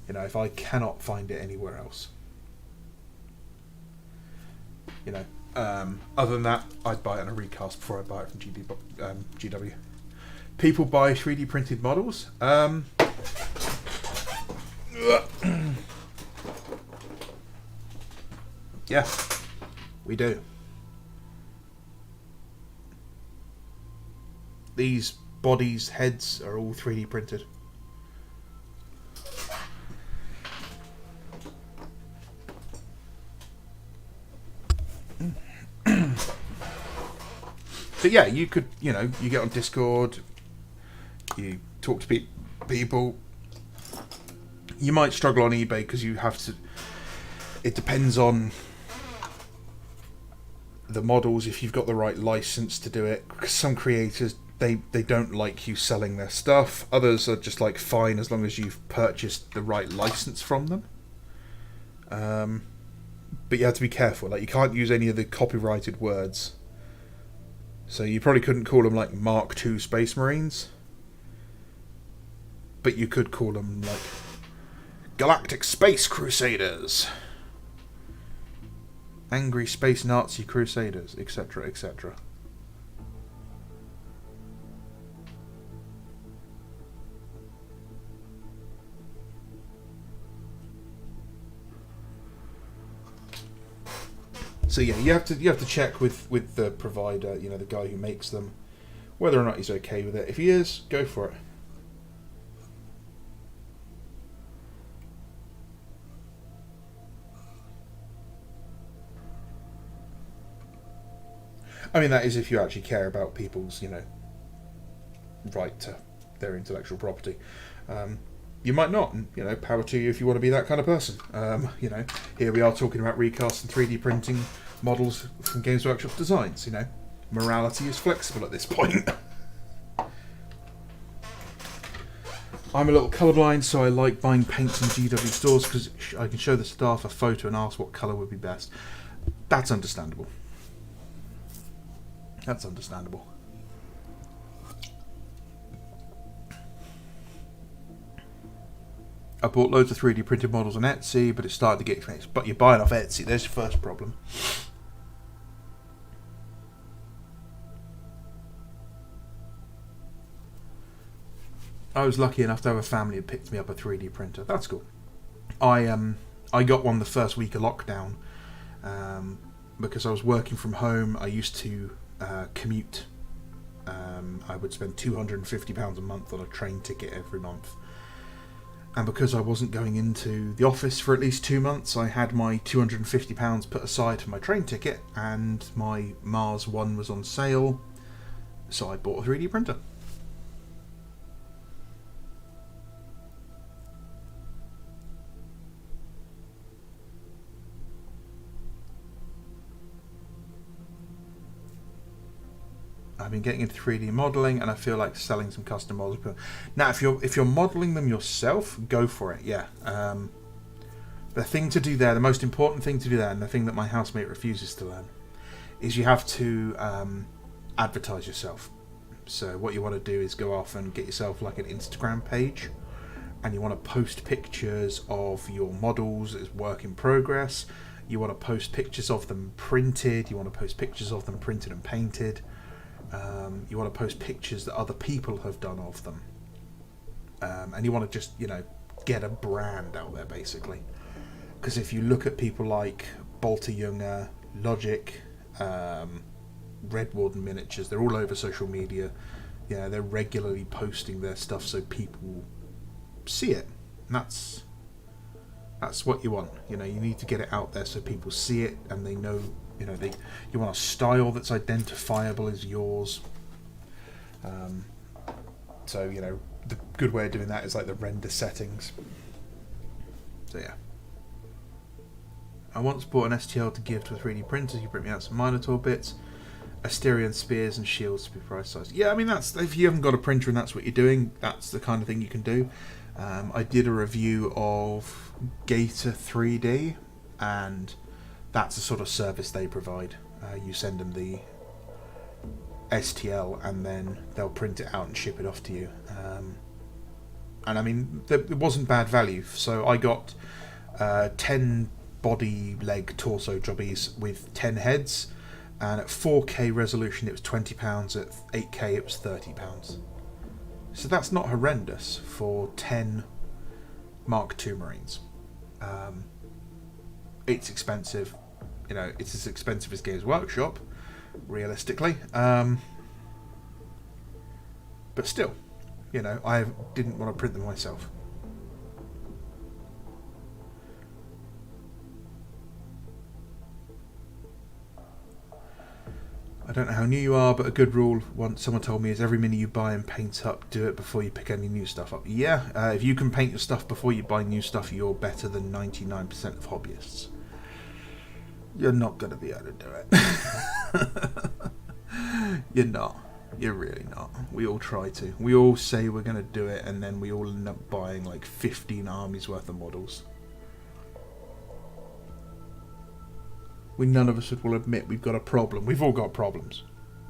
You know, if I cannot find it anywhere else. You know, other than that, I'd buy it on a recast before I buy it from GW. People buy 3D printed models. Yeah, we do. These bodies, heads are all 3D printed. But yeah, you could, you get on Discord, you talk to people. You might struggle on eBay because you have to. It depends on the models, if you've got the right license to do it. Because some creators, they don't like you selling their stuff. Others are just like, fine, as long as you've purchased the right license from them. But you have to be careful. Like, you can't use any of the copyrighted words. So you probably couldn't call them like Mark II Space Marines. But you could call them like Galactic Space Crusaders, Angry Space Nazi Crusaders, etc., etc. So yeah, you have to check with the provider, the guy who makes them, whether or not he's okay with it. If he is, go for it. I mean, that is if you actually care about people's, right to their intellectual property. You might not, and, power to you if you want to be that kind of person. Here we are talking about recast and 3D printing models from Games Workshop Designs. Morality is flexible at this point. I'm a little colourblind, so I like buying paints in GW stores because I can show the staff a photo and ask what colour would be best. That's understandable. That's understandable. I bought loads of 3D printed models on Etsy, but it started to get expensive. But you're buying off Etsy, there's your first problem. I was lucky enough to have a family who picked me up a 3D printer. That's cool. I got one the first week of lockdown because I was working from home. I used to commute. I would spend £250 a month on a train ticket every month. And because I wasn't going into the office for at least 2 months, I had my £250 put aside for my train ticket, and my Mars 1 was on sale, so I bought a 3D printer. I've been getting into 3D modelling, and I feel like selling some custom models. Now, if you're modelling them yourself, go for it. Yeah. The thing to do there, the most important thing to do there, and the thing that my housemate refuses to learn, is you have to advertise yourself. So what you want to do is go off and get yourself like an Instagram page, and you want to post pictures of your models as work in progress. You want to post pictures of them printed. You want to post pictures of them printed and painted. You want to post pictures that other people have done of them, and you want to just get a brand out there, basically. Because if you look at people like Bolter Younger, Logic, Red Warden Miniatures, they're all over social media. They're regularly posting their stuff so people see it. And that's what you want. You need to get it out there so people see it and they know. You want a style that's identifiable as yours. So the good way of doing that is like the render settings. So yeah. I once bought an STL to give to a 3D printer. He print me out some Minotaur bits, Asterion spears and shields to be price sized. Yeah, I mean, that's if you haven't got a printer and that's what you're doing, that's the kind of thing you can do. I did a review of Gator 3D, and that's the sort of service they provide. You send them the STL and then they'll print it out and ship it off to you. And I mean, it wasn't bad value. So I got 10 body, leg, torso jobbies with 10 heads, and at 4K resolution it was £20, at 8K it was £30. So that's not horrendous for 10 Mark II Marines. It's expensive. It's as expensive as Games Workshop, realistically. But still, I didn't want to print them myself. I don't know how new you are, but a good rule once someone told me is every mini you buy and paint up, do it before you pick any new stuff up. Yeah, if you can paint your stuff before you buy new stuff, you're better than 99% of hobbyists. You're not going to be able to do it. You're not. You're really not. We all try to. We all say we're going to do it, and then we all end up buying like 15 armies worth of models. None of us will admit we've got a problem. We've all got problems.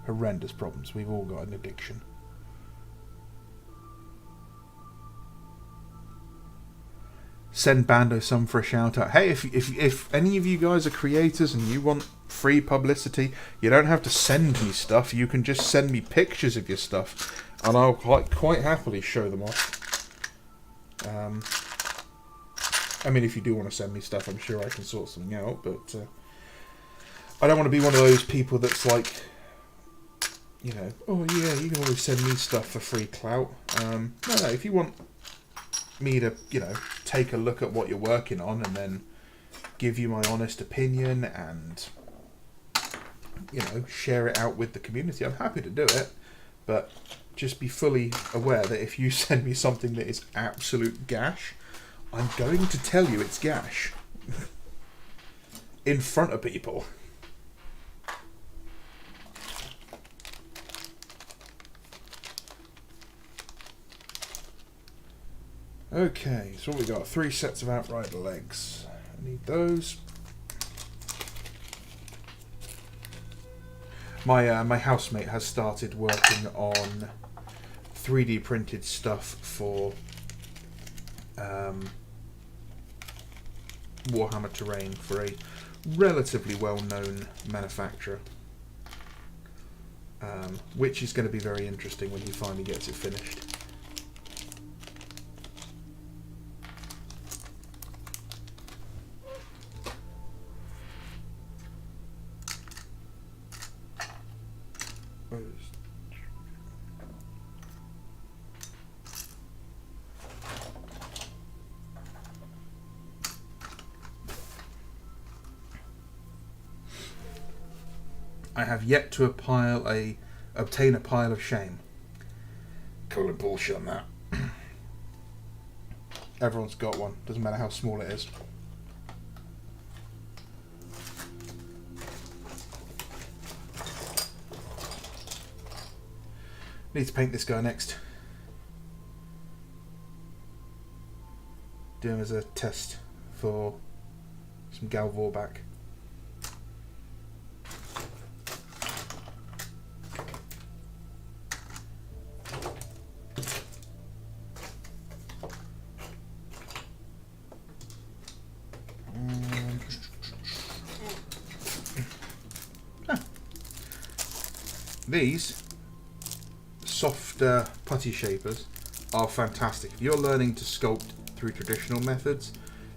Horrendous problems. We've all got an addiction. Send Bando some for a shout out. Hey, if any of you guys are creators and you want free publicity, you don't have to send me stuff. You can just send me pictures of your stuff, and I'll quite happily show them off. I mean, if you do want to send me stuff, I'm sure I can sort something out, but I don't want to be one of those people that's like, you know, oh yeah, you can always send me stuff for free clout. No, if you want me to, you know, take a look at what you're working on and then give you my honest opinion and, you know, share it out with the community, I'm happy to do it, but just be fully aware that if you send me something that is absolute gash, I'm going to tell you it's gash in front of people. Okay, so what we got? 3 sets of outrider legs. I need those. My housemate has started working on 3D printed stuff for Warhammer terrain for a relatively well-known manufacturer, which is going to be very interesting when he finally gets it finished. I have yet to obtain a pile of shame. Calling bullshit on that. Everyone's got one. Doesn't matter how small it is. Need to paint this guy next. Do him as a test for some Galvor back. These soft putty shapers are fantastic. If you're learning to sculpt through traditional methods,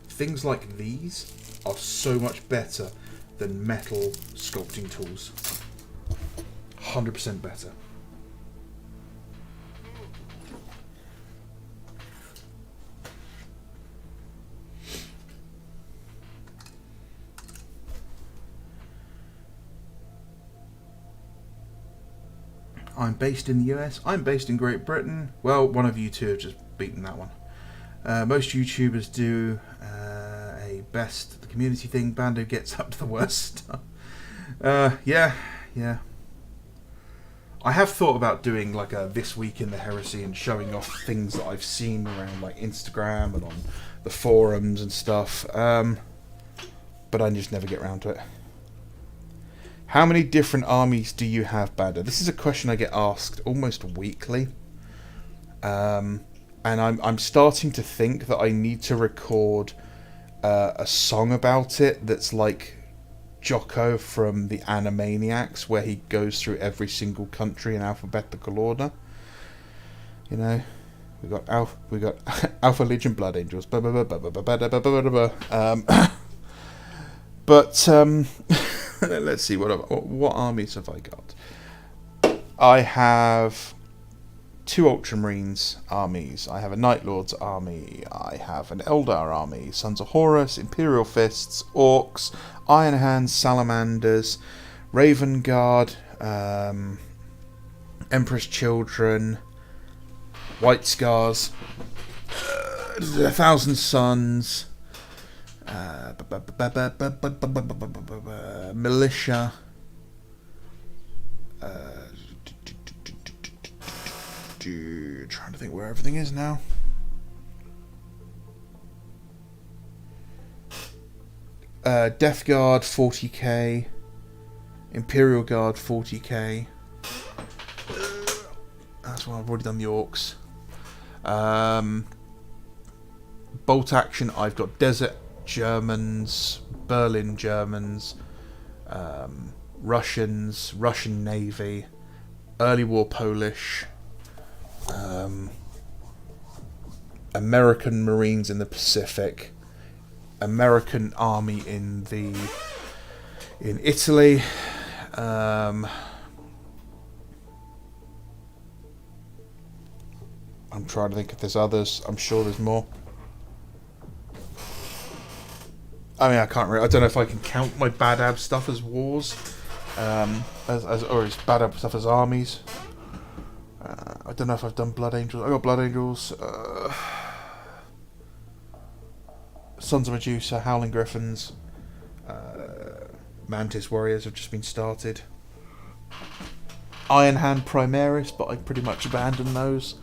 things like these are so much better than metal sculpting tools. 100% better. I'm based in the US. I'm based in Great Britain. Well, one of you two have just beaten that one. Most YouTubers do a best the community thing. Bando gets up to the worst stuff. Yeah. I have thought about doing like a This Week in the Heresy and showing off things that I've seen around like Instagram and on the forums and stuff. But I just never get around to it. How many different armies do you have, Bando? This is a question I get asked almost weekly. And I'm starting to think that I need to record a song about it that's like Jocko from the Animaniacs, where he goes through every single country in alphabetical order. You know, we got Alpha Legion Blood Angels. But let's see, what armies have I got? I have 2 Ultramarines armies. I have a Night Lords army. I have an Eldar army. Sons of Horus, Imperial Fists, Orcs, Iron Hands, Salamanders, Raven Guard, Emperor's Children, White Scars, A Thousand Suns, Militia, trying to think where everything is now. Death Guard 40k, Imperial Guard 40k. That's why I've already done the Orcs. Bolt action, I've got Desert Germans, Berlin Germans, Russians, Russian Navy, Early War Polish, American Marines in the Pacific, American Army in Italy. I'm trying to think if there's others. I'm sure there's more. I mean, I can't really. I don't know if I can count my bad ab stuff as wars, or as bad ab stuff as armies. I don't know if I've done Blood Angels. I got Blood Angels, Sons of Medusa, Howling Griffins, Mantis Warriors have just been started. Iron Hand Primaris, but I pretty much abandoned those.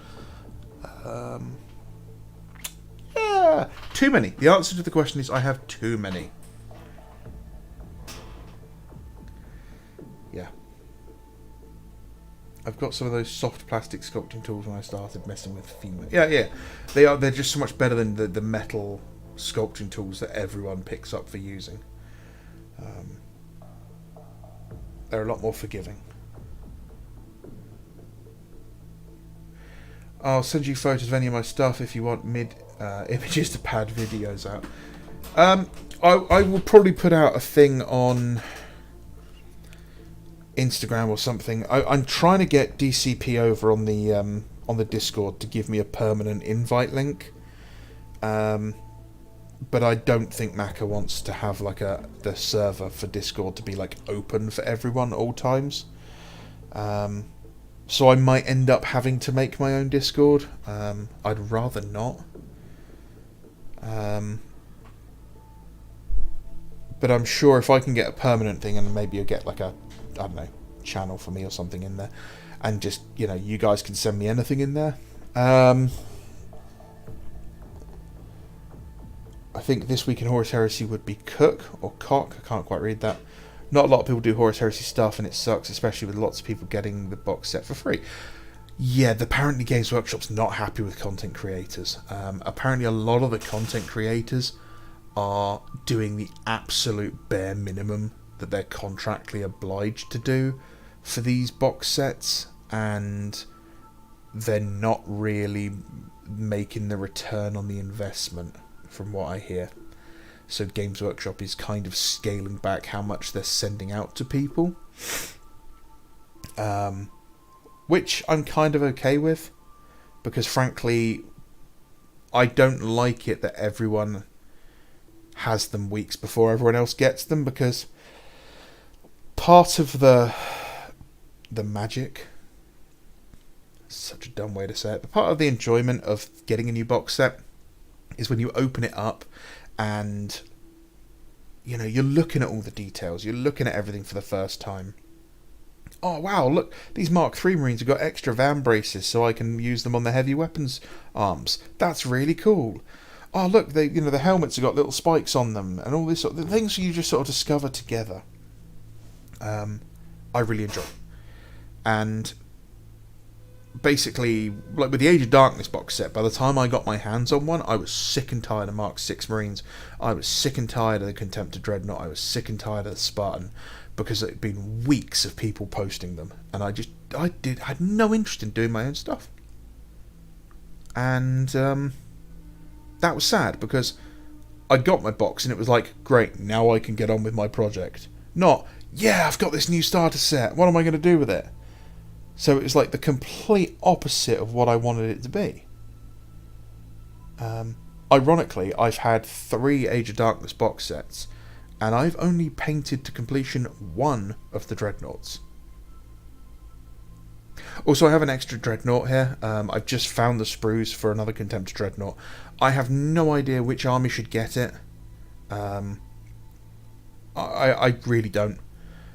Yeah, too many. The answer to the question is I have too many. Yeah. I've got some of those soft plastic sculpting tools when I started messing with female. Yeah. They're just so much better than the metal sculpting tools that everyone picks up for using. They're a lot more forgiving. I'll send you photos of any of my stuff if you want images to pad videos out. I will probably put out a thing on Instagram or something. I'm trying to get DCP over on the Discord to give me a permanent invite link. But I don't think Maka wants to have like the server for Discord to be like open for everyone at all times. So I might end up having to make my own Discord. I'd rather not. But I'm sure if I can get a permanent thing and maybe you'll get like a, I don't know, channel for me or something in there. And just, you guys can send me anything in there. I think this week in Horus Heresy would be Cook or Cock. I can't quite read that. Not a lot of people do Horus Heresy stuff, and it sucks, especially with lots of people getting the box set for free. Yeah, apparently Games Workshop's not happy with content creators. Apparently a lot of the content creators are doing the absolute bare minimum that they're contractually obliged to do for these box sets, and they're not really making the return on the investment, from what I hear. So Games Workshop is kind of scaling back how much they're sending out to people, which I'm kind of okay with, because frankly I don't like it that everyone has them weeks before everyone else gets them, because part of the magic, such a dumb way to say it, but part of the enjoyment of getting a new box set is when you open it up and you're looking at all the details, you're looking at everything for the first time. Oh wow, look, these Mark III Marines have got extra van braces so I can use them on the heavy weapons arms. That's really cool. Oh look, the helmets have got little spikes on them, and all this sort of things you just sort of discover together. I really enjoy. And basically, like with the Age of Darkness box set, by the time I got my hands on one, I was sick and tired of Mark VI Marines. I was sick and tired of the Contemptor Dreadnought. I was sick and tired of the Spartan, because it had been weeks of people posting them, and I had no interest in doing my own stuff. And that was sad, because I got my box and it was like, great, now I can get on with my project. Not, yeah, I've got this new starter set, what am I going to do with it? So it was like the complete opposite of what I wanted it to be. Ironically, I've had 3 Age of Darkness box sets, and I've only painted to completion 1 of the Dreadnoughts. Also, I have an extra dreadnought here. I've just found the sprues for another Contemptor dreadnought. I have no idea which army should get it. I really don't.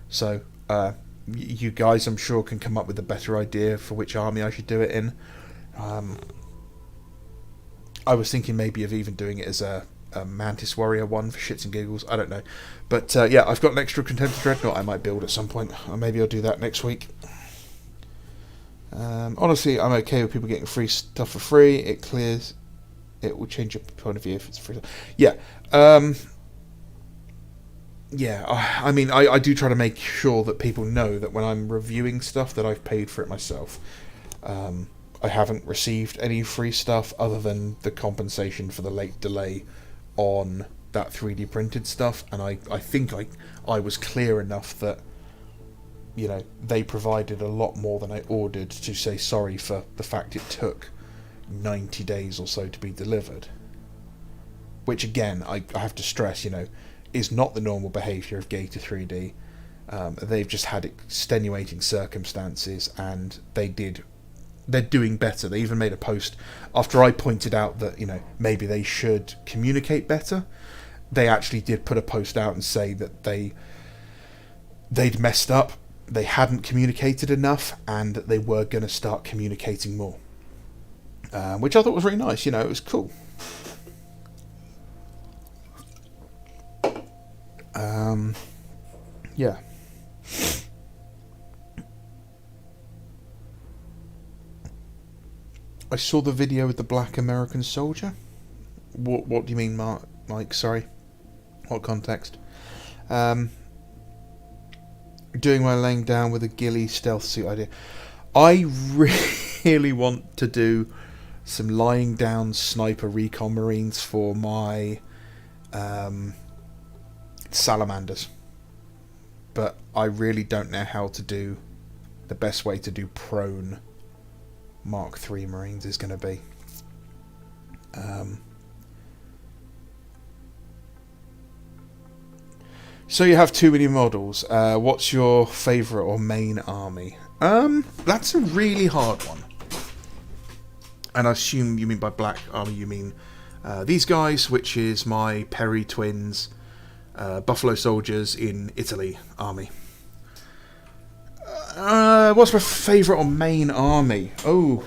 So, you guys, I'm sure, can come up with a better idea for which army I should do it in. I was thinking maybe of even doing it as a Mantis Warrior one for shits and giggles. I don't know. But yeah, I've got an extra Contemptor dreadnought I might build at some point. Or maybe I'll do that next week. Honestly, I'm okay with people getting free stuff for free. It clears. It will change your point of view if it's free. Yeah. Yeah, I mean, I do try to make sure that people know that when I'm reviewing stuff that I've paid for it myself. I haven't received any free stuff other than the compensation for the late delay on that 3D printed stuff, and I think I was clear enough that, you know, they provided a lot more than I ordered to say sorry for the fact it took 90 days or so to be delivered. Which again, I have to stress, you know, is not the normal behaviour of Gator 3D. They've just had extenuating circumstances, and they're doing better. They even made a post after I pointed out that, you know, maybe they should communicate better. They actually did put a post out and say that they'd messed up, they hadn't communicated enough, and that they were going to start communicating more. Which I thought was really nice. You know, it was cool. Yeah. I saw the video with the black American soldier. What do you mean, Mike? Sorry. What context? Doing my laying down with a ghillie stealth suit idea. I really want to do some lying down sniper recon marines for my salamanders. But I really don't know how to do the best way to do prone Mark III Marines is going to be. So you have too many models. What's your favourite or main army? That's a really hard one. And I assume you mean by black army, you mean these guys, which is my Perry twins, Buffalo Soldiers in Italy army. What's my favourite or main army? Oh,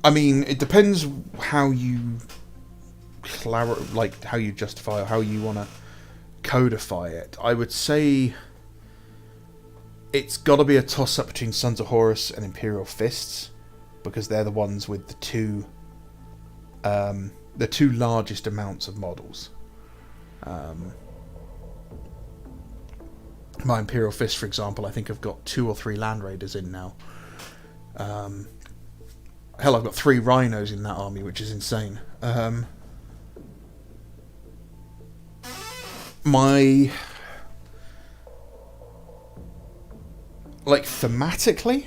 I mean, it depends how you how you justify or how you want to codify it. I would say it's got to be a toss-up between Sons of Horus and Imperial Fists, because they're the ones with the two largest amounts of models. My Imperial Fist, for example, I think I've got 2 or 3 Land Raiders in now. Hell, I've got 3 Rhinos in that army, which is insane. Thematically,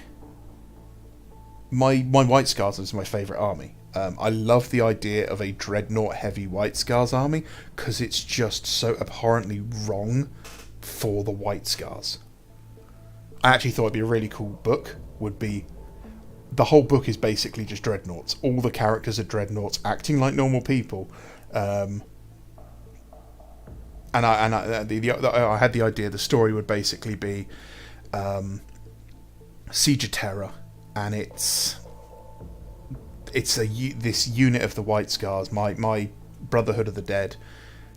my White Scars is my favourite army. I love the idea of a Dreadnought heavy White Scars army, because it's just so abhorrently wrong for the White Scars. I actually thought it'd be a really cool book. The whole book is basically just Dreadnoughts. All the characters are Dreadnoughts acting like normal people. I had the idea the story would basically be Siege of Terror, and it's this unit of the White Scars, my Brotherhood of the Dead,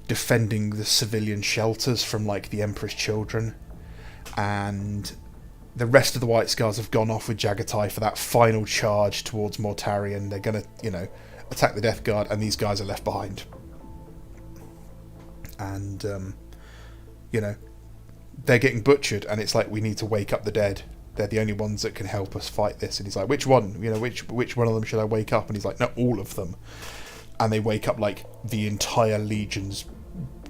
defending the civilian shelters from like the Emperor's children, and the rest of the White Scars have gone off with Jagatai for that final charge towards Mortarion. They're gonna, attack the Death Guard, and these guys are left behind. And they're getting butchered, and it's like, we need to wake up the dead. They're the only ones that can help us fight this. And he's like, which one? Which one of them should I wake up? And he's like, no, all of them. And they wake up like the entire Legion's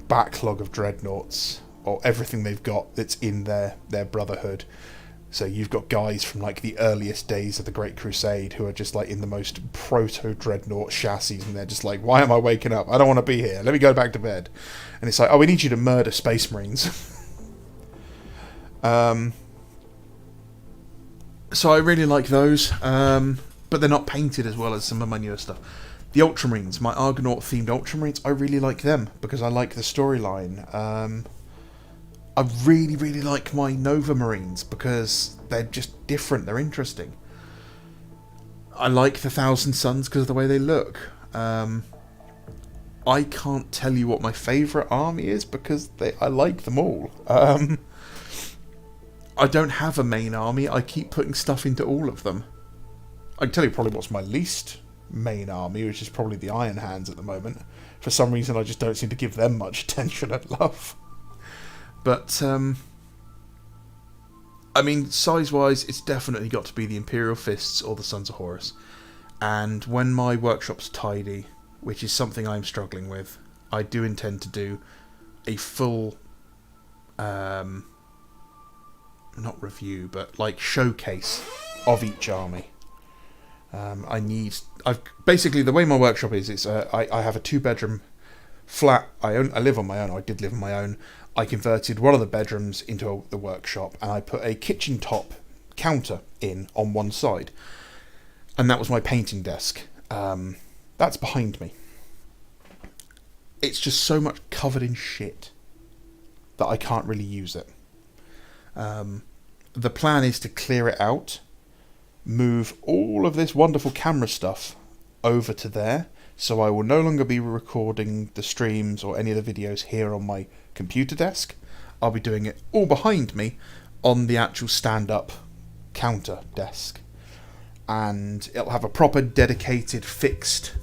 backlog of dreadnoughts, or everything they've got that's in their Brotherhood. So you've got guys from like the earliest days of the Great Crusade who are just like in the most proto-dreadnought chassis, and they're just like, why am I waking up? I don't want to be here. Let me go back to bed. And it's like, oh, we need you to murder Space Marines. So I really like those, but they're not painted as well as some of my newer stuff. The Ultramarines, my Argonaut themed Ultramarines, I really like them because I like the storyline. I really, really like my Nova Marines because they're just different, they're interesting. I like the Thousand Suns because of the way they look. I can't tell you what my favourite army is because I like them all. I don't have a main army. I keep putting stuff into all of them. I can tell you probably what's my least main army, which is probably the Iron Hands at the moment. For some reason, I just don't seem to give them much attention and love. But, I mean, size-wise, it's definitely got to be the Imperial Fists or the Sons of Horus. And when my workshop's tidy, which is something I'm struggling with, I do intend to do a full... not review, but like showcase of each army. Basically the way my workshop is, it's I have a 2-bedroom flat. I live on my own. I did live on my own. I converted one of the bedrooms into the workshop, and I put a kitchen top counter in on one side, and that was my painting desk. That's behind me. It's just so much covered in shit that I can't really use it. The plan is to clear it out, move all of this wonderful camera stuff over to there, so I will no longer be recording the streams or any of the videos here on my computer desk. I'll be doing it all behind me on the actual stand-up counter desk, and it'll have a proper dedicated fixed,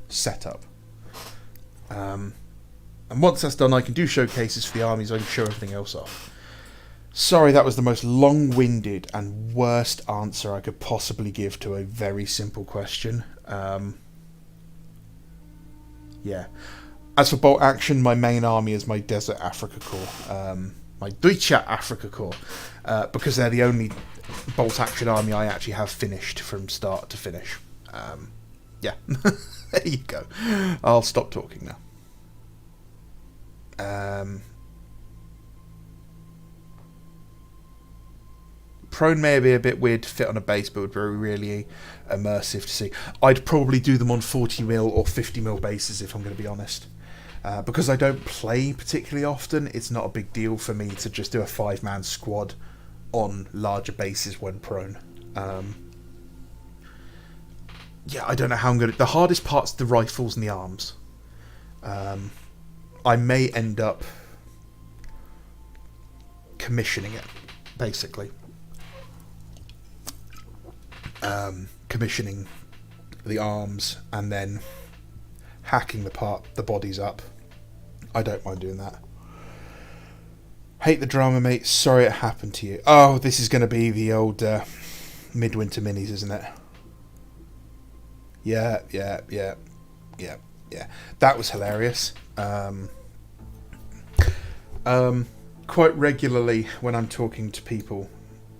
setup. And once that's done, I can do showcases for the armies. I can show everything else off. Sorry, that was the most long-winded and worst answer I could possibly give to a very simple question. Yeah. As for bolt action, my main army is my Desert Africa Corps. My Deutsche Africa Corps. Because they're the only bolt action army I actually have finished from start to finish. Yeah. There you go. I'll stop talking now. Prone may be a bit weird to fit on a base, but would be really immersive to see. I'd probably do them on 40mm or 50mm bases, if I'm going to be honest. Because I don't play particularly often, it's not a big deal for me to just do a 5-man squad on larger bases when prone. Yeah, I don't know how I'm going to... The hardest part's the rifles and the arms. I may end up commissioning it, basically. Commissioning the arms and then hacking the bodies up. I don't mind doing that. Hate the drama, mate. Sorry it happened to you. Oh, this is going to be the old Midwinter Minis, isn't it? Yeah. That was hilarious. Quite regularly when I'm talking to people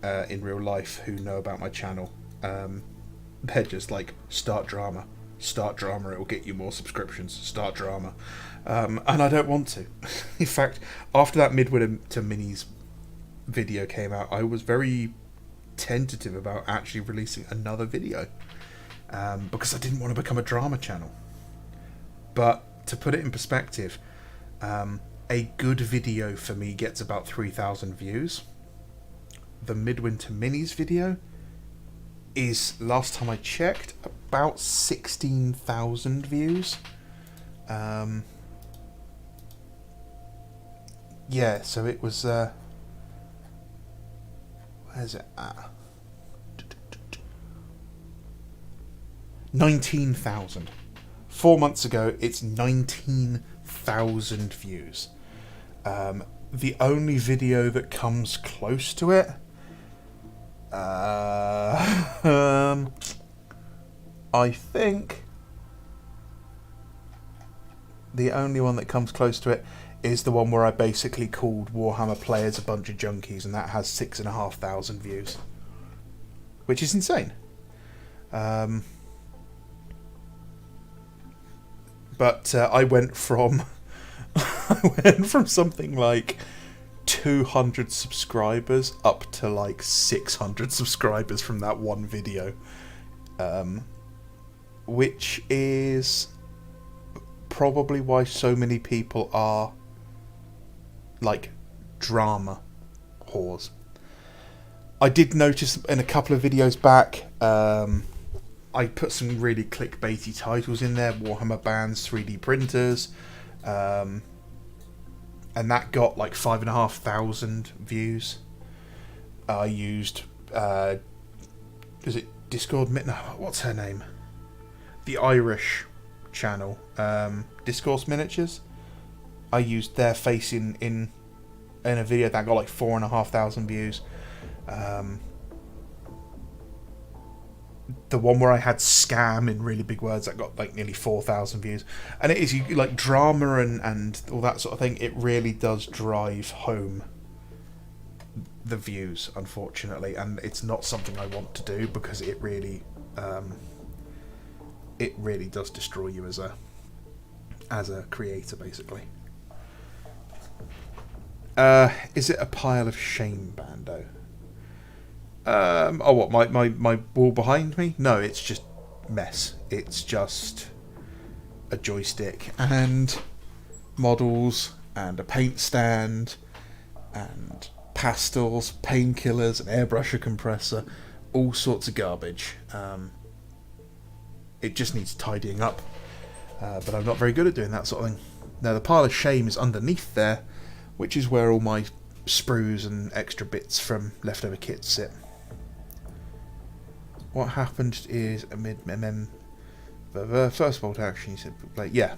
in real life who know about my channel, they're just like, start drama, it will get you more subscriptions, start drama. And I don't want to. In fact, after that Midwinter Minis video came out, I was very tentative about actually releasing another video, because I didn't want to become a drama channel. But to put it in perspective, a good video for me gets about 3,000 views. The Midwinter Minis video is, last time I checked, about 16,000 views. Yeah, so it was... where's it at? 19,000. 4 months ago, it's 19,000 views. The only video that comes close to it... I think the only one that comes close to it is the one where I basically called Warhammer players a bunch of junkies, and that has 6,500 views, which is insane. But I went from something like 200 subscribers up to like 600 subscribers from that one video, which is probably why so many people are like drama whores. I did notice in a couple of videos back, I put some really clickbaity titles in there: Warhammer bands, 3D printers, and that got like 5,500 views. I used, is it Discord? No, what's her name? The Irish channel, Discourse Miniatures. I used their face in a video that got like 4,500 views. The one where I had scam in really big words, that got like nearly 4,000 views. And it is, you like drama and all that sort of thing, it really does drive home the views, unfortunately, and it's not something I want to do, because it really does destroy you as a creator, basically. Is it a pile of shame, Bando? Oh, what, my wall behind me? No, it's just mess. It's just a joystick and models and a paint stand and pastels, painkillers, an airbrusher compressor, all sorts of garbage. It just needs tidying up, but I'm not very good at doing that sort of thing. Now, the pile of shame is underneath there, which is where all my sprues and extra bits from leftover kits sit. What happened is the first bolt action, you said, like, yeah.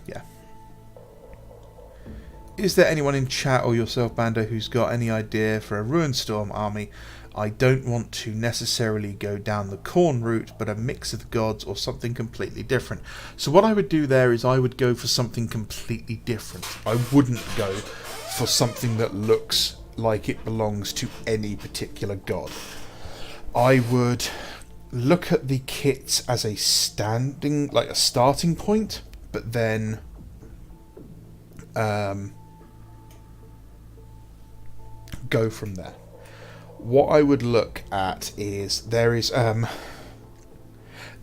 Is there anyone in chat or yourself, Bando, who's got any idea for a Ruinstorm army? I don't want to necessarily go down the Khorne route, but a mix of the gods or something completely different. So what I would do there is I would go for something completely different. I wouldn't go for something that looks like it belongs to any particular god. I would look at the kits as a starting point, but then go from there. What I would look at is there is a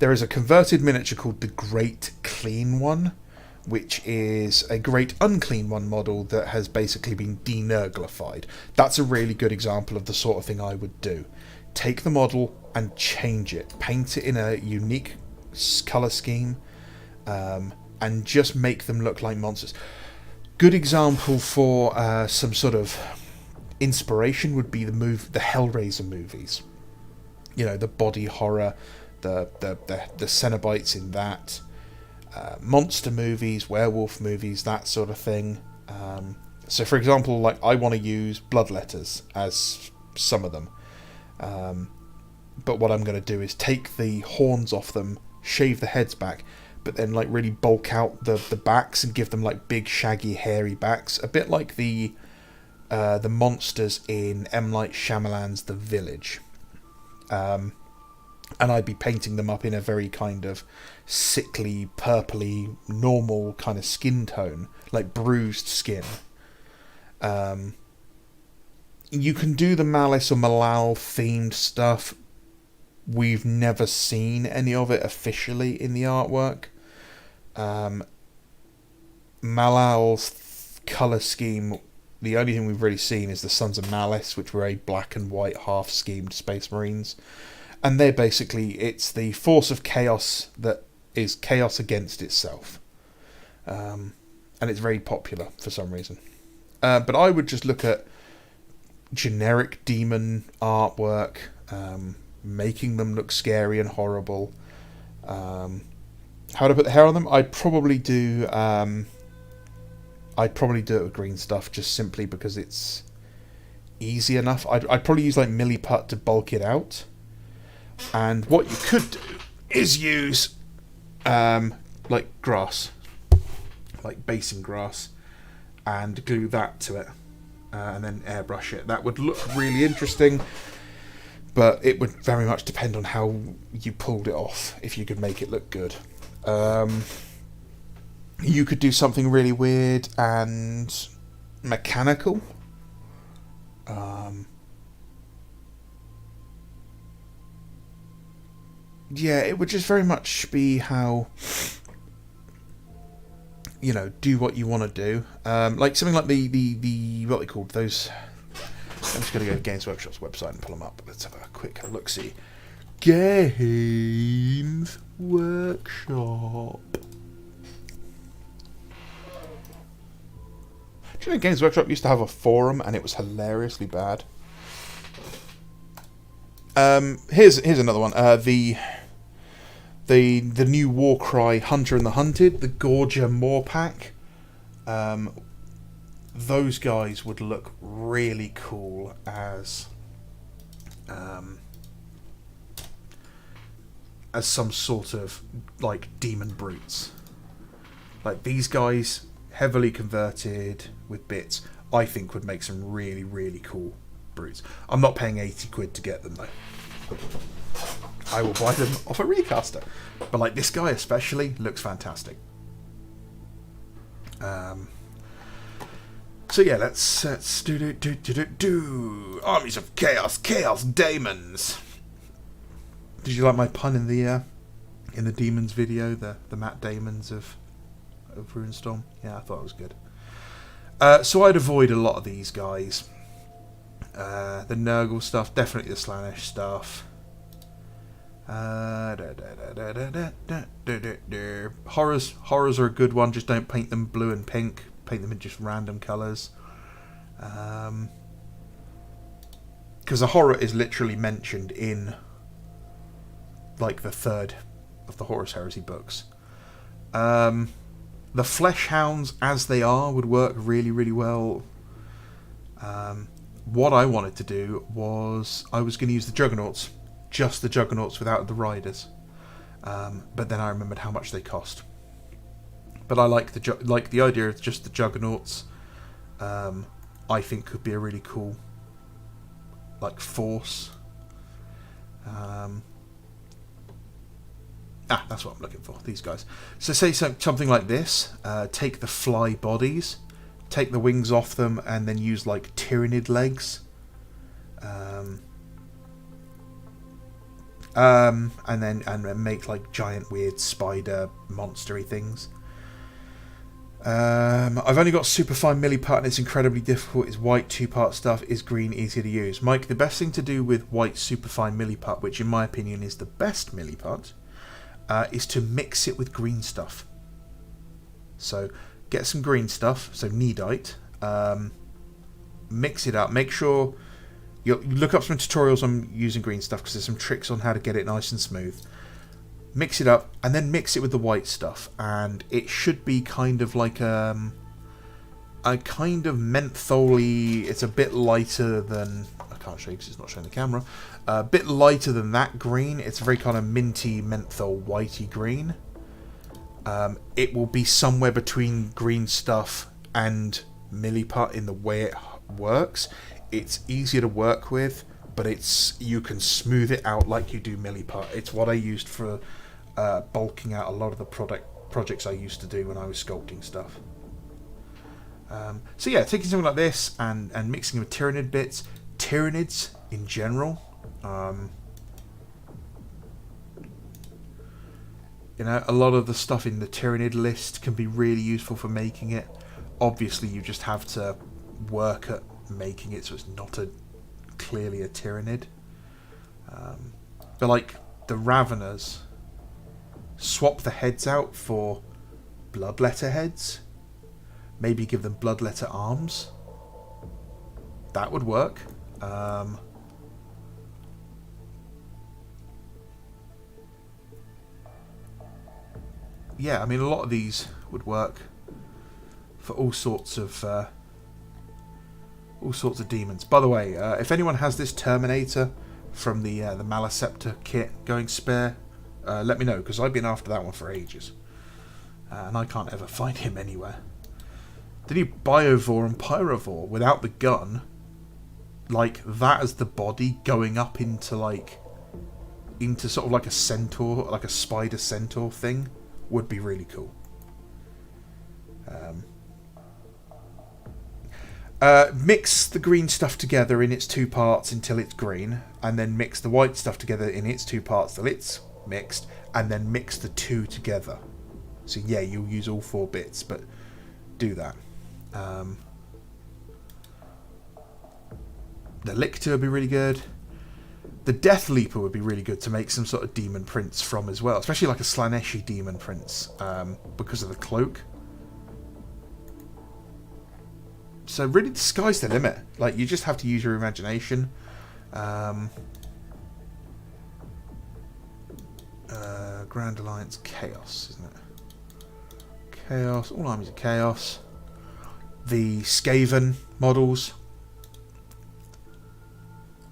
converted miniature called the Great Clean One, which is a Great Unclean One model that has basically been denerglified. That's a really good example of the sort of thing I would do. Take the model and change it, paint it in a unique colour scheme, and just make them look like monsters. Good example for some sort of inspiration would be the Hellraiser movies. You know, the body horror, the Cenobites in that, monster movies, werewolf movies, that sort of thing. So, for example, like I want to use Bloodletters as some of them. But what I'm going to do is take the horns off them, shave the heads back, but then like really bulk out the backs and give them like big, shaggy, hairy backs, a bit like the monsters in M. Night Shyamalan's The Village. And I'd be painting them up in a very kind of sickly, purpley, normal kind of skin tone, like bruised skin. You can do the Malice or Malal themed stuff. We've never seen any of it officially in the artwork. Malal's colour scheme, the only thing we've really seen is the Sons of Malice, which were a black and white half-schemed Space Marines. And they're basically, it's the force of chaos that is chaos against itself. And it's very popular for some reason. But I would just look at generic demon artwork, making them look scary and horrible. How would I put the hair on them? I'd probably do it with green stuff, just simply because it's easy enough. I'd probably use like milliput to bulk it out. And what you could do is use like grass, like basin grass, and glue that to it, and then airbrush it. That would look really interesting, but it would very much depend on how you pulled it off, if you could make it look good. You could do something really weird and mechanical. Yeah, it would just very much be how, you know, do what you want to do. Like something like the what are they called? Those. I'm just going to go to Games Workshop's website and pull them up. Let's have a quick look-see. Games Workshop. Do you know Games Workshop used to have a forum and it was hilariously bad? Here's another one. The new Warcry Hunter and the Hunted, the Gorger Moor Pack. Those guys would look really cool as some sort of like demon brutes. Like these guys, heavily converted with bits, I think would make some really, really cool brutes. I'm not paying 80 quid to get them though. I will buy them off a recaster. But like this guy especially looks fantastic. So yeah, let's do Armies of Chaos Daemons. Did you like my pun in the Demons video, the Matt Damons of Runestorm? Yeah, I thought it was good. So I'd avoid a lot of these guys. The Nurgle stuff, definitely the Slaanesh stuff. Horrors are a good one. Just don't paint them blue and pink. Paint them in just random colours. Because a horror is literally mentioned in like the third of the Horus Heresy books. The Flesh Hounds as they are would work really, really well. What I wanted to do was I was going to use the Juggernauts. Just the Juggernauts without the Riders. But then I remembered how much they cost. But I like the idea of just the Juggernauts. I think could be a really cool like force. That's what I'm looking for. These guys. So say something like this. Take the fly bodies, take the wings off them, and then use like Tyrannid legs. And then make like giant weird spider monstery things. I've only got superfine milliput and it's incredibly difficult. It's white 2-part stuff. Is green easier to use? Mike, the best thing to do with white superfine milliput, which in my opinion is the best milliput, is to mix it with green stuff. So get some green stuff, so Needite, mix it up, make sure you look up some tutorials on using green stuff because there's some tricks on how to get it nice and smooth. Mix it up and then mix it with the white stuff, and it should be kind of like a kind of mentholy. It's a bit lighter than, I can't show you because it's not showing the camera, a bit lighter than that green. It's very kind of minty menthol whitey green. It will be somewhere between green stuff and milliput in the way it works. It's easier to work with, but you can smooth it out like you do milliput. It's what I used for bulking out a lot of the projects I used to do when I was sculpting stuff. So yeah, taking something like this and mixing with Tyrannid bits, Tyrannids in general. You know, a lot of the stuff in the Tyrannid list can be really useful for making it. Obviously, you just have to work at making it so it's not clearly a Tyrannid. But like the Raveners, swap the heads out for Bloodletter heads. Maybe give them Bloodletter arms. That would work. Yeah, I mean, a lot of these would work for all sorts of demons. By the way, if anyone has this Terminator from the Maleceptor kit going spare, let me know, because I've been after that one for ages, and I can't ever find him anywhere. The new Biovore and Pyrovore without the gun, like that as the body going up into sort of like a centaur, like a spider centaur thing, would be really cool. Mix the green stuff together in its two parts until it's green, and then mix the white stuff together in its two parts till it's mixed, and then mix the two together. So yeah, you'll use all 4 bits, but do that. The Lictor would be really good. The Death Leaper would be really good to make some sort of demon prince from as well, especially like a Slaneshi demon prince, because of the cloak. So really, the sky's the limit. Like, you just have to use your imagination. Grand Alliance Chaos, isn't it? Chaos. All armies are Chaos. The Skaven models.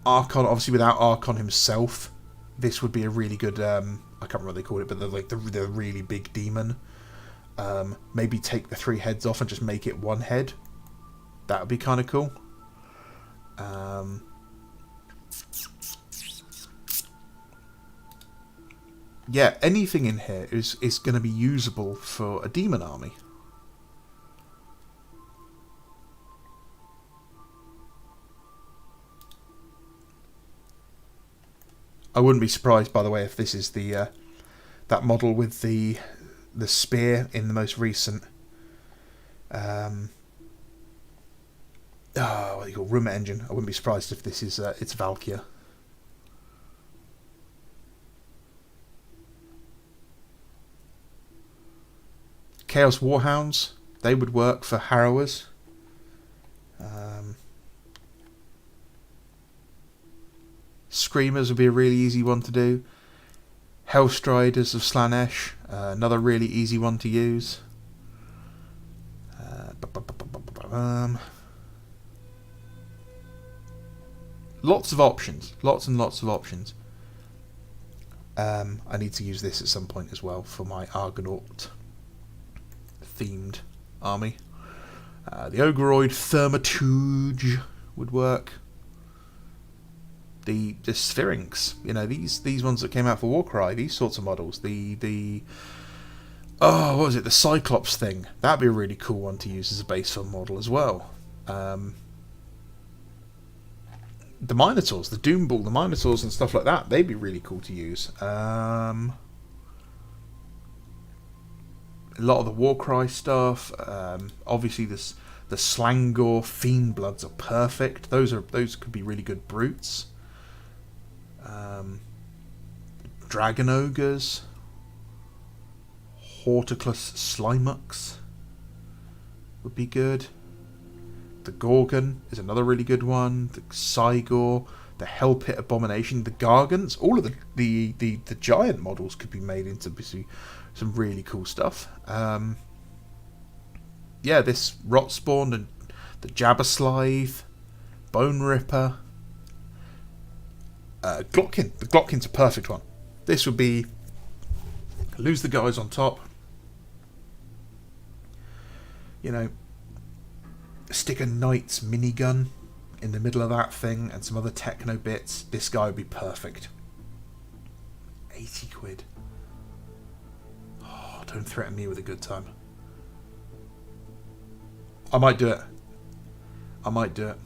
Archon, obviously without Archon himself, this would be a really good, I can't remember what they call it, but the really big demon. Maybe take the 3 heads off and just make it 1 head. That would be kind of cool. Yeah, anything in here is going to be usable for a demon army. I wouldn't be surprised, by the way, if this is the that model with the spear in the most recent what do you call Rumor Engine. I wouldn't be surprised if this is it's Valkyr. Chaos Warhounds, they would work for Harrowers. Screamers would be a really easy one to do. Hellstriders of Slanesh, another really easy one to use. Lots of options. Lots and lots of options. I need to use this at some point as well for my Argonaut themed army. The Ogreoid Thaumaturge would work. The Sphinx, you know, these ones that came out for Warcry, these sorts of models. The what was it? The Cyclops thing. That'd be a really cool one to use as a base film model as well. The Minotaurs, the Doomball, the Minotaurs and stuff like that, they'd be really cool to use. A lot of the Warcry stuff. Obviously, the Slangor Fiendbloods are perfect. Those could be really good brutes. Dragon Ogres. Horticlus Slimucks would be good. The Gorgon is another really good one. The Cygor, the Hellpit Abomination, the Gargants. All of the giant models could be made into some really cool stuff. Yeah, this Rotspawn and the Jabberslithe, Bone Ripper, Glockin. The Glockin's a perfect one. This would be lose the guys on top. You know, stick a Knight's minigun in the middle of that thing and some other techno bits. This guy would be perfect. 80 quid. Oh, don't threaten me with a good time. I might do it. I might do it.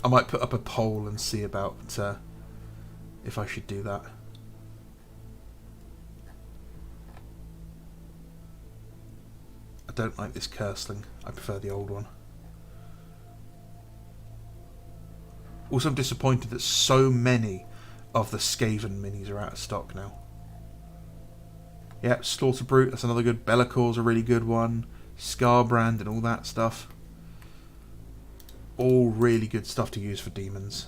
I might put up a poll and see about if I should do that. I don't like this Cursling. I prefer the old one. Also, I'm disappointed that so many of the Skaven minis are out of stock now. Yep, Slaughter Brute, that's another good. Bellacor's a really good one. Scarbrand and all that stuff. All really good stuff to use for demons.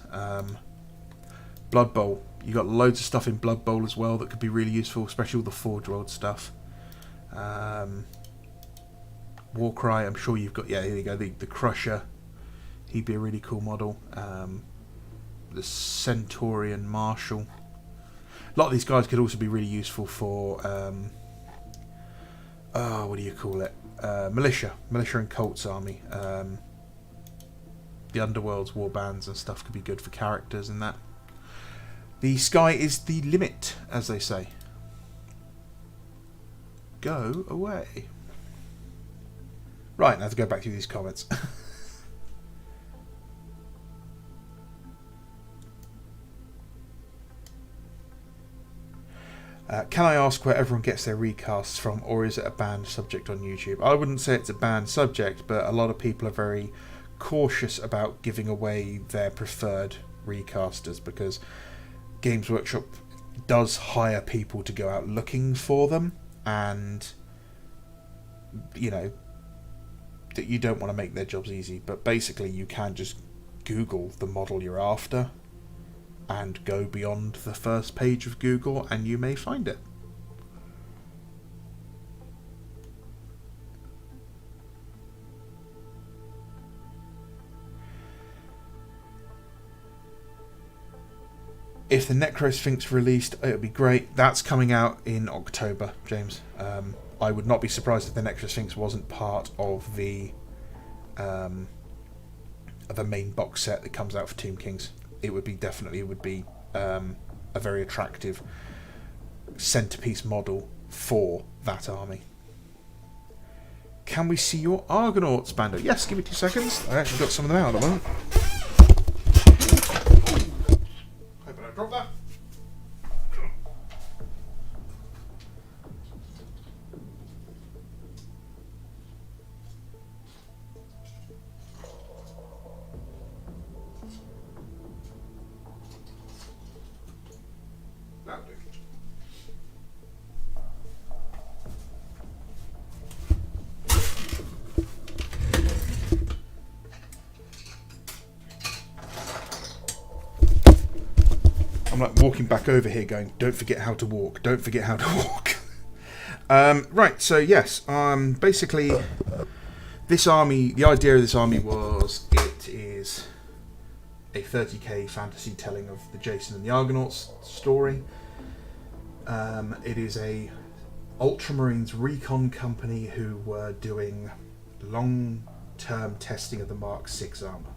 Blood Bowl. You got loads of stuff in Blood Bowl as well that could be really useful, especially all the Forge World stuff. Warcry, I'm sure you've got. Yeah, here you go. The Crusher. He'd be a really cool model. The Centaurian Marshal. A lot of these guys could also be really useful for. What do you call it? Militia and Cults army. The Underworld's war bands and stuff could be good for characters and that. The sky is the limit, as they say. Go away. Right, now to go back through these comments. Can I ask where everyone gets their recasts from, or is it a banned subject on YouTube? I wouldn't say it's a banned subject, but a lot of people are very cautious about giving away their preferred recasters because Games Workshop does hire people to go out looking for them, and you know that you don't want to make their jobs easy, but basically you can just Google the model you're after and go beyond the first page of Google and you may find it. If the Necrosphinx released, it would be great. That's coming out in October, James. I would not be surprised if the Necrosphinx wasn't part of the main box set that comes out for Tomb Kings. It would be a very attractive centerpiece model for that army. Can we see your Argonauts, Bando? Yes, give me 2 seconds. I actually got some of them out at the moment. Hope I don't drop that. That'll do. I'm like walking back over here going, don't forget how to walk, don't forget how to walk. Right, so yes, basically this army, the idea of this army was it is a 30k fantasy telling of the Jason and the Argonauts story. It is a Ultramarines recon company who were doing long-term testing of the Mark 6 armor,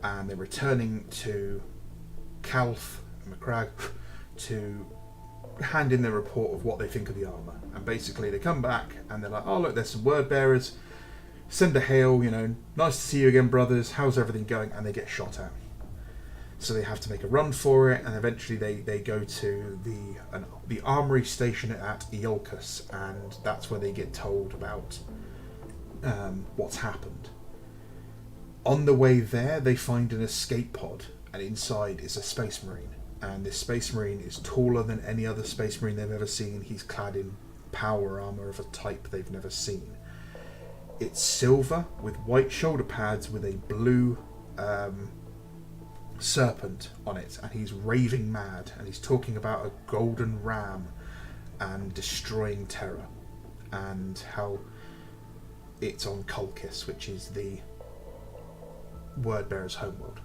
and they're returning to Calth and McCragg to hand in their report of what they think of the armor. And basically they come back and they're like, oh look, there's some word bearers, send a hail, you know, nice to see you again brothers, how's everything going? And they get shot at. So they have to make a run for it, and eventually they go to the armory station at Iolcus, and that's where they get told about what's happened. On the way there, they find an escape pod, and inside is a Space Marine. And this Space Marine is taller than any other Space Marine they've ever seen. He's clad in power armor of a type they've never seen. It's silver with white shoulder pads with a blue serpent on it, and he's raving mad, and he's talking about a golden ram and destroying Terra, and how it's on Colchis, which is the Wordbearer's homeworld.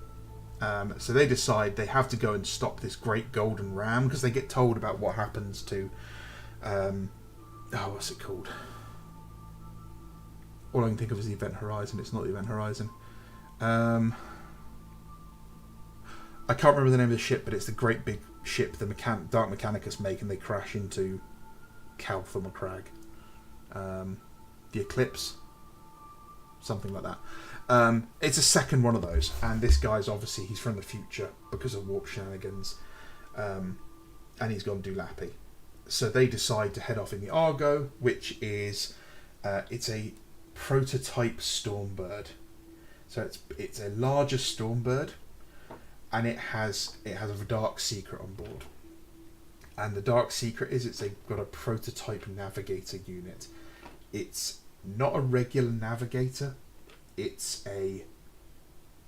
So they decide they have to go and stop this great golden ram, because they get told about what happens to what's it called? All I can think of is the Event Horizon. It's not the Event Horizon. I can't remember the name of the ship, but it's the great big ship the Dark Mechanicus make, and they crash into Calth or McCragg. The Eclipse, something like that. It's a second one of those, and this guy's obviously, he's from the future because of warp shenanigans, and he's gone Dulapi. So they decide to head off in the Argo, which is it's a prototype Stormbird. So it's a larger Stormbird, and it has a Dark Secret on board. And the Dark Secret is it's got a prototype navigator unit. It's not a regular navigator. It's a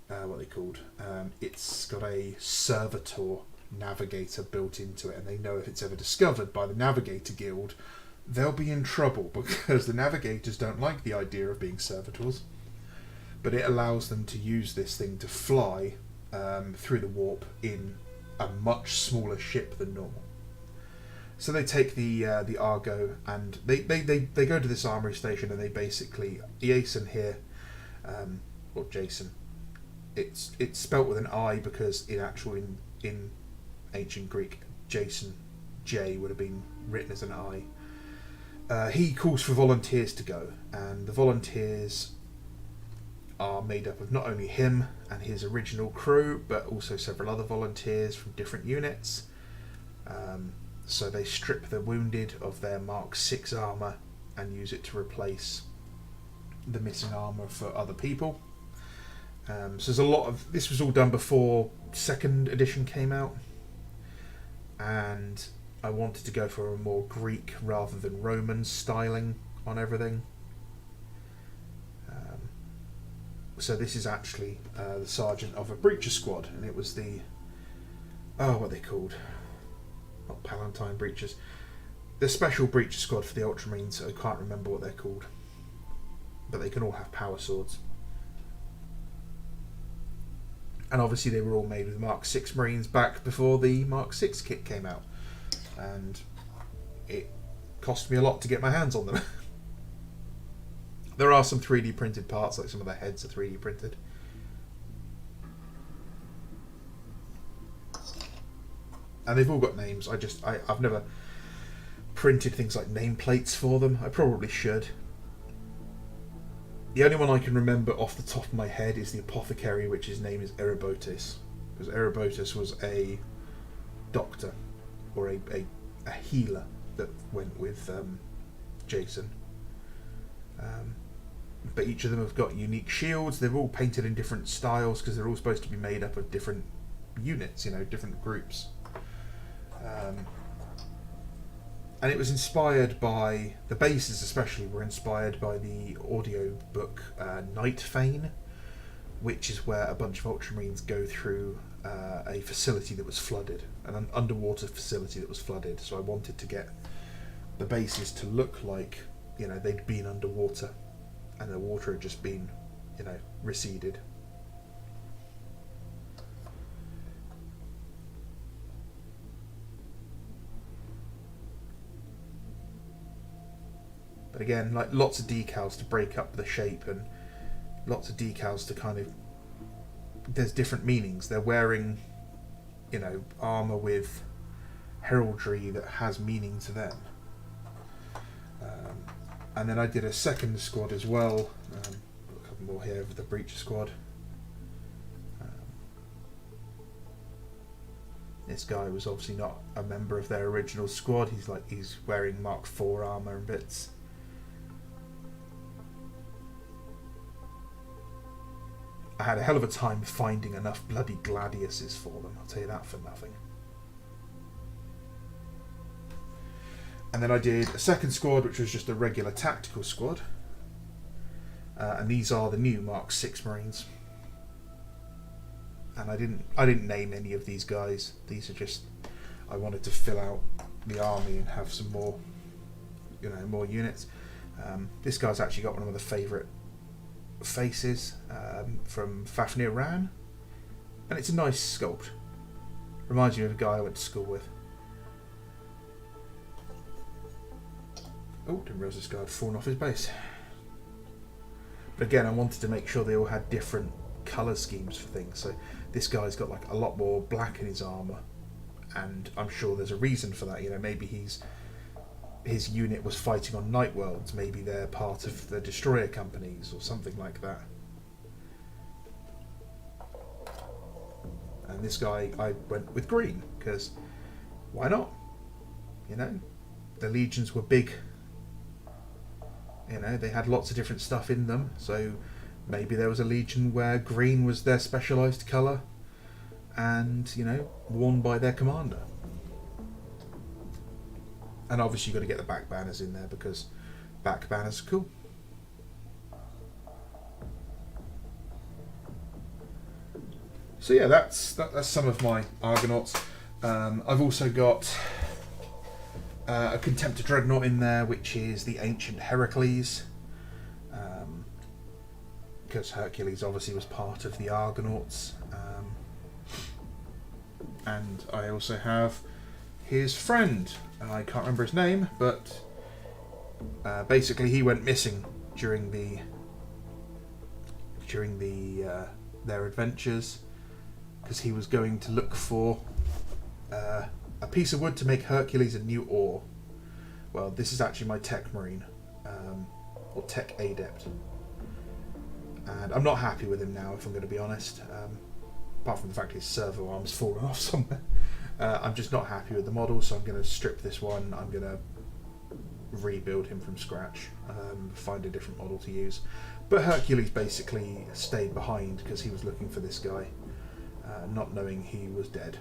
what are they called? It's got a servitor navigator built into it, and they know if it's ever discovered by the Navigator Guild, they'll be in trouble, because the navigators don't like the idea of being servitors. But it allows them to use this thing to fly through the warp in a much smaller ship than normal. So they take the Argo, and they go to this armory station, and they basically, Jason here, or Jason, it's spelt with an I, because in ancient Greek, Jason, J would have been written as an I. he calls for volunteers to go, and the volunteers are made up of not only him and his original crew, but also several other volunteers from different units. So they strip the wounded of their Mark 6 armour and use it to replace the missing armour for other people. So there's a lot of... This was all done before 2nd edition came out, and I wanted to go for a more Greek rather than Roman styling on everything. So this is actually the sergeant of a breacher squad, and it was the... Oh, what are they called? Not Palatine breachers. The special breacher squad for the Ultramarines. I can't remember what they're called. But they can all have power swords. And obviously they were all made with Mark 6 Marines back before the Mark 6 kit came out. And it cost me a lot to get my hands on them. There are some 3D printed parts, like some of their heads are 3D printed. And they've all got names. I've never printed things like nameplates for them. I probably should. The only one I can remember off the top of my head is the apothecary, which his name is Erebotus. Because Erebotus was a doctor, or a healer that went with Jason. But each of them have got unique shields. They're all painted in different styles because they're all supposed to be made up of different units, different groups. And it was inspired by... The bases especially were inspired by the audio book Night Fane, which is where a bunch of Ultramarines go through a facility that was flooded, an underwater facility that was flooded. So I wanted to get the bases to look like, they'd been underwater and the water had just been, receded. But again, like lots of decals to break up the shape and lots of decals to kind of... There's different meanings. They're wearing, armour with heraldry that has meaning to them. And then I did a second squad as well. A couple more here with the Breacher squad. This guy was obviously not a member of their original squad. He's wearing Mark IV armour and bits. I had a hell of a time finding enough bloody gladiuses for them, I'll tell you that for nothing. And then I did a second squad, which was just a regular tactical squad. And these are the new Mark 6 Marines. And I didn't name any of these guys. These are just... I wanted to fill out the army and have some more, more units. This guy's actually got one of my favourite faces from Fafnir Ran, and it's a nice sculpt. Reminds me of a guy I went to school with. Oh, didn't realise this guy had fallen off his base. But again, I wanted to make sure they all had different colour schemes for things. So this guy's got like a lot more black in his armour, and I'm sure there's a reason for that. Maybe his unit was fighting on night worlds. Maybe they're part of the destroyer companies or something like that. And this guy, I went with green because why not? The legions were big. They had lots of different stuff in them, so maybe there was a legion where green was their specialised colour and, worn by their commander. And obviously you've got to get the back banners in there because back banners are cool. So yeah, that's some of my Argonauts. I've also got a Contemptor Dreadnought in there, which is the ancient Heracles. Because Hercules obviously was part of the Argonauts. And I also have his friend. I can't remember his name, but basically he went missing during their adventures because he was going to look for a piece of wood to make Hercules a new oar, well, this is actually my Tech Marine, or Tech Adept. And I'm not happy with him now, if I'm going to be honest. Apart from the fact his servo arm's fallen off somewhere. I'm just not happy with the model, so I'm going to strip this one. I'm going to rebuild him from scratch, find a different model to use. But Hercules basically stayed behind because he was looking for this guy, not knowing he was dead.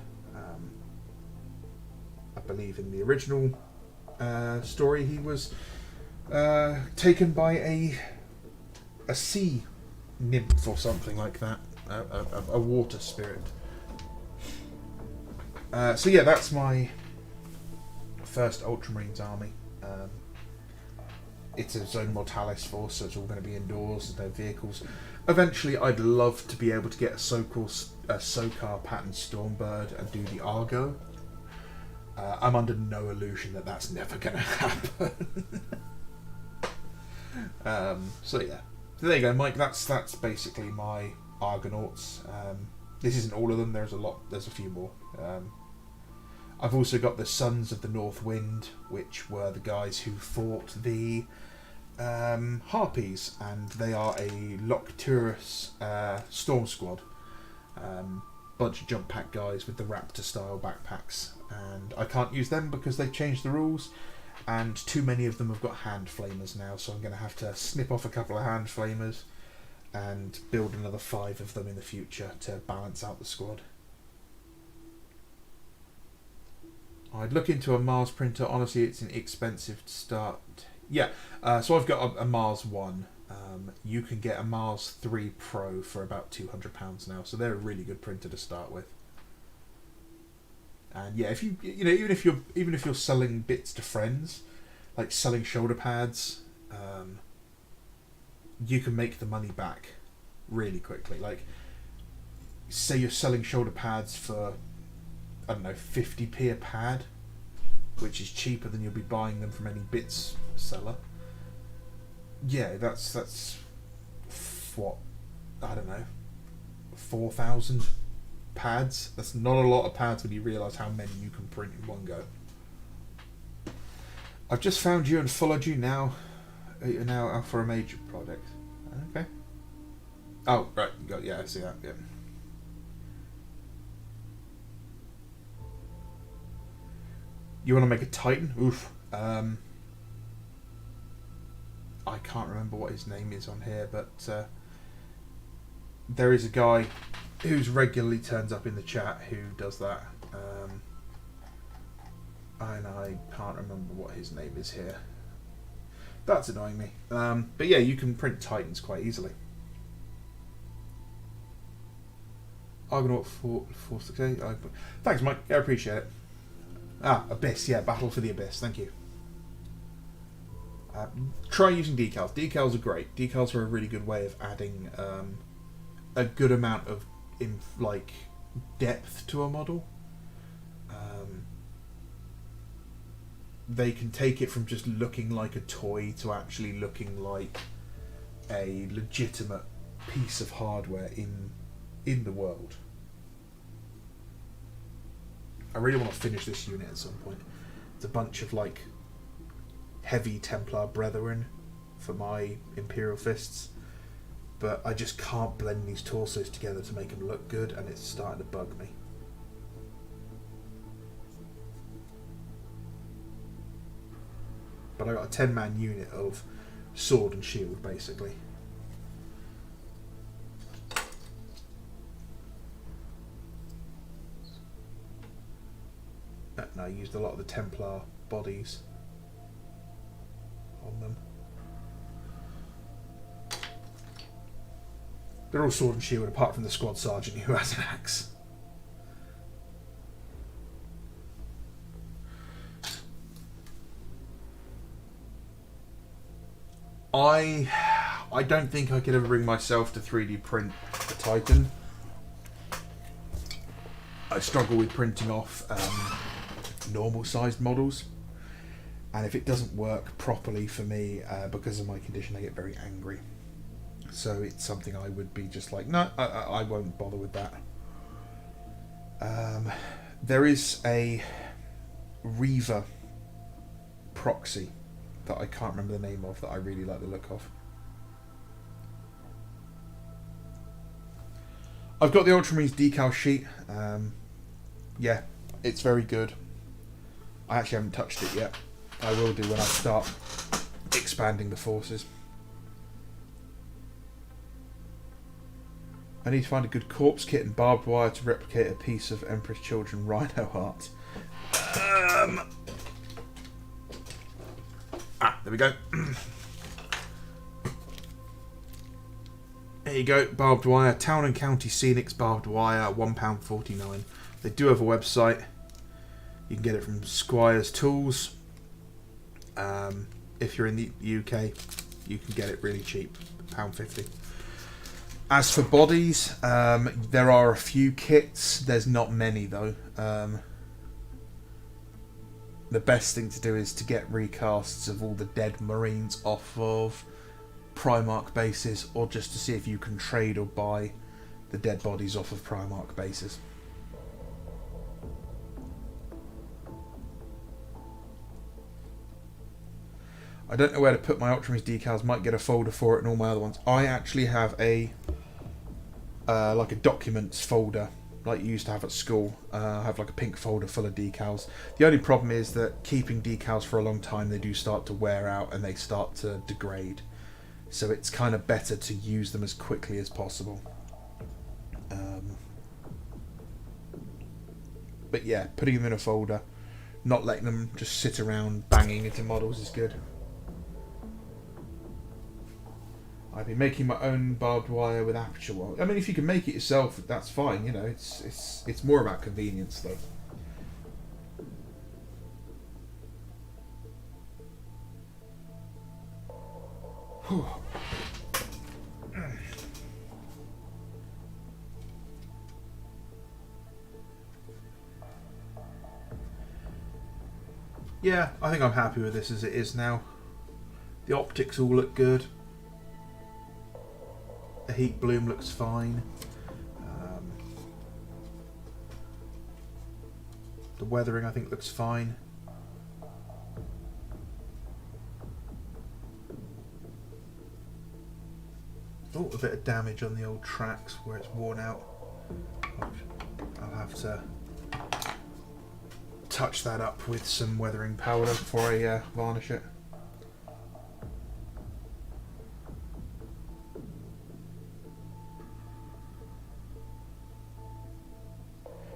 I believe in the original story he was taken by a sea nymph or something like that, a water spirit. So yeah, that's my first Ultramarines army. It's a Zone Mortalis force, so it's all going to be indoors, there's no vehicles. Eventually I'd love to be able to get a Sokar pattern Stormbird and do the Argo. I'm under no illusion that that's never going to happen. So yeah, so there you go, Mike. That's basically my Argonauts. This isn't all of them. There's a few more. I've also got the Sons of the North Wind, which were the guys who fought the Harpies, and they are a Locturus Storm Squad. Bunch of jump pack guys with the Raptor style backpacks, and I can't use them because they've changed the rules, and too many of them have got hand flamers now, so I'm going to have to snip off a couple of hand flamers and build another 5 of them in the future to balance out the squad. I'd look into a Mars printer. Honestly, it's inexpensive to start. Yeah, so I've got a Mars 1. You can get a Mars 3 Pro for about £200 now, so they're a really good printer to start with. And yeah, if you know, even if you're selling bits to friends, like selling shoulder pads, you can make the money back really quickly. Like, say you're selling shoulder pads for, I don't know, 50p a pad, which is cheaper than you'll be buying them from any bits seller. Yeah, that's what, I don't know, 4,000 pads. That's not a lot of pads when you realise how many you can print in one go. I've just found you and followed you now. You're now out for a major project. Okay. Oh, right. Yeah, I see that. Yeah. You want to make a Titan? Oof. I can't remember what his name is on here, but there is a guy who's regularly turns up in the chat who does that. And I can't remember what his name is here. That's annoying me. But yeah, you can print Titans quite easily. Argonaut 468. Thanks, Mike. I appreciate it. Abyss. Yeah, Battle for the Abyss. Thank you. Try using decals. Decals are great. Decals are a really good way of adding a good amount of depth to a model. They can take it from just looking like a toy to actually looking like a legitimate piece of hardware in the world. I really want to finish this unit at some point. It's a bunch of heavy Templar brethren for my Imperial Fists, but I just can't blend these torsos together to make them look good, and it's starting to bug me. But I got a 10-man unit of sword and shield, basically. And I used a lot of the Templar bodies on them. They're all sword and shield apart from the squad sergeant who has an axe. I don't think I could ever bring myself to 3D print a Titan. I struggle with printing off normal sized models, and if it doesn't work properly for me because of my condition, I get very angry. So it's something I would be just like, no, I won't bother with that. There is a Reaver proxy that I can't remember the name of that I really like the look of. I've got the Ultramarines decal sheet. Yeah, it's very good. I actually haven't touched it yet. I will do when I start expanding the forces. I need to find a good corpse kit and barbed wire to replicate a piece of Empress Children Rhino art. There we go. There you go, barbed wire. Town and County Scenics barbed wire, £1.49. They do have a website. You can get it from Squire's Tools. If you're in the UK, you can get it really cheap, £1.50. As for bodies, there are a few kits. There's not many though. The best thing to do is to get recasts of all the dead Marines off of Primark bases, or just to see if you can trade or buy the dead bodies off of Primark bases. I don't know where to put my Ultramarines decals. Might get a folder for it and all my other ones. I actually have a like a documents folder like you used to have at school. I have like a pink folder full of decals. The only problem is that keeping decals for a long time, they do start to wear out and they start to degrade. So it's kind of better to use them as quickly as possible. But yeah, putting them in a folder, not letting them just sit around banging into models is good. I've been making my own barbed wire with aperture wire. I mean, if you can make it yourself, that's fine. You know, it's more about convenience, though. Whew. Yeah, I think I'm happy with this as it is now. The optics all look good. The heat bloom looks fine. The weathering I think looks fine. Oh, a bit of damage on the old tracks where it's worn out. I'll have to touch that up with some weathering powder before I varnish it.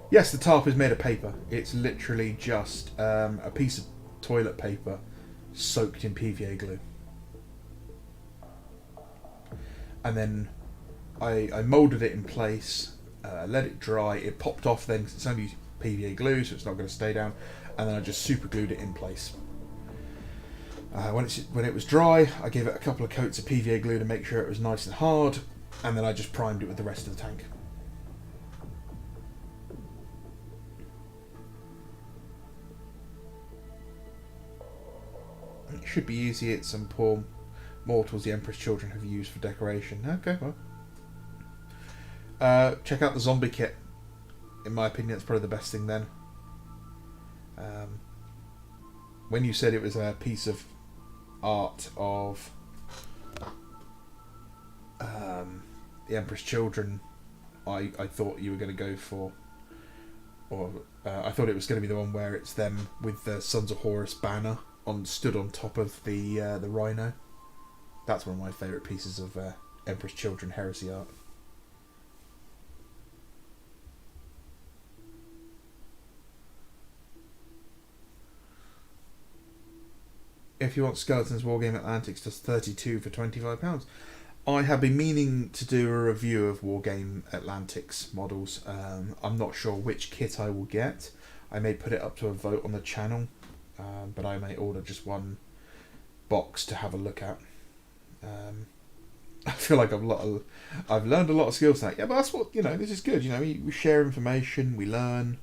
Yes, the tarp is made of paper. It's literally just a piece of toilet paper soaked in PVA glue. And then I moulded it in place, let it dry. It popped off then because it's only PVA glue, so it's not going to stay down. And then I just super glued it in place. When it was dry, I gave it a couple of coats of PVA glue to make sure it was nice and hard. And then I just primed it with the rest of the tank. It should be easy. It's some poor mortals the Emperor's children have used for decoration. Okay, well. Check out the zombie kit. In my opinion, it's probably the best thing then. When you said it was a piece of art of the Emperor's children, I thought you were going to go for, or I thought it was going to be the one where it's them with the Sons of Horus banner stood on top of the rhino. That's one of my favourite pieces of Emperor's Children heresy art. If you want Skeletons Wargame Atlantics, does 32 for £25. I have been meaning to do a review of Wargame Atlantics models. I'm not sure which kit I will get. I may put it up to a vote on the channel, but I may order just one box to have a look at. I feel like I've learned a lot of skills tonight. Yeah, but that's what, this is good. We share information, we learn.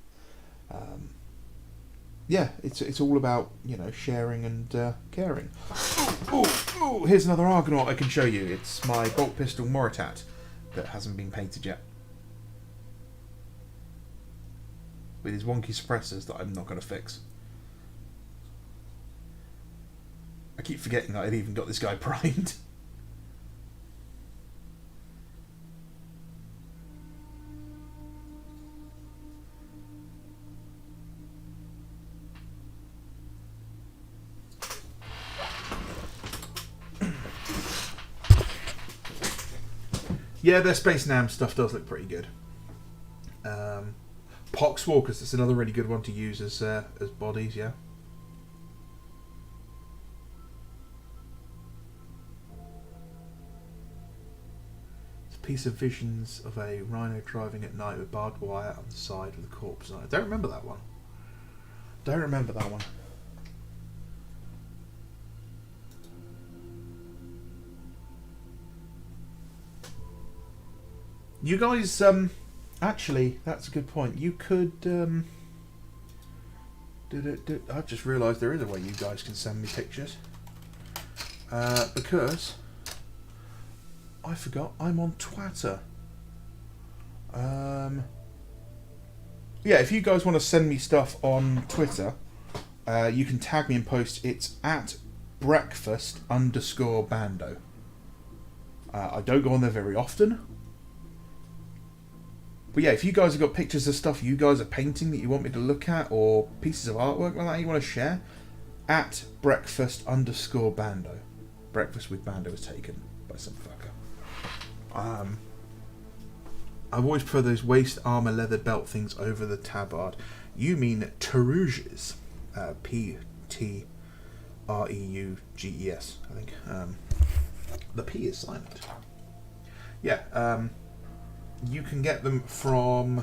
Yeah, it's all about, sharing and caring. Oh, here's another Argonaut I can show you. It's my bolt pistol Moritat that hasn't been painted yet. With his wonky suppressors that I'm not going to fix. I keep forgetting that I'd even got this guy primed. Yeah, their Space Nam stuff does look pretty good. Poxwalkers, that's another really good one to use as bodies, yeah. It's a piece of visions of a rhino driving at night with barbed wire on the side with a corpse on it. I don't remember that one. Don't remember that one. You guys, actually, that's a good point. You could, I've just realised there is a way you guys can send me pictures. Because I forgot I'm on Twitter. Yeah, if you guys want to send me stuff on Twitter, you can tag me and post. It's at breakfast_bando. I don't go on there very often. But yeah, if you guys have got pictures of stuff you guys are painting that you want me to look at, or pieces of artwork like that you want to share, at breakfast_bando. Breakfast with Bando was taken by some fucker. I've always preferred those waist armour leather belt things over the tabard. You mean Terugis. P-T-R-E-U-G-E-S, I think. The P is silent. Yeah, you can get them from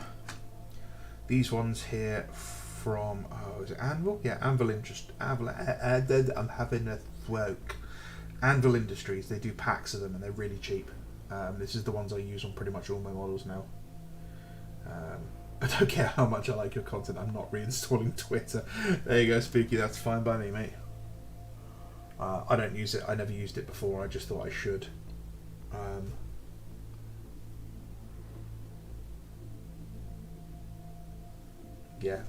these ones here from, is it Anvil? Yeah, Anvil Industries. I'm having a throat. Anvil Industries, they do packs of them and they're really cheap. This is the ones I use on pretty much all my models now. I don't care how much I like your content, I'm not reinstalling Twitter. There you go, Spooky, that's fine by me, mate. I don't use it, I never used it before, I just thought I should. Yeah,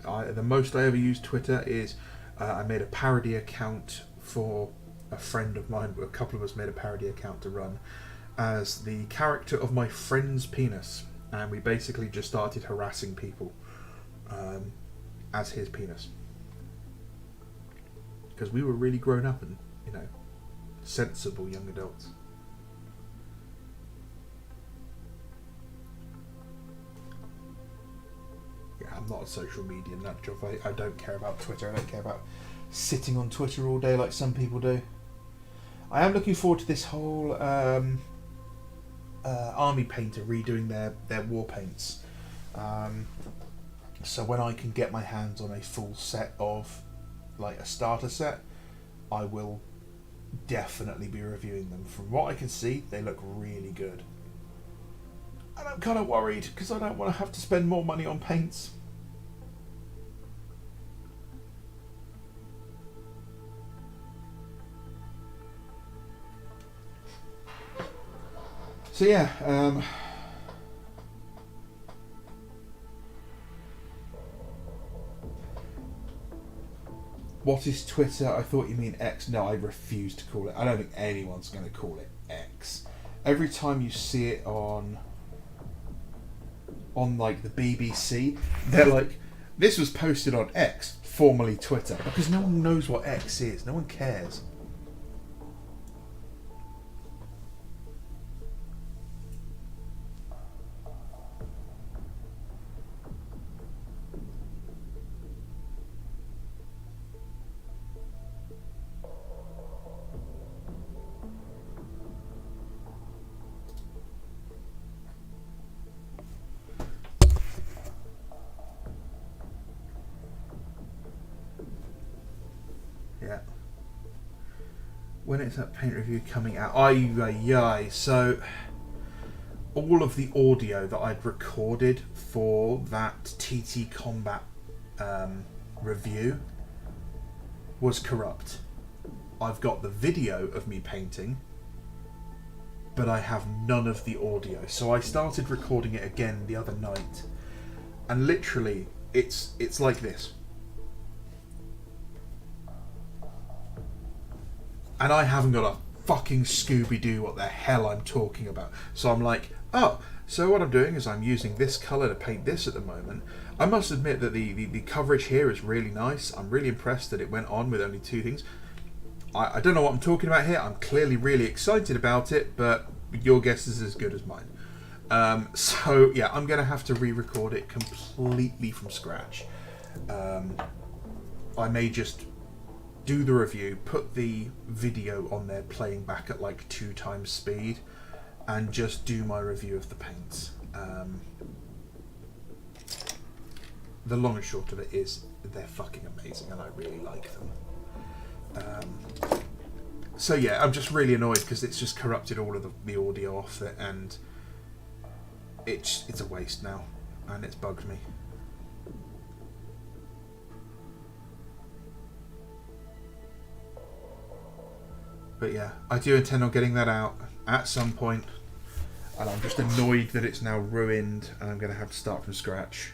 the most I ever used Twitter is I made a parody account for a friend of mine. A couple of us made a parody account to run as the character of my friend's penis, and we basically just started harassing people as his penis because we were really grown up and, you know, sensible young adults. I'm not a social media nut job. I don't care about Twitter. I don't care about sitting on Twitter all day like some people do. I am looking forward to this whole army painter redoing their war paints. So when I can get my hands on a full set of, like, a starter set, I will definitely be reviewing them. From what I can see, they look really good. And I'm kind of worried because I don't want to have to spend more money on paints. So yeah, what is Twitter? I thought you mean X. No, I refuse to call it. I don't think anyone's going to call it X. Every time you see it on like the BBC, they're like, this was posted on X, formerly Twitter, because no one knows what X is. No one cares. Yeah. When is that paint review coming out? So all of the audio that I'd recorded for that TT Combat review was corrupt. I've got the video of me painting, but I have none of the audio. So I started recording it again the other night, and literally it's like this. and I haven't got a fucking Scooby-Doo what the hell I'm talking about. So I'm like, oh, so what I'm doing is I'm using this colour to paint this at the moment. I must admit that the coverage here is really nice. I'm really impressed that it went on with only 2 things. I don't know what I'm talking about here. I'm clearly really excited about it, but your guess is as good as mine. So yeah, I'm going to have to re-record it completely from scratch. I may just do the review, put the video on there playing back at like 2 times speed, and just do my review of the paints. The long and short of it is they're fucking amazing and I really like them. So yeah, I'm just really annoyed because it's just corrupted all of the audio off it, and it's a waste now, and it's bugged me. But yeah, I do intend on getting that out at some point, and I'm just annoyed that it's now ruined and I'm going to have to start from scratch.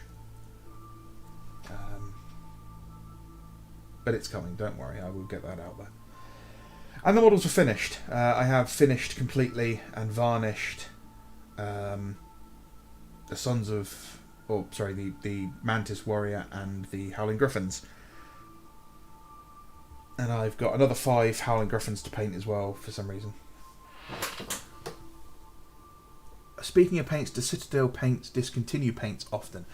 But it's coming, don't worry, I will get that out there. And the models are finished. I have finished completely and varnished the Sons of... Oh, sorry, the Mantis Warrior and the Howling Griffins. And I've got another 5 Howling Griffins to paint as well, for some reason. Speaking of paints, do Citadel paints discontinue paints often?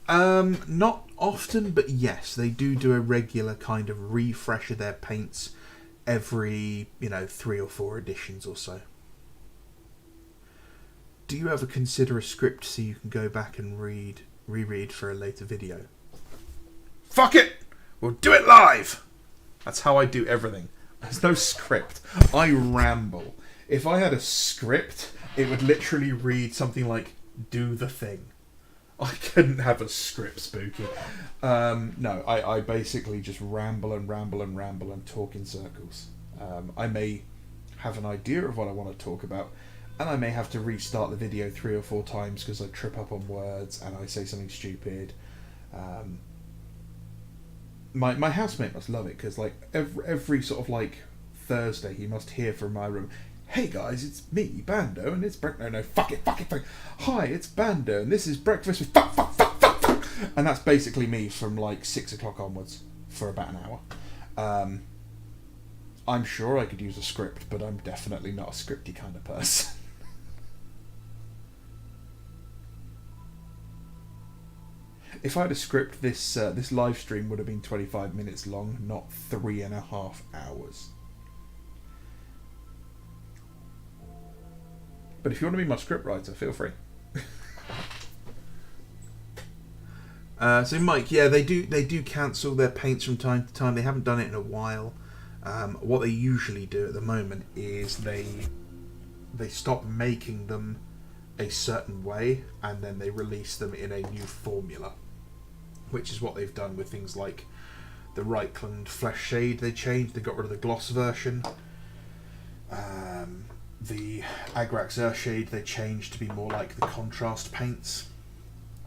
Not often, but yes, they do a regular kind of refresh of their paints every, 3 or 4 editions or so. Do you ever consider a script so you can go back and reread for a later video? Fuck it! We'll do it live! That's how I do everything. There's no script. I ramble. If I had a script, it would literally read something like, do the thing. I couldn't have a script, Spooky. No, I basically just ramble and talk in circles. I may have an idea of what I want to talk about, and I may have to restart the video 3 or 4 times because I trip up on words and I say something stupid. My housemate must love it because like every sort of like Thursday he must hear from my room, hey guys, it's me, Bando, and it's fuck it. Hi, it's Bando, and this is breakfast with fuck. And that's basically me from like 6 o'clock onwards for about an hour. I'm sure I could use a script, but I'm definitely not a scripty kind of person. If I had a script, this live stream would have been 25 minutes long, not 3.5 hours. But if you want to be my scriptwriter, feel free. So Mike, yeah, they do cancel their paints from time to time. They haven't done it in a while. What they usually do at the moment is they stop making them a certain way and then they release them in a new formula, which is what they've done with things like the Reichland Flesh Shade. They got rid of the gloss version. The Agrax Earthshade they changed to be more like the contrast paints,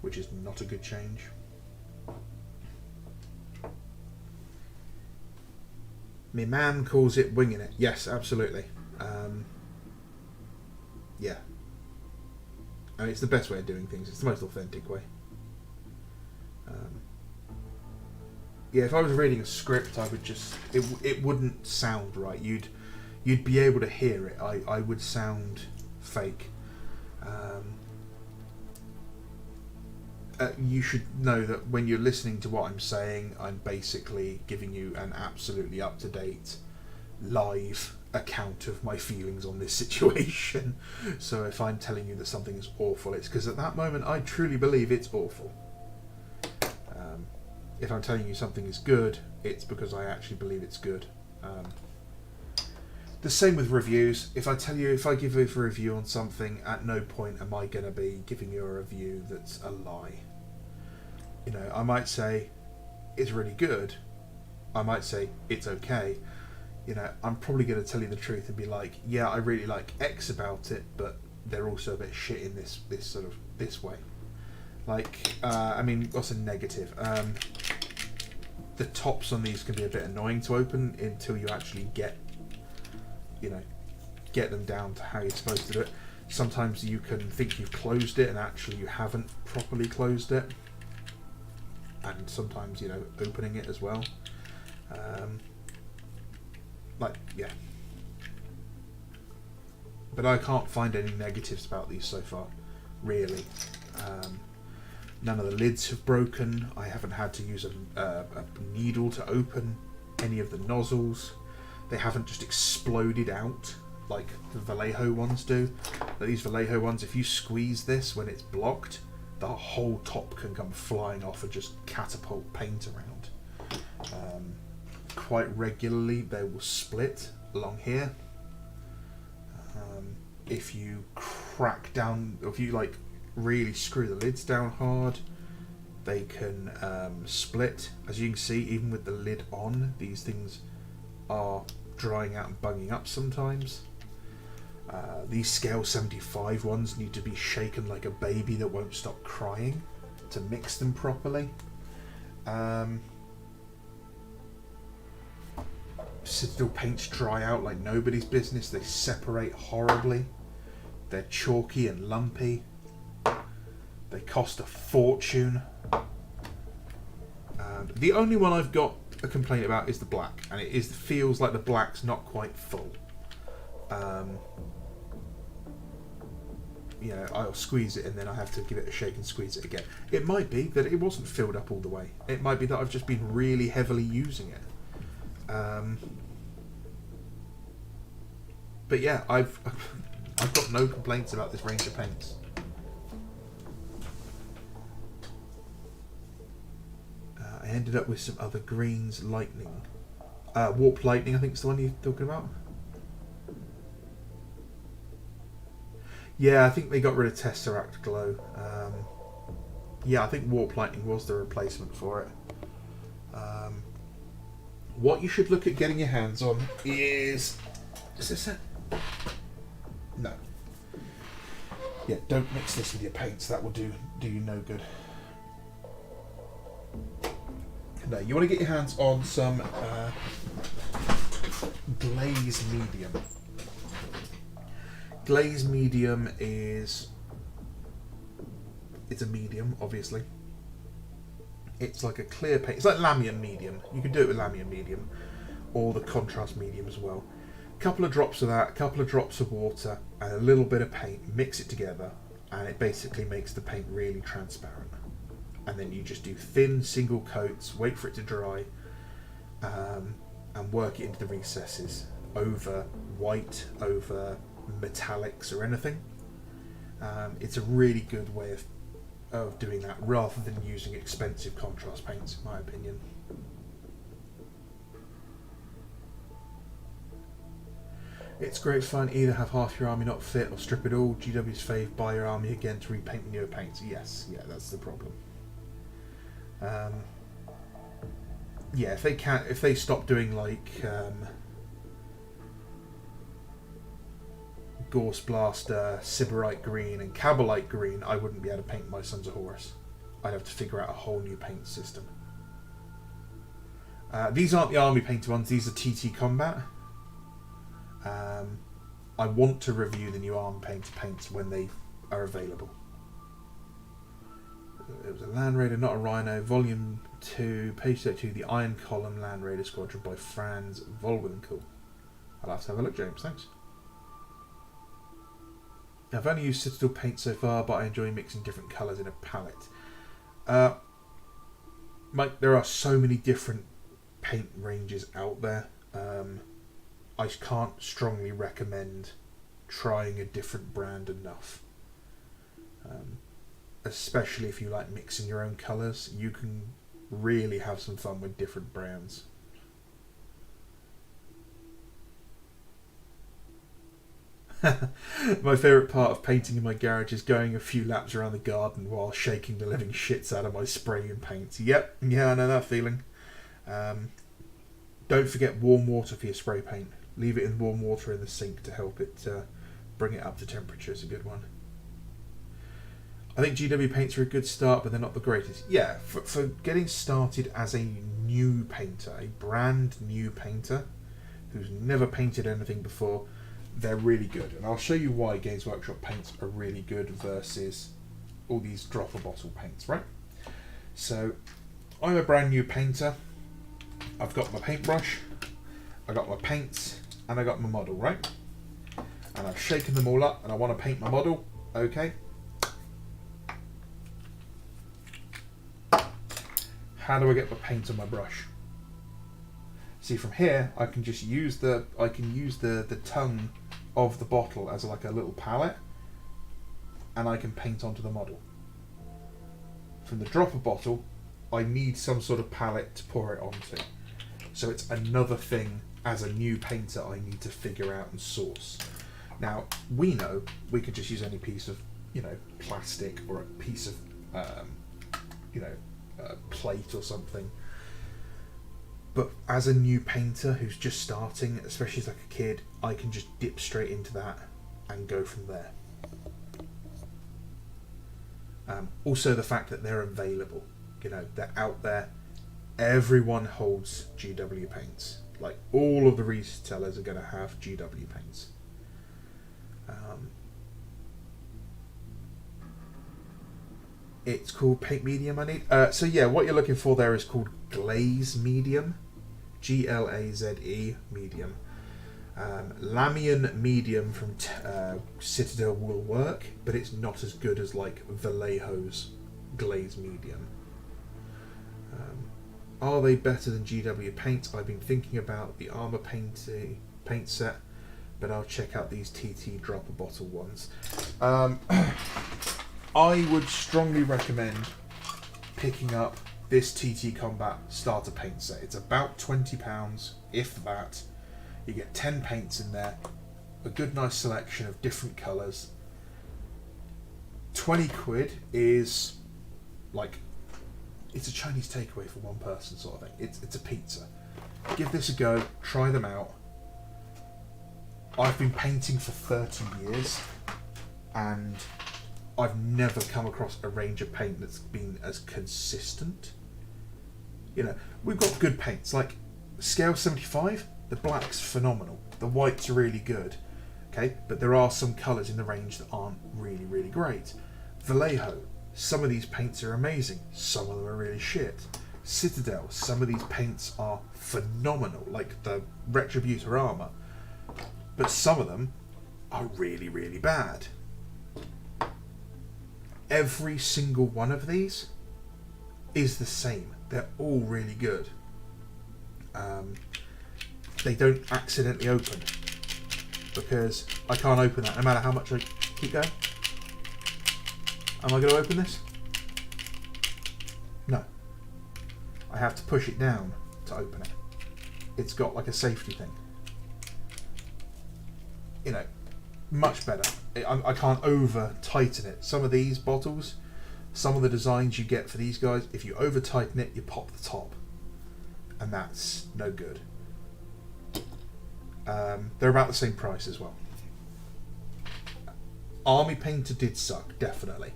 which is not a good change. My man calls it winging it. Yes, absolutely. Yeah. I mean, it's the best way of doing things. It's the most authentic way. Yeah, if I was reading a script, I would just... It wouldn't sound right. You'd be able to hear it. I would sound fake. You should know that when you're listening to what I'm saying, I'm basically giving you an absolutely up-to-date, live account of my feelings on this situation. So if I'm telling you that something is awful, it's because at that moment I truly believe it's awful. If I'm telling you something is good, it's because I actually believe it's good. The same with reviews. If I give you a review on something, at no point am I going to be giving you a review that's a lie. I might say it's really good. I might say it's okay. I'm probably going to tell you the truth and be like, yeah, I really like X about it, but they're also a bit shit in this way. Like, what's a negative? The tops on these can be a bit annoying to open until you actually get you know, get them down to how you're supposed to do it. Sometimes you can think you've closed it and actually you haven't properly closed it. And sometimes, you know, opening it as well. Yeah. But I can't find any negatives about these so far, really. None of the lids have broken. I haven't had to use a needle to open any of the nozzles. They haven't just exploded out like the Vallejo ones do. These Vallejo ones, if you squeeze this when it's blocked, the whole top can come flying off and just catapult paint around. Quite regularly they will split along here. If you crack down, if you like really screw the lids down hard, they can split. As you can see, even with the lid on, these things are drying out and bunging up sometimes. These scale 75 ones need to be shaken like a baby that won't stop crying to mix them properly. Citadel paints dry out like nobody's business. They separate horribly. They're chalky and lumpy. They cost a fortune. The only one I've got a complaint about is the black, and it feels like the black's not quite full. You know, I'll squeeze it and then I have to give it a shake and squeeze it again. It might be that it wasn't filled up all the way. It might be that I've just been really heavily using it. But yeah, I've got no complaints about this range of paints. I ended up with some other greens. Lightning, warp lightning, I think is the one you're talking about. Yeah, I think they got rid of Tesseract Glow. Yeah, I think warp lightning was the replacement for it. What you should look at getting your hands on is this it? No. Yeah, don't mix this with your paints. That will do you no good. No, you want to get your hands on some glaze medium. Glaze medium it's a medium, obviously. It's like a clear paint. It's like Lamian medium. You can do it with Lamian medium or the contrast medium as well. A couple of drops of that, a couple of drops of water, and a little bit of paint. Mix it together, and it basically makes the paint really transparent. And then you just do thin single coats, wait for it to dry, and work it into the recesses over white, over metallics or anything. It's a really good way of doing that rather than using expensive contrast paints, in my opinion. It's great fun. Either have half your army not fit or strip it all. GW's fave, buy your army again to repaint newer paints. Yes, yeah, that's the problem. Yeah, if they stop doing like Gorse Blaster, Sybarite Green and Cabalite Green, I wouldn't be able to paint my Sons of Horus. I'd have to figure out a whole new paint system. These aren't the army painted ones, these are TT Combat. I want to review the new army painted paints when they are available. It was a Land Raider, not a Rhino. Volume 2, page 32, the Iron Column Land Raider Squadron by Franz Volwinkel. I'll have to have a look, James, thanks. I've only used Citadel paint so far, but I enjoy mixing different colours in a palette. Mike, there are so many different paint ranges out there. I can't strongly recommend trying a different brand enough. Especially if you like mixing your own colours, you can really have some fun with different brands. My favourite part of painting in my garage is going a few laps around the garden while shaking the living shits out of my spray and paint. Yep, yeah, I know that feeling. Don't forget warm water for your spray paint. Leave it in warm water in the sink to help it bring it up to temperature. It's a good one. I think GW paints are a good start, but they're not the greatest. Yeah, for getting started as a new painter, a brand new painter, who's never painted anything before, they're really good. And I'll show you why Games Workshop paints are really good versus all these dropper bottle paints, right? So, I'm a brand new painter. I've got my paintbrush, I got my paints, and I got my model, right? And I've shaken them all up and I want to paint my model. Okay. How do I get the paint on my brush? See, from here I can just use the tongue of the bottle as like a little palette, and I can paint onto the model. From the dropper bottle, I need some sort of palette to pour it onto. So it's another thing as a new painter I need to figure out and source. Now, we know we could just use any piece of, plastic or a piece of, plate or something. But as a new painter who's just starting, especially as like a kid, I can just dip straight into that and go from there. Also, the fact that they're available, they're out there. Everyone holds GW paints. Like, all of the resellers are going to have GW paints. It's called paint medium, I need. So yeah, what you're looking for there is called glaze medium. Glaze medium. Lamian medium from Citadel will work, but it's not as good as like Vallejo's glaze medium. Are they better than GW paints? I've been thinking about the armor paint set, but I'll check out these TT dropper bottle ones. I would strongly recommend picking up this TT Combat starter paint set. It's about £20, if that. You get 10 paints in there, a good nice selection of different colours. 20 quid is like, it's a Chinese takeaway for one person sort of thing. It's a pizza. Give this a go, try them out. I've been painting for 30 years and I've never come across a range of paint that's been as consistent. We've got good paints, like Scale 75, the black's phenomenal, the whites are really good, okay, but there are some colours in the range that aren't really, really great. Vallejo, some of these paints are amazing, some of them are really shit. Citadel, some of these paints are phenomenal, like the Retributor armour, but some of them are really, really bad. Every single one of these is the same. They're all really good. They don't accidentally open, because I can't open that no matter how much I keep going. Am I going to open this? No. I have to push it down to open it. It's got like a safety thing. Much better. I can't over tighten it. Some of these bottles, some of the designs you get for these guys, if you over tighten it, you pop the top, and that's no good. They're about the same price as well. Army Painter did suck, definitely.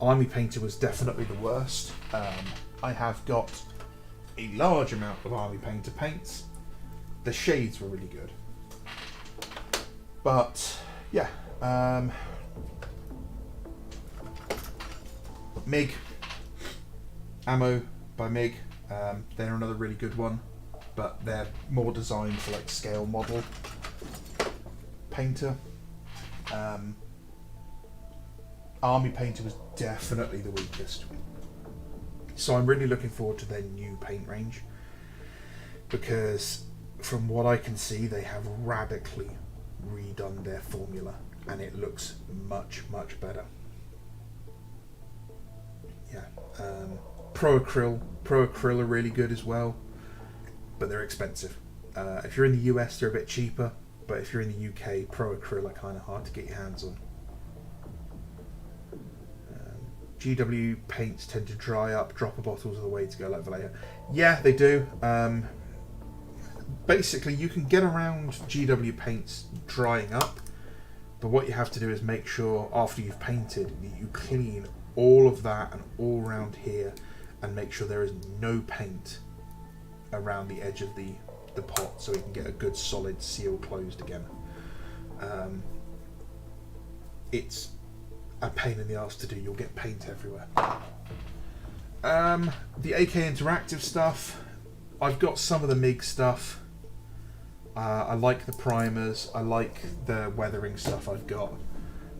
Army Painter was definitely the worst. I have got a large amount of Army Painter paints. The shades were really good, but yeah. MIG, Ammo by MIG, they're another really good one, but they're more designed for like scale model painter. Army Painter was definitely the weakest, so I'm really looking forward to their new paint range, because from what I can see they have radically redone their formula and it looks much, much better. Yeah. Pro Acryl are really good as well, but they're expensive. If you're in the US they're a bit cheaper, but if you're in the UK, Pro Acryl are kind of hard to get your hands on. GW paints tend to dry up. Dropper bottles are the way to go, like Vallejo. Yeah, they do. Basically, you can get around GW paints drying up, but what you have to do is make sure after you've painted that you clean all of that and all around here, and make sure there is no paint around the edge of the the pot so we can get a good solid seal closed again. It's a pain in the arse to do. You'll get paint everywhere. The AK interactive stuff, I've got some of the MIG stuff. I like the primers, I like the weathering stuff I've got.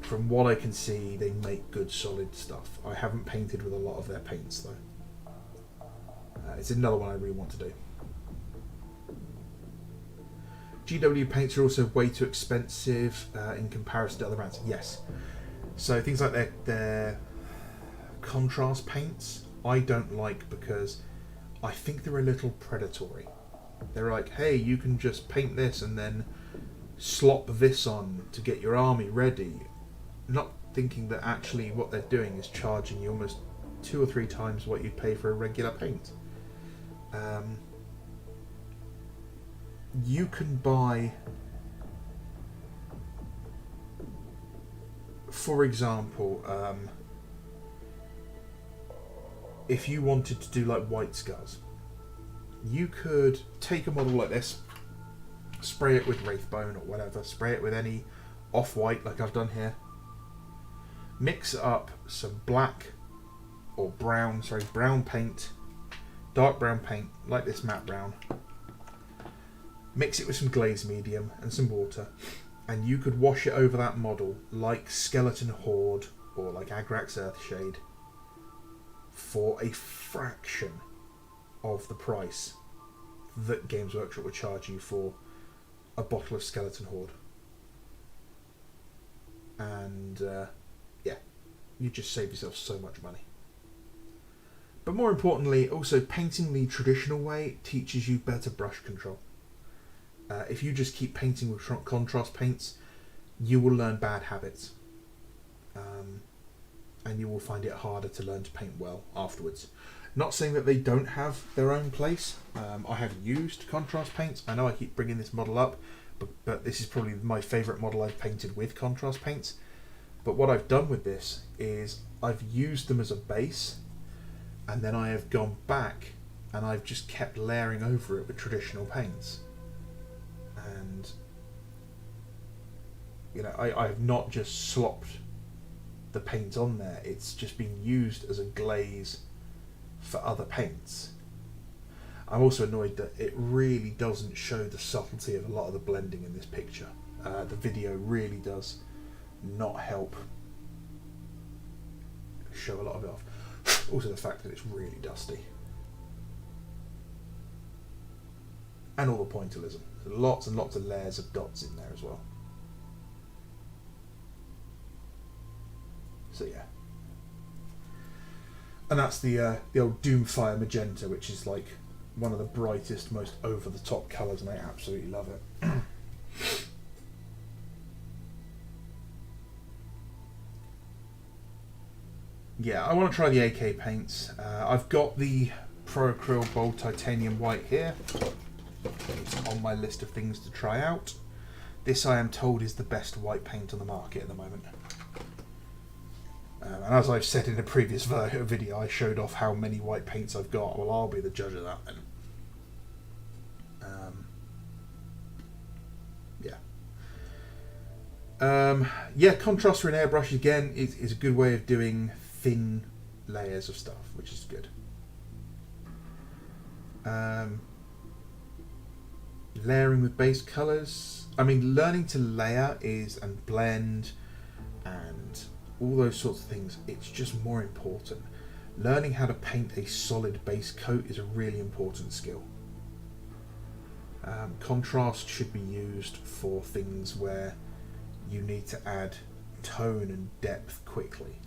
From what I can see, they make good solid stuff. I haven't painted with a lot of their paints though. It's another one I really want to do. GW paints are also way too expensive in comparison to other brands. Yes. So things like their contrast paints, I don't like because I think they're a little predatory. They're like, hey, you can just paint this and then slop this on to get your army ready. Not thinking that actually what they're doing is charging you almost 2 or 3 times what you'd pay for a regular paint. You can buy, for example, if you wanted to do like white scars, you could take a model like this, spray it with Wraithbone or whatever, spray it with any off-white like I've done here, mix up some black or brown, brown paint, dark brown paint like this matte brown, mix it with some glaze medium and some water, and you could wash it over that model like Skeleton Horde or like Agrax Earthshade for a fraction of the price that Games Workshop would charge you for a bottle of Skeleton Horde. And yeah, you just save yourself so much money. But more importantly, also painting the traditional way teaches you better brush control. If you just keep painting with contrast paints, you will learn bad habits. And you will find it harder to learn to paint well afterwards. Not saying that they don't have their own place. I have used contrast paints. I know I keep bringing this model up, but this is probably my favourite model I've painted with contrast paints. But what I've done with this is I've used them as a base, and then I have gone back and I've just kept layering over it with traditional paints. And you know, I have not just slopped the paint on there, it's just been used as a glaze for other paints. I'm also annoyed that it really doesn't show the subtlety of a lot of the blending in this picture. The video really does not help show a lot of it off. Also the fact that it's really dusty. And all the pointillism. There's lots and lots of layers of dots in there as well. So yeah. And that's the old Doomfire Magenta, which is like one of the brightest, most over-the-top colours, and I absolutely love it. Yeah, I want to try the AK paints. I've got the Pro Acryl Bold Titanium White here. It's on my list of things to try out. This, I am told, is the best white paint on the market at the moment. And as I've said in a previous video, I showed off how many white paints I've got. Well, I'll be the judge of that then. Yeah, contrast for an airbrush again is a good way of doing thin layers of stuff, which is good. Layering with base colours. I mean, learning to layer and blend and all those sorts of things, it's just more important. Learning how to paint a solid base coat is a really important skill. Contrast should be used for things where you need to add tone and depth quickly.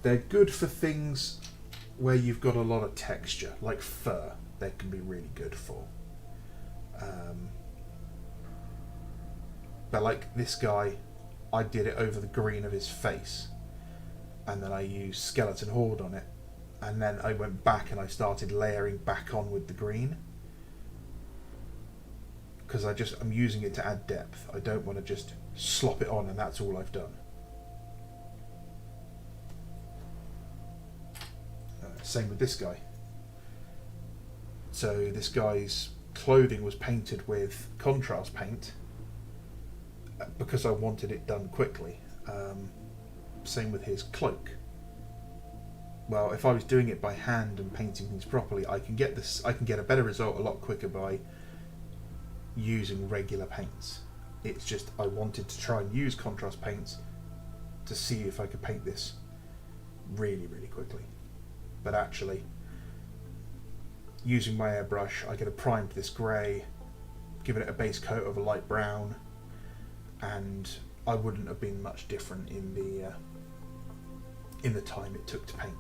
They're good for things where you've got a lot of texture, like fur. They can be really good for. But like this guy, I did it over the green of his face, and then I used Skeleton Horde on it, and then I went back and I started layering back on with the green, because I'm using it to add depth. I don't want to just slop it on and that's all I've done. Same with this guy. So this guy's clothing was painted with contrast paint because I wanted it done quickly. Same with his cloak. Well, if I was doing it by hand and painting things properly, I can get a better result a lot quicker by using regular paints. It's just I wanted to try and use contrast paints to see if I could paint this really, really quickly. But actually, using my airbrush, I could have primed this grey, given it a base coat of a light brown, and I wouldn't have been much different in the time it took to paint.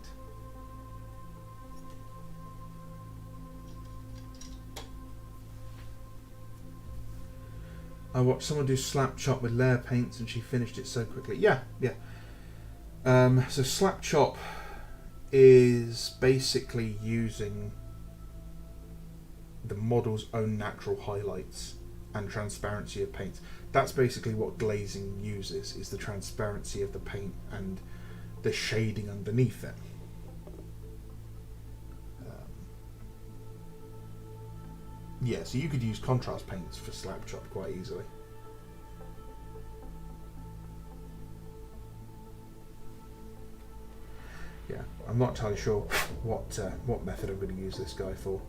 I watched someone do slap chop with layer paints and she finished it so quickly. Yeah. So slap chop is basically using the model's own natural highlights and transparency of paint. That's basically what glazing uses, is the transparency of the paint and the shading underneath it. Yeah, so you could use contrast paints for slap chop quite easily. Yeah, I'm not entirely sure what method I'm going to use this guy for.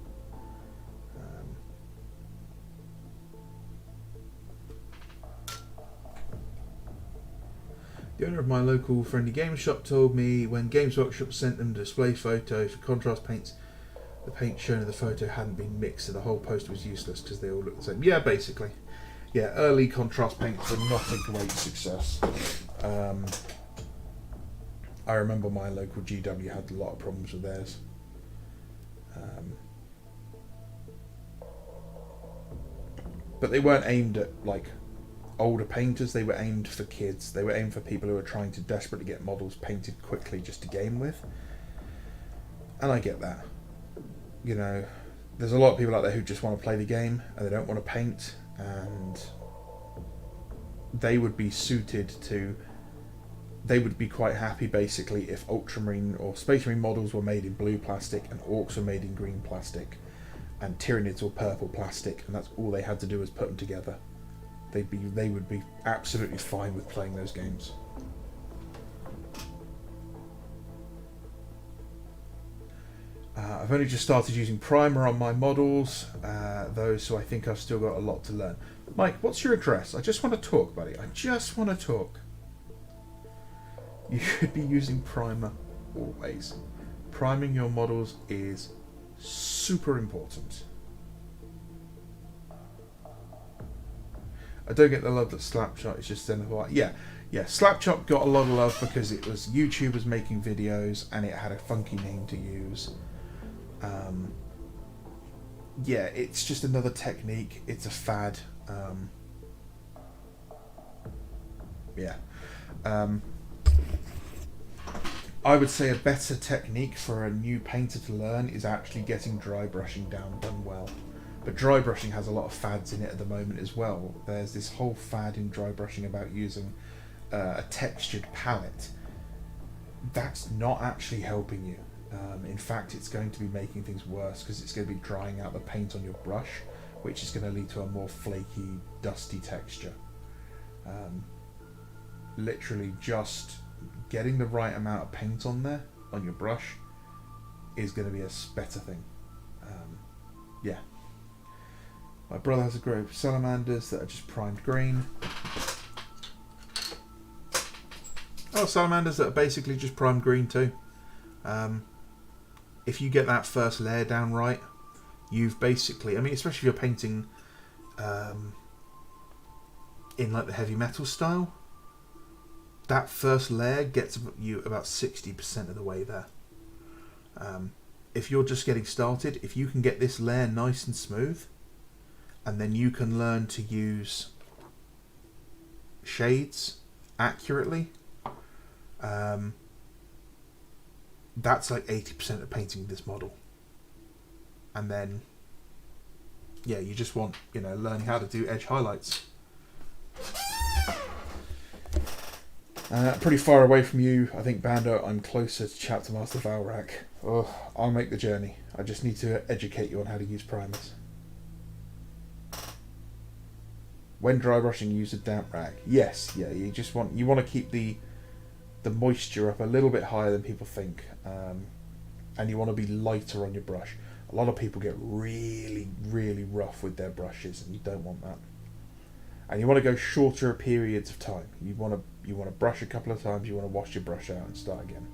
The owner of my local friendly game shop told me when Games Workshop sent them display photos for contrast paints, the paint shown in the photo hadn't been mixed, so the whole poster was useless because they all looked the same. Yeah, basically. Yeah, early contrast paints were not a great success. I remember my local GW had a lot of problems with theirs. But they weren't aimed at like older painters, they were aimed for kids. They were aimed for people who were trying to desperately get models painted quickly just to game with. And I get that. You know, there's a lot of people out there who just want to play the game and they don't want to paint, and they would be quite happy basically if Ultramarine or Space Marine models were made in blue plastic and Orcs were made in green plastic and Tyranids were purple plastic, and that's all they had to do was put them together. They would be absolutely fine with playing those games. I've only just started using primer on my models, though, so I think I've still got a lot to learn. Mike, what's your address? I just want to talk, buddy. I just want to talk. You should be using primer always. Priming your models is super important. I don't get the love that Slapchop is just in the white. Yeah, Slapchop got a lot of love because it was YouTubers making videos and it had a funky name to use. Yeah, it's just another technique. It's a fad. I would say a better technique for a new painter to learn is actually getting dry brushing done well. But dry brushing has a lot of fads in it at the moment as well. There's this whole fad in dry brushing about using a textured palette. That's not actually helping you. In fact, it's going to be making things worse because it's going to be drying out the paint on your brush, which is going to lead to a more flaky, dusty texture. Literally just getting the right amount of paint on there, on your brush, is going to be a better thing. Yeah. My brother has a grove of salamanders that are just primed green. Oh, salamanders that are basically just primed green too. If you get that first layer down right, you've basically, I mean, especially if you're painting in like the heavy metal style, that first layer gets you about 60% of the way there. If you're just getting started, if you can get this layer nice and smooth, and then you can learn to use shades accurately, that's like 80% of painting this model. And then, yeah, you just want, learning how to do edge highlights. Pretty far away from you, I think, Bando. I'm closer to Chapter Master Valrak. Oh, I'll make the journey. I just need to educate you on how to use primers. When dry brushing, use a damp rag. Yes, yeah, you want to keep the moisture up a little bit higher than people think, and you want to be lighter on your brush. A lot of people get really, really rough with their brushes, and you don't want that. And you want to go shorter periods of time. You want to brush a couple of times. You want to wash your brush out and start again.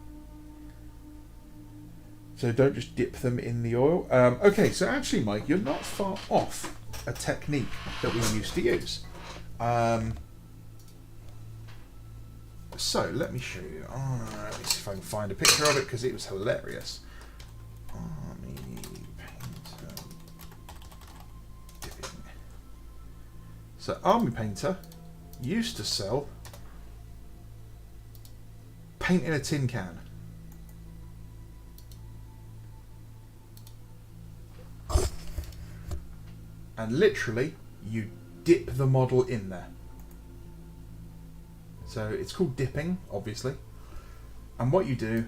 So don't just dip them in the oil. Okay, so actually, Mike, you're not far off a technique that we used to use. So let me show you. Let me see if I can find a picture of it because it was hilarious. Army Painter dipping. So Army Painter used to sell paint in a tin can. And literally, you dip the model in there. So it's called dipping, obviously. And what you do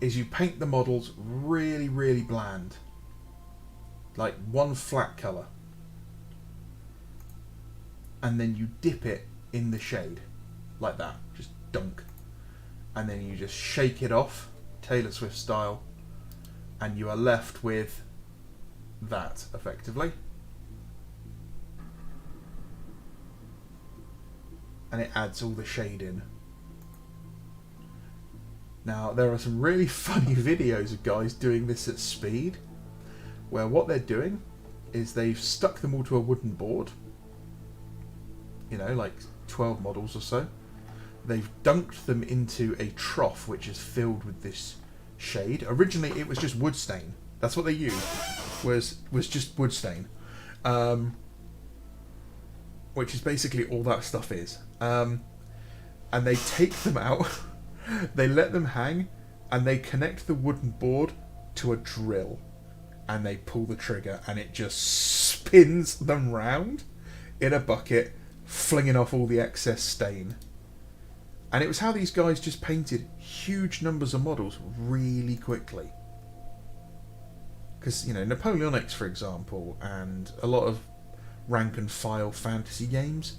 is you paint the models really, really bland. Like one flat colour. And then you dip it in the shade. Like that. Just dunk. And then you just shake it off, Taylor Swift style. And you are left with that, effectively. And it adds all the shade in. Now, there are some really funny videos of guys doing this at speed, where what they're doing is they've stuck them all to a wooden board, you know, like 12 models or so. They've dunked them into a trough which is filled with this shade. Originally, it was just wood stain. That's what they used, was just wood stain. Which is basically all that stuff is. And they take them out, they let them hang, and they connect the wooden board to a drill. And they pull the trigger, and it just spins them round in a bucket, flinging off all the excess stain. And it was how these guys just painted huge numbers of models really quickly. Because, you know, Napoleonics, for example, and a lot of rank and file fantasy games,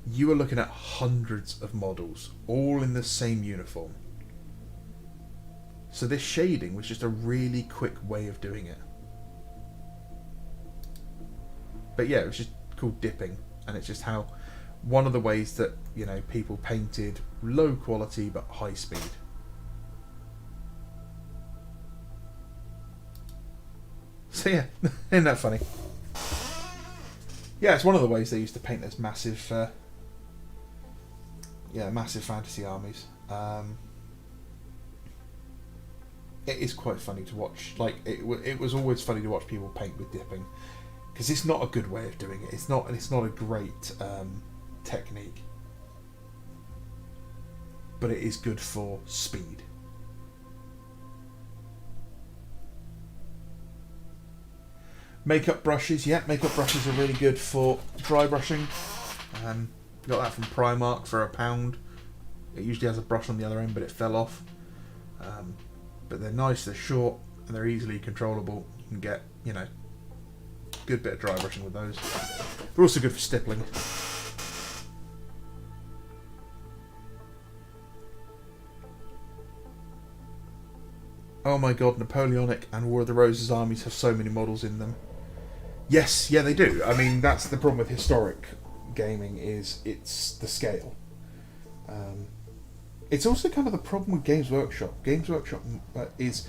you are looking at hundreds of models, all in the same uniform. So this shading was just a really quick way of doing it. But yeah, it was just called dipping, and it's just how one of the ways that, you know, people painted low quality but high speed. So yeah, isn't that funny? Yeah, it's one of the ways they used to paint those massive, massive fantasy armies. It is quite funny to watch. Like it was always funny to watch people paint with dipping, because it's not a good way of doing it. It's not a great technique, but it is good for speed. Makeup brushes, yeah, makeup brushes are really good for dry brushing. Got that from Primark for £1. It usually has a brush on the other end, but it fell off. But they're nice, they're short, and they're easily controllable. You can get, you know, good bit of dry brushing with those. They're also good for stippling. Oh my god, Napoleonic and War of the Roses armies have so many models in them. Yes, yeah, they do. I mean, that's the problem with historic gaming, is it's the scale. It's also kind of the problem with Games Workshop. Games Workshop is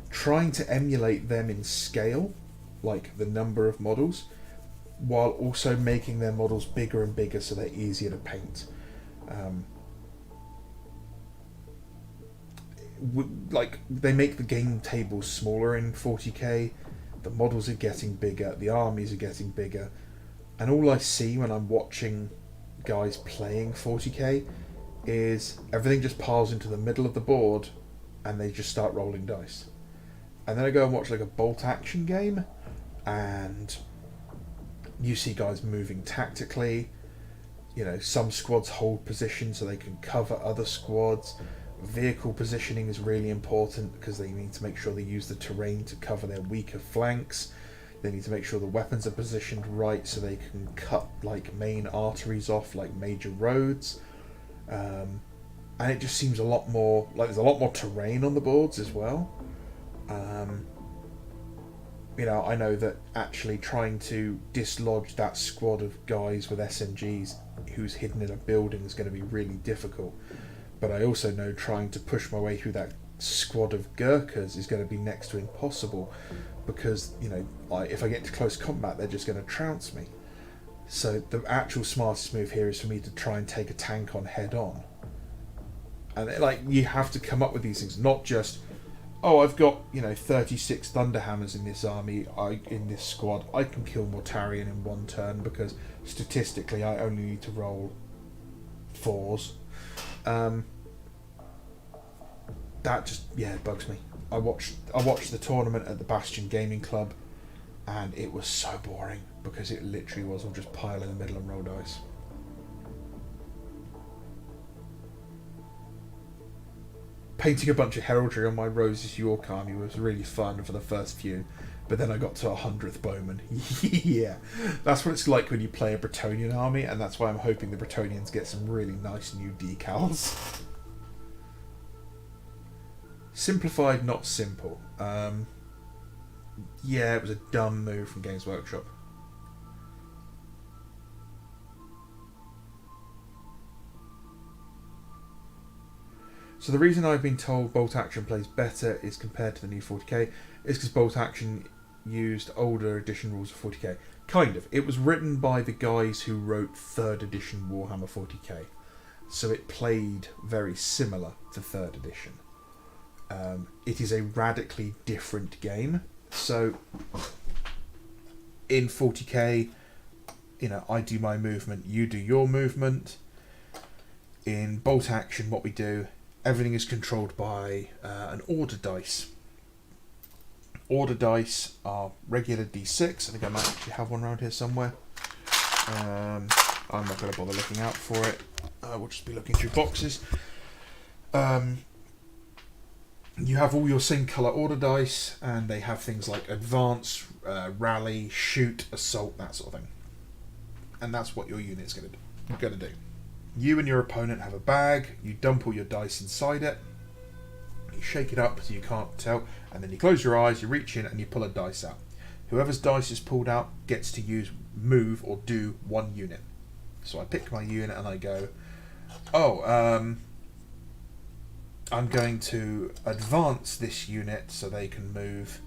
trying to emulate them in scale, like the number of models, while also making their models bigger and bigger so they're easier to paint. Like, they make the game tables smaller in 40k, the models are getting bigger, the armies are getting bigger, and all I see when I'm watching guys playing 40k is everything just piles into the middle of the board and they just start rolling dice. And then I go and watch like a bolt action game, and you see guys moving tactically. You know, some squads hold position so they can cover other squads. Vehicle positioning is really important because they need to make sure they use the terrain to cover their weaker flanks. They need to make sure the weapons are positioned right so they can cut like main arteries off, like major roads. And it just seems a lot more like there's a lot more terrain on the boards as well. I know that actually trying to dislodge that squad of guys with SMGs who's hidden in a building is going to be really difficult. But I also know trying to push my way through that squad of Gurkhas is going to be next to impossible, because if I get to close combat, they're just going to trounce me. So the actual smartest move here is for me to try and take a tank on head on. And you have to come up with these things, not just, oh, I've got 36 Thunderhammers in this army, in this squad, I can kill Mortarion in one turn because statistically I only need to roll 4s. That just bugs me. I watched the tournament at the Bastion Gaming Club, and it was so boring because it literally was, I'll just pile in the middle and roll dice. Painting a bunch of heraldry on my Roses York army was really fun for the first few, but then I got to 100th Bowman. Yeah, that's what it's like when you play a Bretonnian army, and that's why I'm hoping the Bretonnians get some really nice new decals. Simplified, not simple. It was a dumb move from Games Workshop. So the reason I've been told Bolt Action plays better is compared to the new 40k is because Bolt Action used older edition rules of 40k. Kind of. It was written by the guys who wrote 3rd edition Warhammer 40k. So it played very similar to 3rd edition. It is a radically different game. So in 40k, I do my movement, you do your movement. In Bolt Action, what we do, everything is controlled by an order dice. Order dice are regular d6. I think I might actually have one around here somewhere. I'm not going to bother looking out for it. We'll just be looking through boxes. You have all your same colour order dice, and they have things like advance, rally, shoot, assault, that sort of thing. And that's what your unit's going to do. You and your opponent have a bag, you dump all your dice inside it, you shake it up so you can't tell, and then you close your eyes, you reach in and you pull a dice out. Whoever's dice is pulled out gets to move or do one unit. So I pick my unit and I go, I'm going to advance this unit so they can move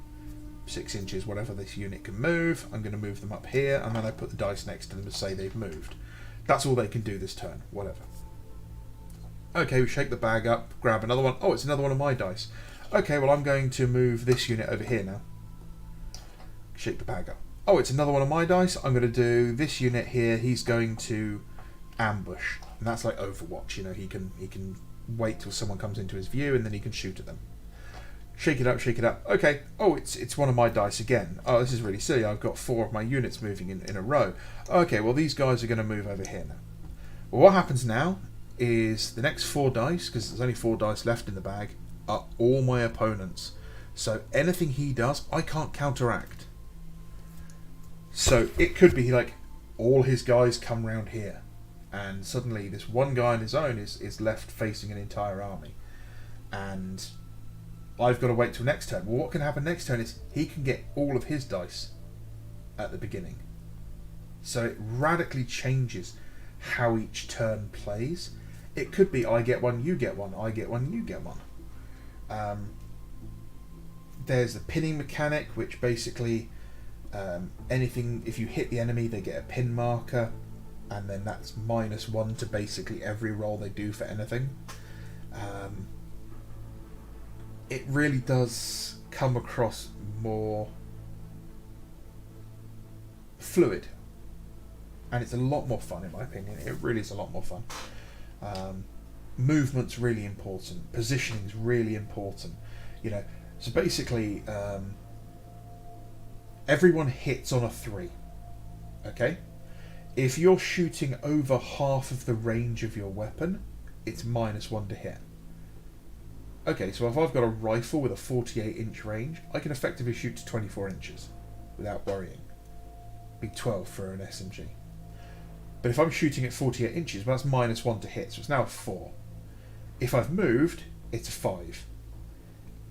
6 inches, whatever this unit can move. I'm going to move them up here, and then I put the dice next to them to say they've moved. That's all they can do this turn, whatever. Okay, we shake the bag up, grab another one. Oh, it's another one of my dice. Okay, well, I'm going to move this unit over here now. Shake the bag up. Oh, it's another one of my dice. I'm going to do this unit here. He's going to ambush. And that's like Overwatch, he can wait till someone comes into his view and then he can shoot at them. Shake it up, shake it up. Okay, it's one of my dice again. Oh, this is really silly. I've got 4 of my units moving in a row. Okay, well, these guys are going to move over here now. Well, what happens now is the next 4 dice, because there's only 4 dice left in the bag, are all my opponents. So anything he does, I can't counteract. So it could be like all his guys come round here, and suddenly this one guy on his own is left facing an entire army. And I've got to wait till next turn. Well, what can happen next turn is he can get all of his dice at the beginning. So it radically changes how each turn plays. It could be I get one, you get one, I get one, you get one. There's the pinning mechanic, which basically anything, if you hit the enemy, they get a pin marker, and then that's -1 to basically every roll they do for anything. It really does come across more fluid, and it's a lot more fun, in my opinion. It really is a lot more fun. Movement's really important. Positioning's really important. So basically, everyone hits on a 3. Okay? If you're shooting over half of the range of your weapon, it's -1 to hit. Okay, so if I've got a rifle with a 48-inch range, I can effectively shoot to 24 inches. without worrying. Big 12 for an SMG. But if I'm shooting at 48 inches, well, that's -1 to hit, so it's now a 4. If I've moved, it's a 5.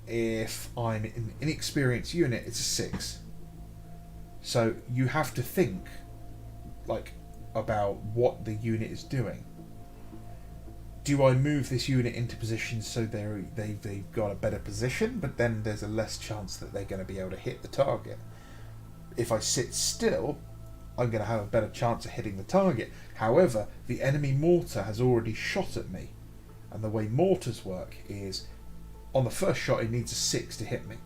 If I'm an inexperienced unit, it's a 6. So you have to think like about what the unit is doing. Do I move this unit into position so they've got a better position, but then there's a less chance that they're going to be able to hit the target? If I sit still, I'm going to have a better chance of hitting the target. However, the enemy mortar has already shot at me. And the way mortars work is, on the first shot it needs a 6 to hit me.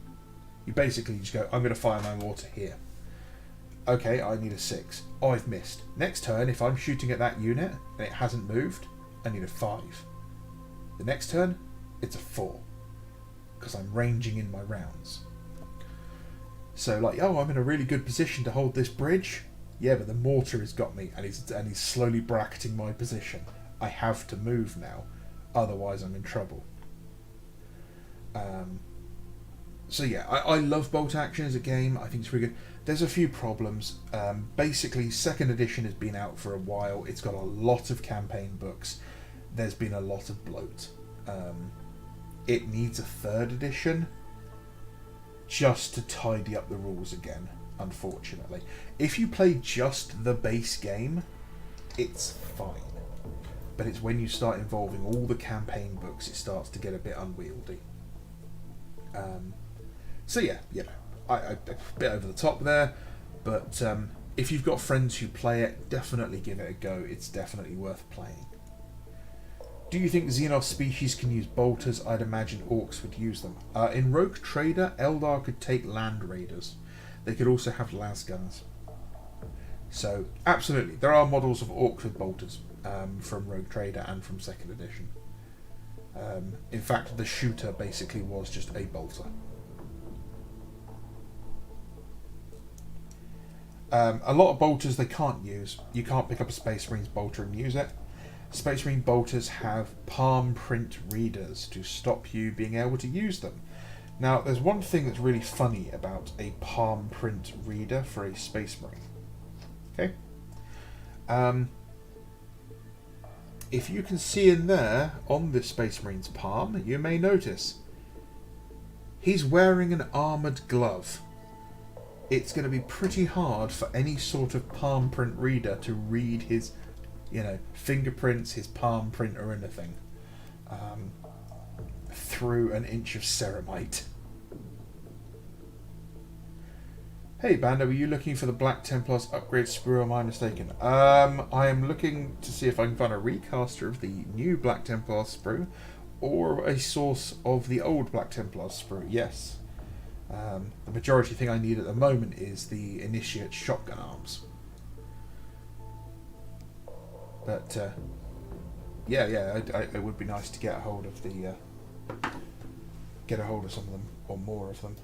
You basically just go, I'm going to fire my mortar here. Okay, I need a 6. Oh, I've missed. Next turn, if I'm shooting at that unit and it hasn't moved, I need a 5. The next turn, it's a 4. Because I'm ranging in my rounds. So like, oh, I'm in a really good position to hold this bridge. Yeah, but the mortar has got me and he's slowly bracketing my position. I have to move now. Otherwise I'm in trouble. So yeah, I love bolt action as a game. I think it's really good. There's a few problems. Basically, 2nd edition has been out for a while. It's got a lot of campaign books. There's been a lot of bloat. It needs a 3rd edition just to tidy up the rules again, unfortunately. If you play just the base game, it's fine. But it's when you start involving all the campaign books, it starts to get a bit unwieldy. So yeah, you know, I a bit over the top there, but if you've got friends who play it, definitely give it a go. It's definitely worth playing. Do you think Xenos species can use bolters? I'd imagine orcs would use them. In Rogue Trader, Eldar could take land raiders. They could also have lasguns. So, absolutely, there are models of orcs with bolters from Rogue Trader and from 2nd edition. In fact, the shooter basically was just a bolter. A lot of bolters they can't use. You can't pick up a Space Marines bolter and use it. Space Marine bolters have palm print readers to stop you being able to use them. Now, there's one thing that's really funny about a palm print reader for a Space Marine. Okay? If you can see in there, on the Space Marine's palm, you may notice he's wearing an armoured glove. It's going to be pretty hard for any sort of palm print reader to read his, fingerprints, his palm print or anything through an inch of ceramite. Hey Bando, are you looking for the Black Templars upgrade sprue, or am I mistaken? I am looking to see if I can find a recaster of the new Black Templar sprue, or a source of the old Black Templar sprue, yes. The majority thing I need at the moment is the Initiate shotgun arms. But, it would be nice to get a hold of some of them, or more of them.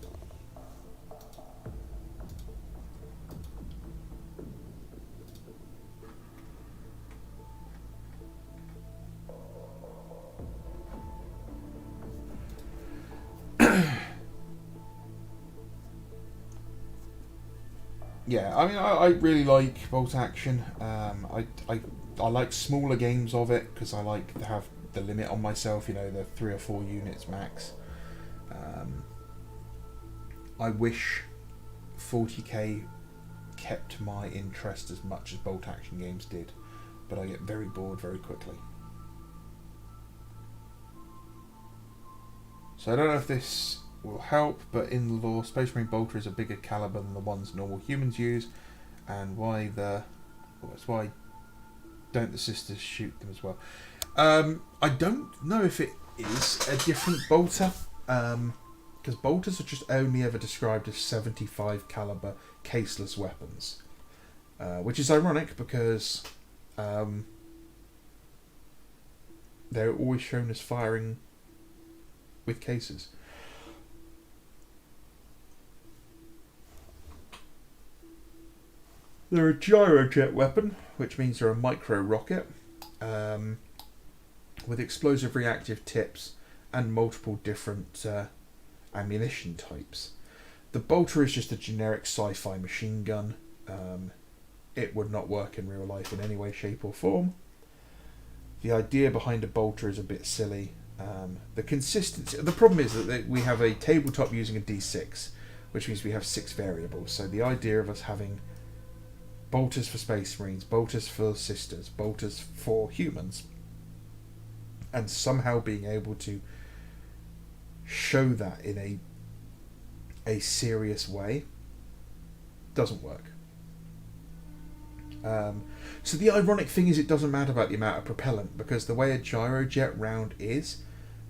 Yeah, I mean, I really like bolt action. I like smaller games of it because I like to have the limit on myself. The 3 or 4 units max. I wish 40k kept my interest as much as bolt action games did, but I get very bored very quickly. So I don't know if this will help, but in the lore, Space Marine bolter is a bigger caliber than the ones normal humans use, and why don't the sisters shoot them as well? I don't know if it is a different bolter, because bolters are just only ever described as 75 caliber caseless weapons, which is ironic because they're always shown as firing with cases. They're a gyrojet weapon, which means they're a micro rocket with explosive reactive tips and multiple different ammunition types. The bolter is just a generic sci-fi machine gun. It would not work in real life in any way, shape or form. The idea behind a bolter is a bit silly. The consistency... The problem is that we have a tabletop using a D6, which means we have 6 variables. So the idea of us having bolters for Space Marines, bolters for Sisters, bolters for humans, and somehow being able to show that in a serious way doesn't work. So the ironic thing is it doesn't matter about the amount of propellant, because the way a gyrojet round is,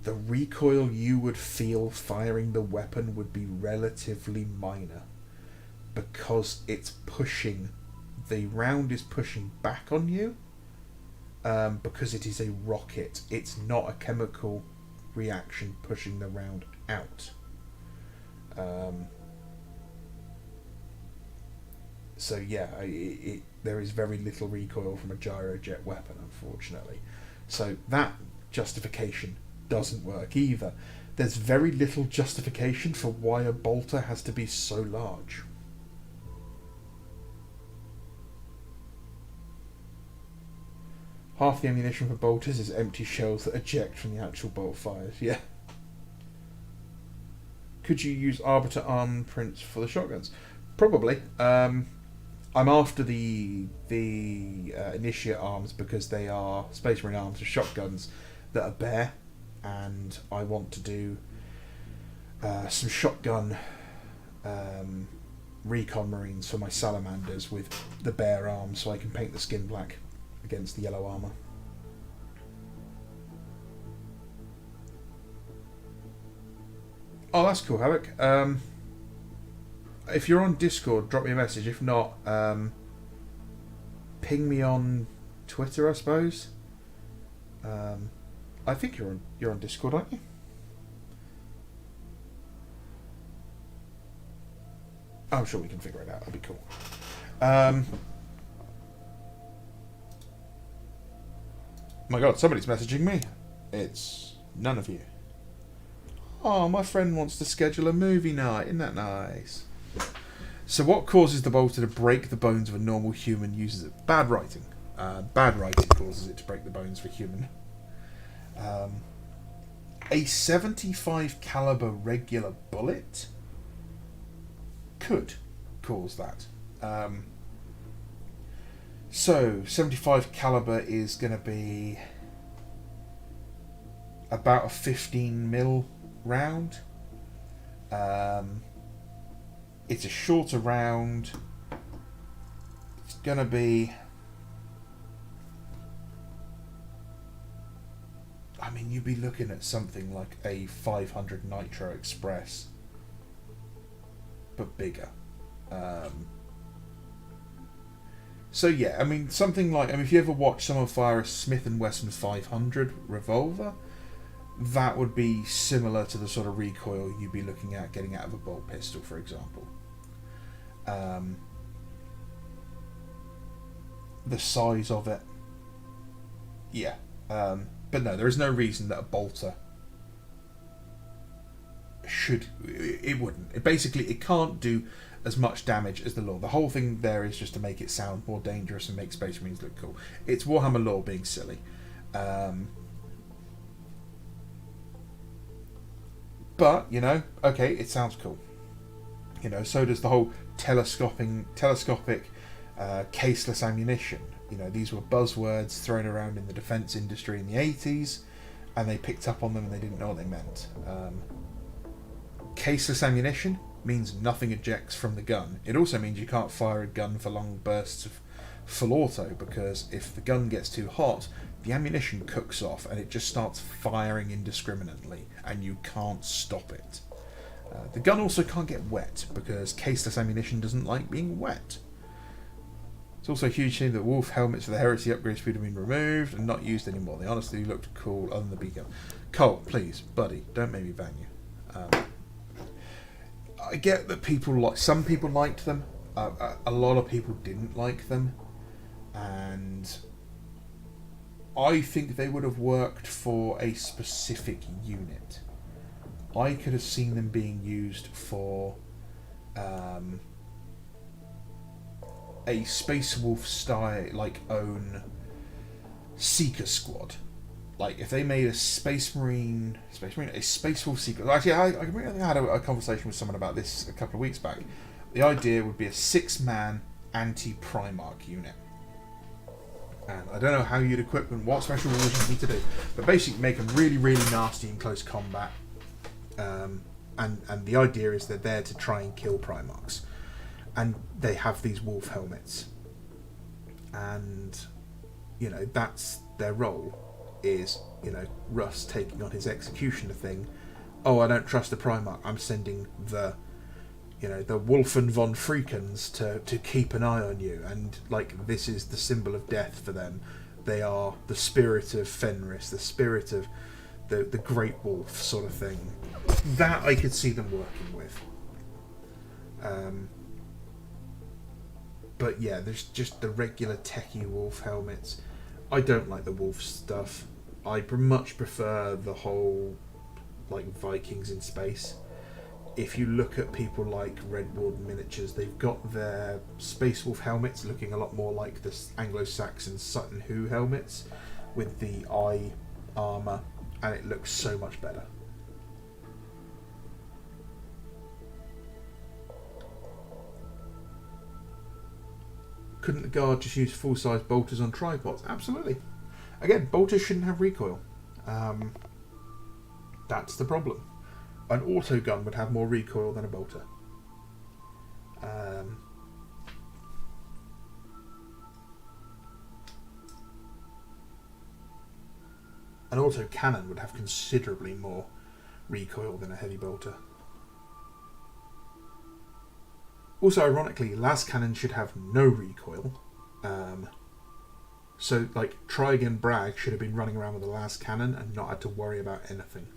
the recoil you would feel firing the weapon would be relatively minor, because it's pushing, the round is pushing back on you, because it is a rocket. It's not a chemical reaction pushing the round out. So yeah, there is very little recoil from a gyrojet weapon, unfortunately. So that justification doesn't work either. There's very little justification for why a bolter has to be so large. Half the ammunition for bolters is empty shells that eject from the actual bolt fires. Yeah. Could you use Arbiter arm prints for the shotguns? Probably. I'm after the Initiate arms because they are Space Marine arms with shotguns that are bare, and I want to do some shotgun recon Marines for my Salamanders with the bare arms, so I can paint the skin black against the yellow armour. Oh, that's cool, Havoc. If you're on Discord, drop me a message. If not, ping me on Twitter, I suppose. I think you're on Discord, aren't you? I'm sure we can figure it out. That'll be cool. My God, somebody's messaging me. It's none of you. Oh, my friend wants to schedule a movie night. Isn't that nice? So what causes the bolter to break the bones of a normal human uses it? Bad writing. Bad writing causes it to break the bones for human. A 75 caliber regular bullet could cause that. So 75 caliber is going to be about a 15 mil round. It's a shorter round. It's going to be... I mean, you'd be looking at something like a 500 Nitro Express, but bigger. So yeah, I mean, something like... if you ever watch someone fire a Smith & Wesson 500 revolver, that would be similar to the sort of recoil you'd be looking at getting out of a bolt pistol, for example. The size of it, yeah. But no, there is no reason that a bolter should... It wouldn't. It can't do as much damage as the lore. The whole thing there is just to make it sound more dangerous and make Space Marines look cool. It's Warhammer lore being silly. But, okay, it sounds cool. So does the whole telescopic caseless ammunition. These were buzzwords thrown around in the defence industry in the 80s, and they picked up on them and they didn't know what they meant. Caseless ammunition means nothing ejects from the gun. It also means you can't fire a gun for long bursts of full auto, because if the gun gets too hot, the ammunition cooks off and it just starts firing indiscriminately, and you can't stop it. The gun also can't get wet, because caseless ammunition doesn't like being wet. It's also a huge shame that wolf helmets for the heresy upgrade speed have been removed and not used anymore. They honestly looked cool other than the beacon. Colt, please, buddy, don't make me ban you. I get that some people liked them. A lot of people didn't like them, and I think they would have worked for a specific unit. I could have seen them being used for um, a Space Wolf style own Seeker squad. Like if they made a Space Marine, a Space Wolf Seeker. Actually, I had a conversation with someone about this a couple of weeks back. The idea would be a 6-man anti-Primarch unit. And I don't know how you'd equip them, what special rules you need to do, but basically make them really, really nasty in close combat. And the idea is they're there to try and kill Primarchs. And they have these wolf helmets. And, that's their role, is, Russ taking on his executioner thing. Oh, I don't trust the Primarch, I'm sending the Wolfen von Freakens to keep an eye on you. And, this is the symbol of death for them. They are the spirit of Fenris, the spirit of the Great Wolf sort of thing. That I could see them working with. But yeah, there's just the regular techie wolf helmets. I don't like the wolf stuff. I much prefer the whole Vikings in space. If you look at people like Red Warden Miniatures, they've got their Space Wolf helmets looking a lot more like the Anglo-Saxon Sutton Hoo helmets with the eye armour, and it looks so much better. Couldn't the guard just use full-size bolters on tripods? Absolutely. Again, bolters shouldn't have recoil. That's the problem. An autogun would have more recoil than a bolter. An autocannon would have considerably more recoil than a heavy bolter. Also, ironically, las cannon should have no recoil. So, Trigon Bragg should have been running around with a las cannon and not had to worry about anything.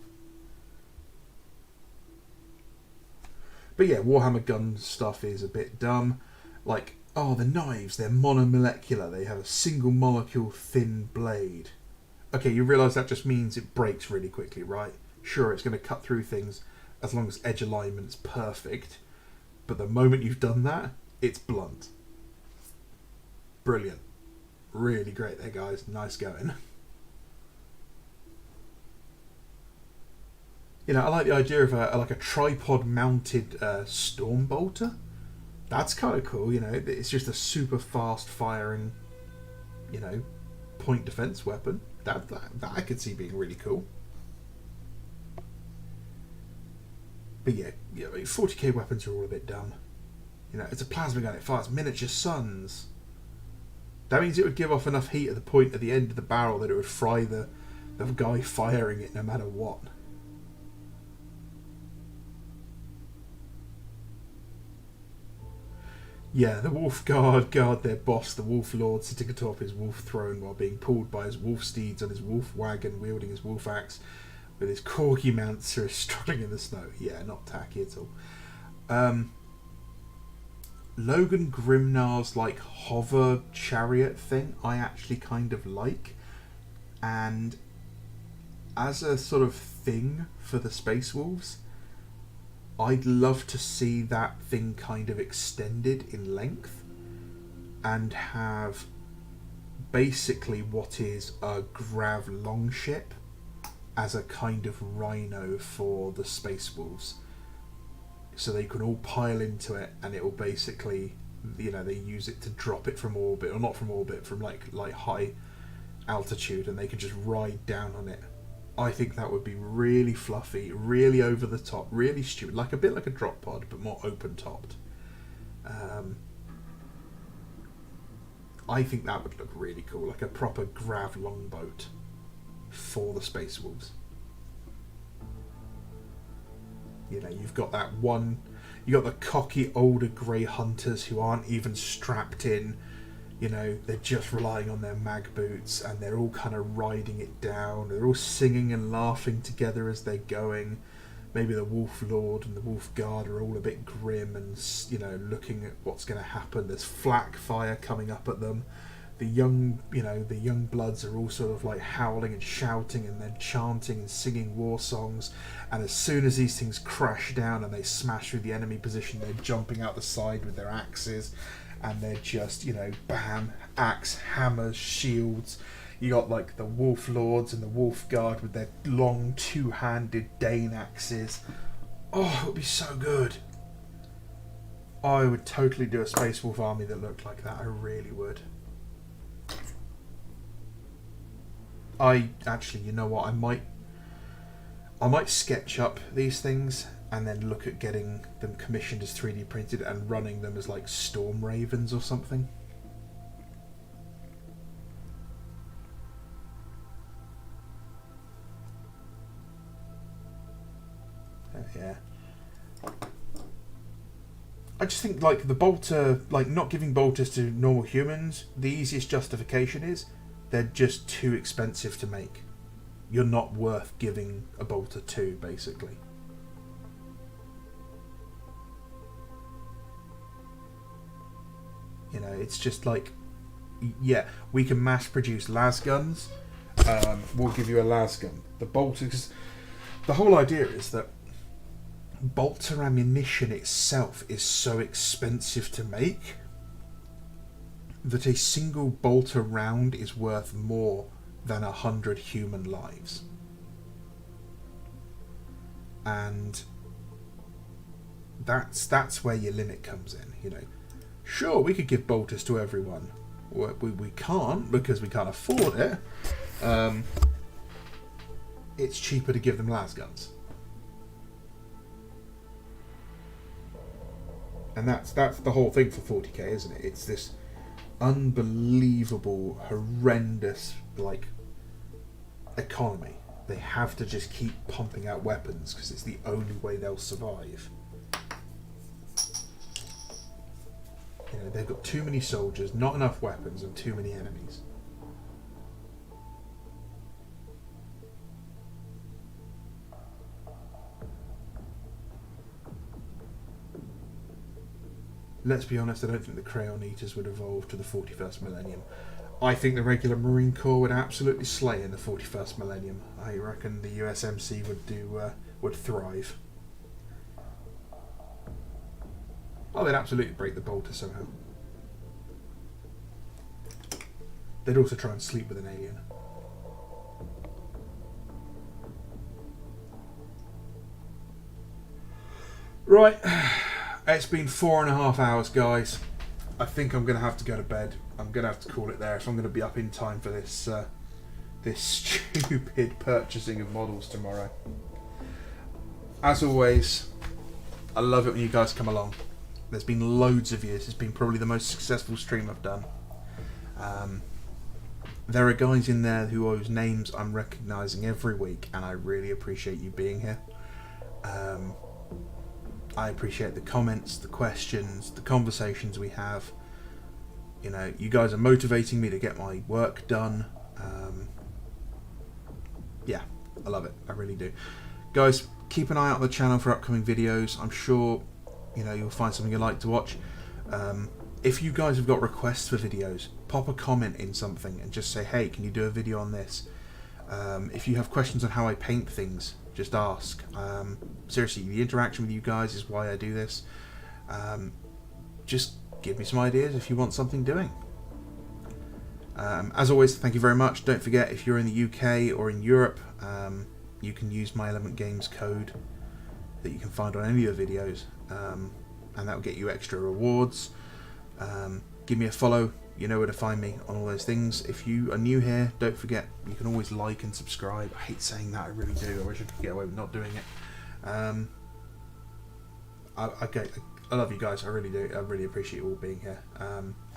But yeah, Warhammer gun stuff is a bit dumb. The knives, they're monomolecular. They have a single molecule thin blade. Okay, you realise that just means it breaks really quickly, right? Sure, it's going to cut through things as long as edge alignment's perfect. But the moment you've done that, it's blunt. Brilliant. Really great there, guys. Nice going. I like the idea of a tripod-mounted storm bolter. That's kind of cool. It's just a super fast-firing, point defense weapon. That I could see being really cool. But yeah, 40k weapons are all a bit dumb. It's a plasma gun. It fires miniature suns. That means it would give off enough heat at the point at the end of the barrel that it would fry the guy firing it no matter what. Yeah, the Wolf Guard guard their boss, the Wolf Lord, sitting atop his wolf throne while being pulled by his wolf steeds on his wolf wagon, wielding his wolf axe, with his corgi Mancer struggling in the snow. Yeah, not tacky at all. Logan Grimnar's hover chariot thing I actually kind of like, and as a sort of thing for the Space Wolves, I'd love to see that thing kind of extended in length and have basically what is a Grav longship as a kind of rhino for the Space Wolves. So they can all pile into it and it will basically, they use it to drop it from orbit, or not from orbit, from high altitude, and they can just ride down on it. I think that would be really fluffy, really over the top, really stupid, a bit like a drop pod, but more open topped. I think that would look really cool, like a proper Grav longboat for the Space Wolves. You've got that one, you've got the cocky older grey hunters who aren't even strapped in, they're just relying on their mag boots, and they're all kind of riding it down. They're all singing and laughing together as they're going. Maybe the Wolf Lord and the Wolf Guard are all a bit grim and, looking at what's going to happen. There's flak fire coming up at them. the young, the young bloods are all sort of like howling and shouting and then chanting and singing war songs. And as soon as these things crash down and they smash through the enemy position, they're jumping out the side with their axes, and they're just, bam, axe, hammers, shields. You got like the Wolf Lords and the Wolf Guard with their long two-handed Dane axes. Oh, it would be so good. I would totally do a Space Wolf army that looked like that. I really would. I actually, you know what? I might sketch up these things and then look at getting them commissioned as 3D printed and running them as like Storm Ravens or something. Yeah. I just think like the bolter, like not giving bolters to normal humans, the easiest justification is they're just too expensive to make. You're not worth giving a bolter to, basically. It's just like, yeah, we can mass produce las guns. We'll give you a las gun. The bolters, the whole idea is that bolter ammunition itself is so expensive to make that a single bolter round is worth more than 100 human lives. And that's where your limit comes in. Sure, we could give bolters to everyone. We can't, because we can't afford it. It's cheaper to give them las guns. And that's the whole thing for 40k, isn't it? It's this unbelievable, horrendous, like, economy. They have to just keep pumping out weapons because it's the only way they'll survive. They've got too many soldiers, not enough weapons, and too many enemies. Let's be honest, I don't think the Crayon Eaters would evolve to the 41st millennium. I think the regular Marine Corps would absolutely slay in the 41st millennium. I reckon the USMC would thrive. Oh, they'd absolutely break the bolter somehow. They'd also try and sleep with an alien. Right. It's been 4.5 hours, guys. I think I'm going to have to go to bed. I'm going to have to call it there if I'm going to be up in time for this this stupid purchasing of models tomorrow. As always, I love it when you guys come along. There's been loads of you. This has been probably the most successful stream I've done. There are guys in there whose names I'm recognising every week, and I really appreciate you being here. I appreciate the comments, the questions, the conversations we have. You guys are motivating me to get my work done. Yeah, I love it. I really do. Guys, keep an eye out on the channel for upcoming videos. I'm sure you'll find something you like to watch. If you guys have got requests for videos, pop a comment in something and just say, hey, can you do a video on this? If you have questions on how I paint things, just ask. Seriously, the interaction with you guys is why I do this. Just give me some ideas if you want something doing. As always, thank you very much. Don't forget, if you're in the UK or in Europe, you can use my Element Games code that you can find on any of the videos, and that will get you extra rewards. Give me a follow. You know where to find me on all those things. If you are new here, don't forget, you can always like and subscribe. I hate saying that, I really do. I wish I could get away with not doing it. I love you guys, I really do. I really appreciate you all being here.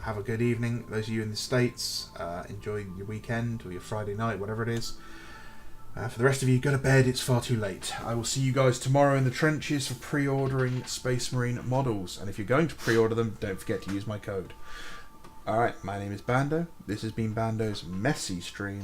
Have a good evening. Those of you in the States, enjoy your weekend or your Friday night, whatever it is. For the rest of you, go to bed, it's far too late. I will see you guys tomorrow in the trenches for pre-ordering Space Marine models. And if you're going to pre-order them, don't forget to use my code. Alright, my name is Bando. This has been Bando's Messy Stream.